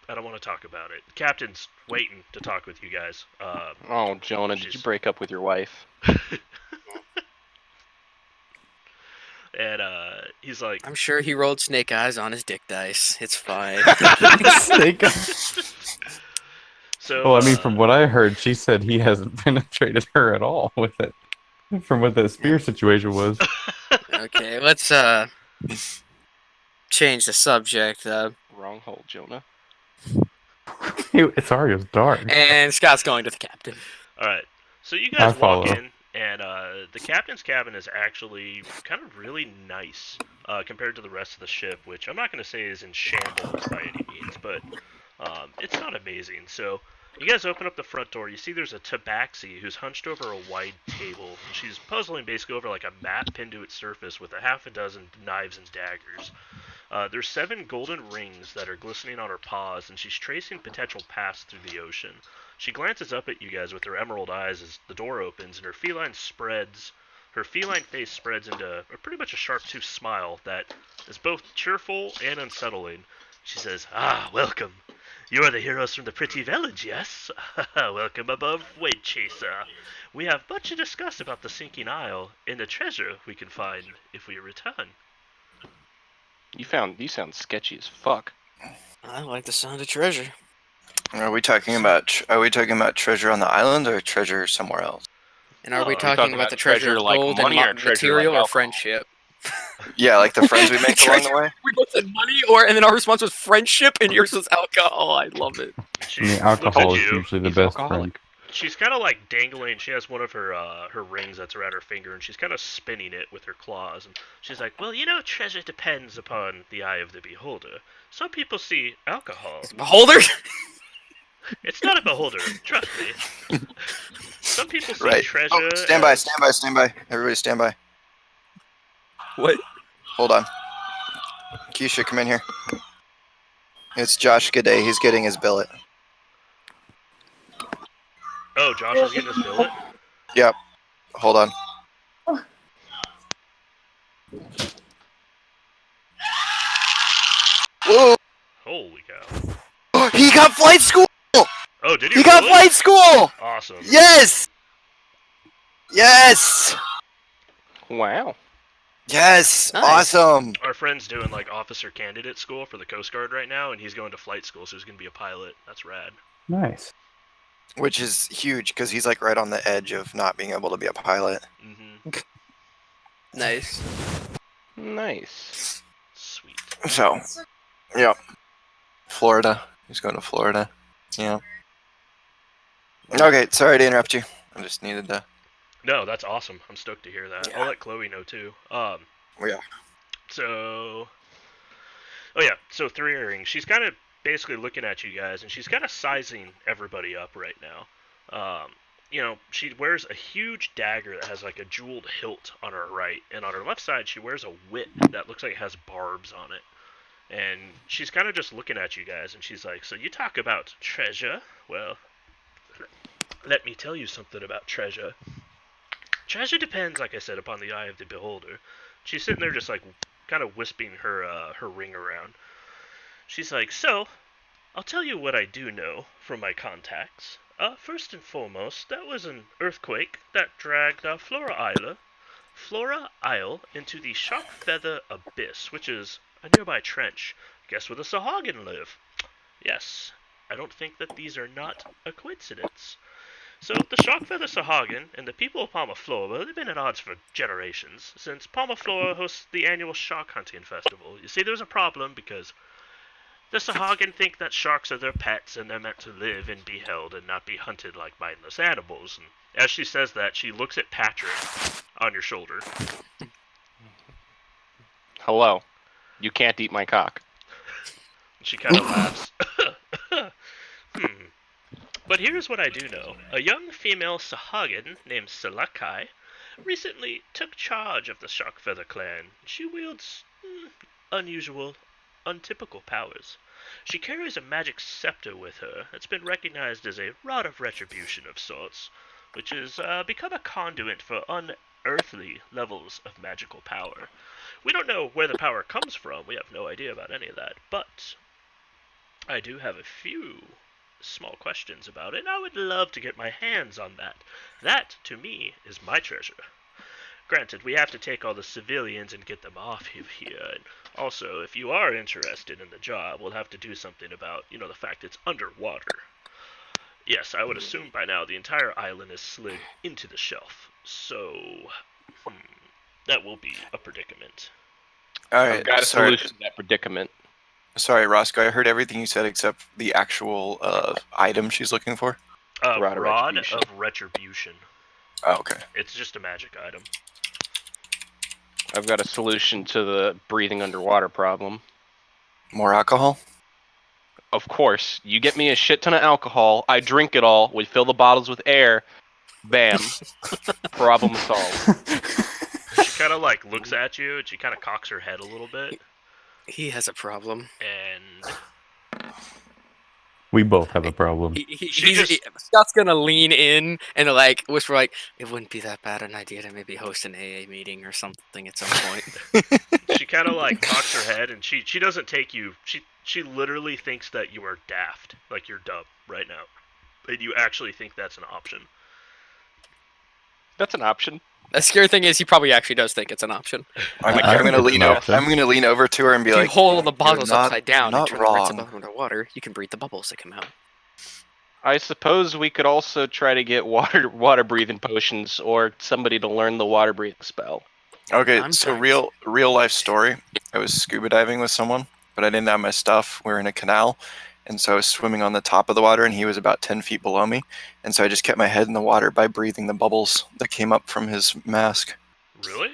don't want to talk about it. The captain's waiting to talk with you guys." Oh, Jonah, did you break up with your wife? And he's like, I'm sure he rolled snake eyes on his dick dice. It's fine. Snake. so. Well, I mean, from what I heard, she said he hasn't penetrated her at all with it. From what that spear situation was. Okay, let's change the subject. Wrong hole, Jonah. It's already dark. And Scott's going to the captain. All right. So you I guys walk follow. in, and the captain's cabin is actually kind of really nice compared to the rest of the ship, which I'm not going to say is in shambles by any means, but it's not amazing. So you guys open up the front door. You see there's a tabaxi who's hunched over a wide table. And she's puzzling basically over like a map pinned to its surface with a half a dozen knives and daggers. There's 7 golden rings that are glistening on her paws, and she's tracing potential paths through the ocean. She glances up at you guys with her emerald eyes as the door opens, and her feline face spreads into pretty much a sharp-toothed smile that is both cheerful and unsettling. She says, "Ah, welcome. You are the heroes from the pretty village, yes? Welcome aboard, Wade Chaser. We have much to discuss about the sinking isle and the treasure we can find if we return." You sound sketchy as fuck. I like the sound of treasure. Are we talking about treasure on the island or treasure somewhere else? And are we Oh, talking about the treasure of like gold money and or treasure material like or alcohol? friendship? Yeah, like the friends we make along the way. We both said money, and then our response was friendship, and yours was alcohol. I love it. She I mean, looks alcohol at is you. usually the He's best alcoholic. friend. She's kind of like dangling. She has one of her rings that's around her finger, and she's kind of spinning it with her claws. And she's like, "Well, treasure depends upon the eye of the beholder. Some people see alcohol. Beholder? It's not a beholder, trust me. Some people see Right. treasure. Oh, stand by, as- stand by. Everybody stand by. What? Hold on. Keisha, come in here. It's Josh G'day. He's getting his billet. Oh, Josh is getting his billet. Yep. Hold on. Whoa! Holy cow! He got flight school! Oh, did He got really? flight school! Awesome. Yes! Yes! Wow. Yes! Nice. Awesome! Our friend's doing like officer candidate school for the Coast Guard right now, and he's going to flight school, so he's gonna be a pilot. That's rad. Nice. Which is huge because he's like right on the edge of not being able to be a pilot. Mm-hmm. Nice. Nice. Sweet. So, yep. Florida. He's going to Florida. Yeah. Okay, sorry to interrupt you. I just needed to. No, that's awesome. I'm stoked to hear that. Yeah. I'll let Chloe know too. Yeah. So, oh yeah, so 3 earrings. She's kind of basically looking at you guys, and she's kind of sizing everybody up right now. She wears a huge dagger that has like a jeweled hilt on her right, and on her left side she wears a whip that looks like it has barbs on it. And she's kind of just looking at you guys, and she's like, "So you talk about treasure? Well, let me tell you something about treasure. Treasure depends, like I said, upon the eye of the beholder." She's sitting there just like kind of wisping her ring around. She's like, "So, I'll tell you what I do know from my contacts. First and foremost, that was an earthquake that dragged Flora Isle into the Shark Feather Abyss, which is a nearby trench. Guess where the sahaugin live? Yes, I don't think that these are not a coincidence. So, the Shark Feather Sahaugin and the people of Palma Flora, they've been at odds for generations, since Palma Flora hosts the annual shark hunting festival. You see, there's a problem because the Sahaugin think that sharks are their pets and they're meant to live and be held and not be hunted like mindless animals. And as she says that, she looks at Patrick on your shoulder. Hello. You can't eat my cock. She kind of laughs. But here's what I do know. A young female Sahaugin named Selakai recently took charge of the Sharkfeather clan. She wields unusual, untypical powers. She carries a magic scepter with her that's been recognized as a rod of retribution of sorts, which has become a conduit for unearthly levels of magical power. We don't know where the power comes from. We have no idea about any of that, but I do have a few small questions about it, and I would love to get my hands on that. That, to me, is my treasure. Granted, we have to take all the civilians and get them off of here. And also, if you are interested in the job, we'll have to do something about, the fact it's underwater. Yes, I would assume by now the entire island is slid into the shelf. So, that will be a predicament. All I've right. got a Sorry, solution to that predicament. sorry, Roscoe. I heard everything you said except the actual item she's looking for. Rod of Retribution. Oh, okay. It's just a magic item. I've got a solution to the breathing underwater problem. More alcohol? Of course, you get me a shit ton of alcohol, I drink it all, we fill the bottles with air, bam, problem solved. She kind of looks at you and she kind of cocks her head a little bit. He has a problem. And We both have a problem. Scott's gonna lean in and whisper it wouldn't be that bad an idea to maybe host an AA meeting or something at some point. she kind of cocks her head and she doesn't take you. She literally thinks that you are daft, like you're dumb right now, and you actually think that's an option. That's an option. The scary thing is he probably actually does think it's an option. I'm I gonna think lean it's over. an I'm gonna lean over to her and be If you like, hold the bottles not- upside down and not turn the reds wrong. above underwater, you can breathe the bubbles that come out. I suppose we could also try to get water breathing potions or somebody to learn the water breathing spell. Okay, I'm so trying real life story. I was scuba diving with someone, but I didn't have my stuff. We were in a canal, and so I was swimming on the top of the water, and he was about 10 feet below me, and so I just kept my head in the water by breathing the bubbles that came up from his mask. Really?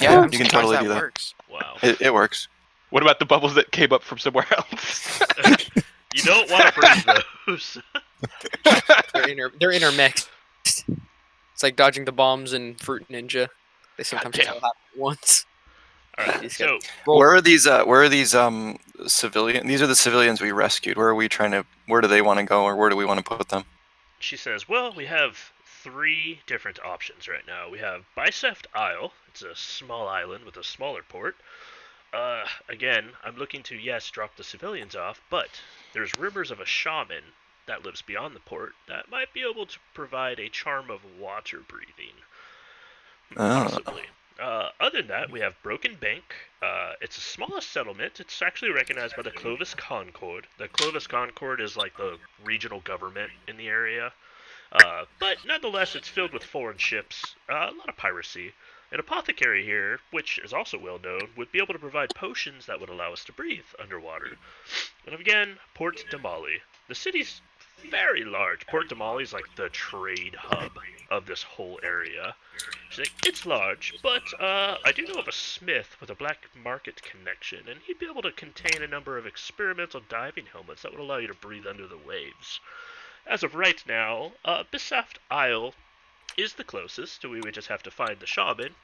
Yeah, I'm you can surprised totally that do that. works. Wow. It works. What about the bubbles that came up from somewhere else? You don't want to breathe those. They're intermixed. It's like dodging the bombs in Fruit Ninja. They sometimes just all Goddamn. happen at once. All right. So Where are these civilian? These are the civilians we rescued. Where do they want to go, or where do we want to put them? she says, well, we have 3 different options right now. We have Biceft Isle. It's a small island with a smaller port. Again, I'm looking to, yes, drop the civilians off, but there's rumors of a shaman that lives beyond the port that might be able to provide a charm of water breathing. Possibly. Other than that, we have Broken Bank. It's the smallest settlement. It's actually recognized by the Clovis Concord. The Clovis Concord is like the regional government in the area. But nonetheless, it's filled with foreign ships, a lot of piracy. An apothecary here, which is also well known, would be able to provide potions that would allow us to breathe underwater. And again, Port Damali. The city's very large. Port Damali is like the trade hub of this whole area. She's like, it's large, but I do know of a smith with a black market connection, and he'd be able to contain a number of experimental diving helmets that would allow you to breathe under the waves. As of right now, Bisaft Isle is the closest, we would just have to find the shaman,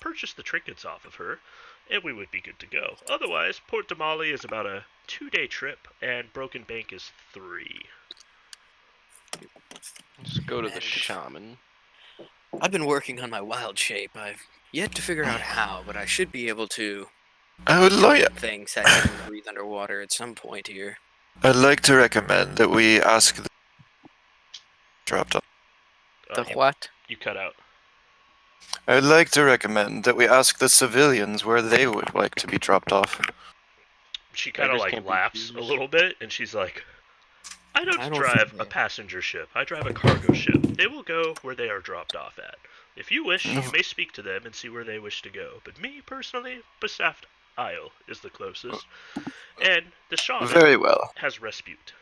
purchase the trinkets off of her, and we would be good to go. Otherwise, Port Damali is about a 2-day trip, and Broken Bank is 3. Let's go to the shaman. I've been working on my wild shape. I've yet to figure out how, but I should be able to I would like things that can breathe underwater at some point here. I'd like to recommend that we ask the dropped off. The what? You cut out. I'd like to recommend that we ask the civilians where they would like to be dropped off. She kind of Beggars can't be laughs a choosers. little bit, and she's like, I don't think drive a they- passenger ship. I drive a cargo ship. They will go where they are dropped off at. If you wish, you may speak to them and see where they wish to go. But me, personally, Bisaft Isle is the closest. And the shaman Very well. has Respute.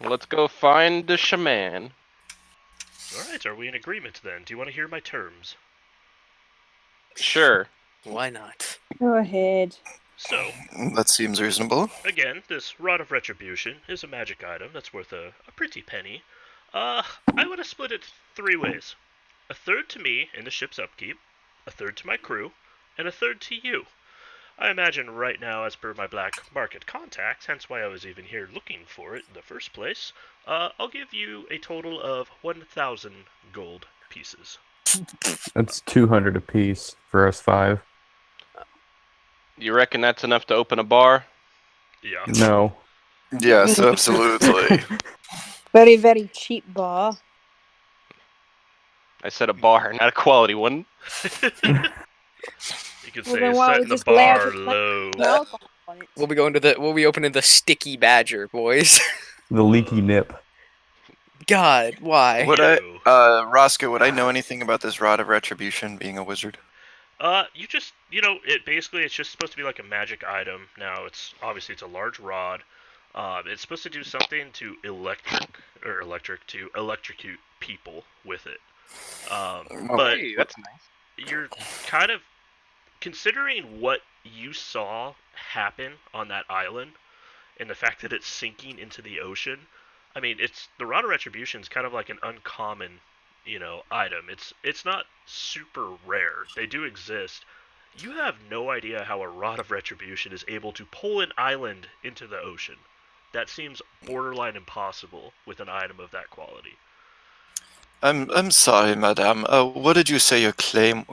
Let's go find the shaman. Alright, are we in agreement then? Do you want to hear my terms? Sure. Why not? Go ahead. So, That seems reasonable. again, this Rod of Retribution is a magic item that's worth a pretty penny. I want to split it 3 ways. A third to me in the ship's upkeep, a third to my crew, and a third to you. I imagine right now, as per my black market contacts, hence why I was even here looking for it in the first place, I'll give you a total of 1,000 gold pieces. That's 200 apiece for us 5. You reckon that's enough to open a bar? Yeah. No. Yes, absolutely. Very, very cheap bar. I set a bar, not a quality one. You could Well, say then why don't we setting the just lay out bar the low. alcohol on it? We'll be opening the Sticky Badger, boys. The leaky nip. God, why? Would I, Ew. Roscoe, would I know anything about this Rod of Retribution being a wizard? You just, it's just supposed to be like a magic item. Now, it's a large rod. It's supposed to do something to electrocute people with it. But Hey, that's nice. you're kind of considering what you saw happen on that island and the fact that it's sinking into the ocean. I mean, the Rod of Retribution is kind of like an uncommon, item. It's not super rare. They do exist. You have no idea how a Rod of Retribution is able to pull an island into the ocean. That seems borderline impossible with an item of that quality. I'm sorry, madame. What did you say your claim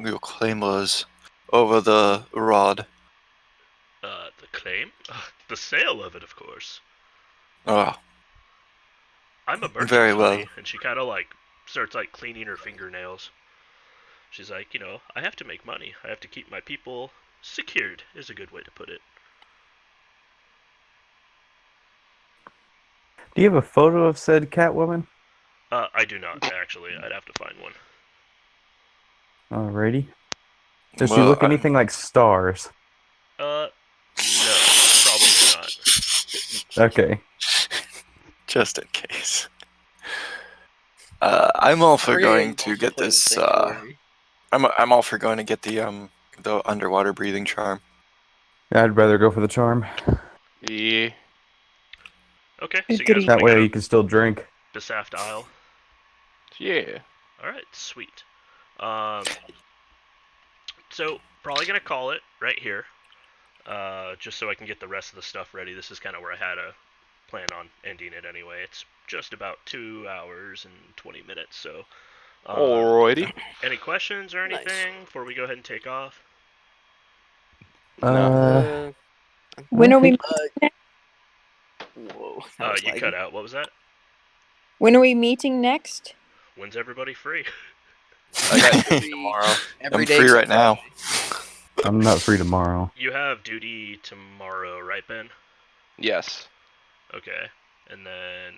was over the rod? The claim? The sale of it, of course. Oh, I'm a merchant, very well. honey. And she kind of starts cleaning her fingernails. She's like, I have to make money. I have to keep my people secured, is a good way to put it. Do you have a photo of said Catwoman? I do not, actually. I'd have to find one. Alrighty. Does she Well, look anything like Stars? No, probably not. Okay. Just in case. I'm all for going to get this. I'm all for going to get the underwater breathing charm. I'd rather go for the charm. Yeah. Okay, so you guys Agreed. That want to way go you can still drink. Besaft Isle? Yeah. Alright, sweet. So, probably going to call it right here. Just so I can get the rest of the stuff ready. This is kind of where I had a plan on ending it anyway. It's just about 2 hours and 20 minutes, so... Alrighty. Any questions or Nice. anything before we go ahead and take off? No. When are we? Whoa. that was You laggy. cut out. What was that? When are we meeting next? When's everybody free? I got duty tomorrow. Every I'm day free except right now. Friday. I'm not free tomorrow. You have duty tomorrow, right, Ben? Yes. Okay. And then...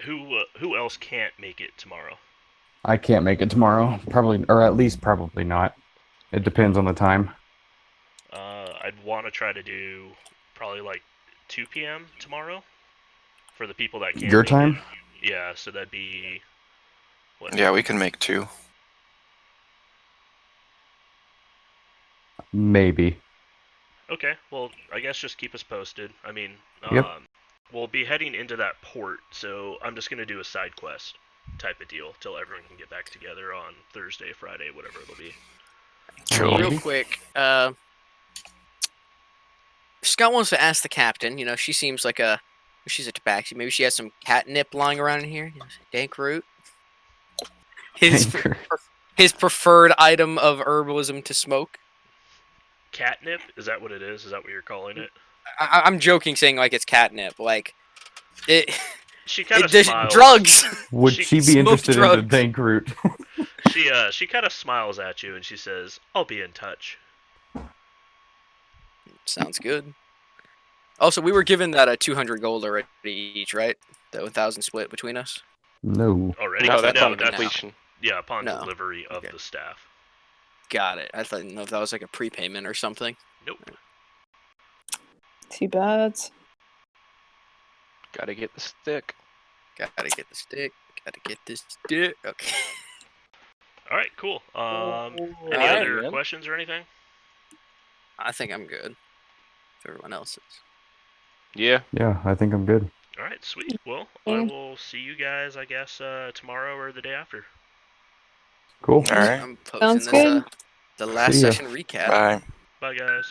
who else can't make it tomorrow? I can't make it tomorrow. Probably, or at least probably not. It depends on the time. I'd want to try to do probably 2 p.m. tomorrow for the people that can't Your make time? it. Yeah, so that'd be... What? Yeah, we can make 2. Maybe. Okay, well, I guess just keep us posted. I mean, Yep. we'll be heading into that port, so I'm just going to do a side quest type of deal till everyone can get back together on Thursday, Friday, whatever it'll be. Cool. Real quick, Scott wants to ask the captain. She seems like she's a tabaxi. Maybe she has some catnip lying around in here. Dank root. His preferred item of herbalism to smoke. Catnip? Is that what it is? Is that what you're calling it? I'm joking, saying it's catnip. It. She kind of There's smiles. drugs. Would She she be smoked interested in the drugs. dank root? She kind of smiles at you and she says, "I'll be in touch." Sounds good. Also, we were given that 200 gold already each, right? The 1,000 split between us. No. Already? No, that's on No. completion. Yeah, upon No. delivery of Okay. the staff. Got it. I didn't know if that was a prepayment or something. Nope. Too bad. Gotta get the stick. Gotta get the stick. Gotta get this stick. Okay. All right, cool. Any Alright, other man. questions or anything? I think I'm good. If everyone else is. Yeah. Yeah, I think I'm good. All right, sweet. Well, I will see you guys, I guess, tomorrow or the day after. Cool. All right. I'm Sounds posting this, good. the last See ya. session recap. Bye. Bye, guys.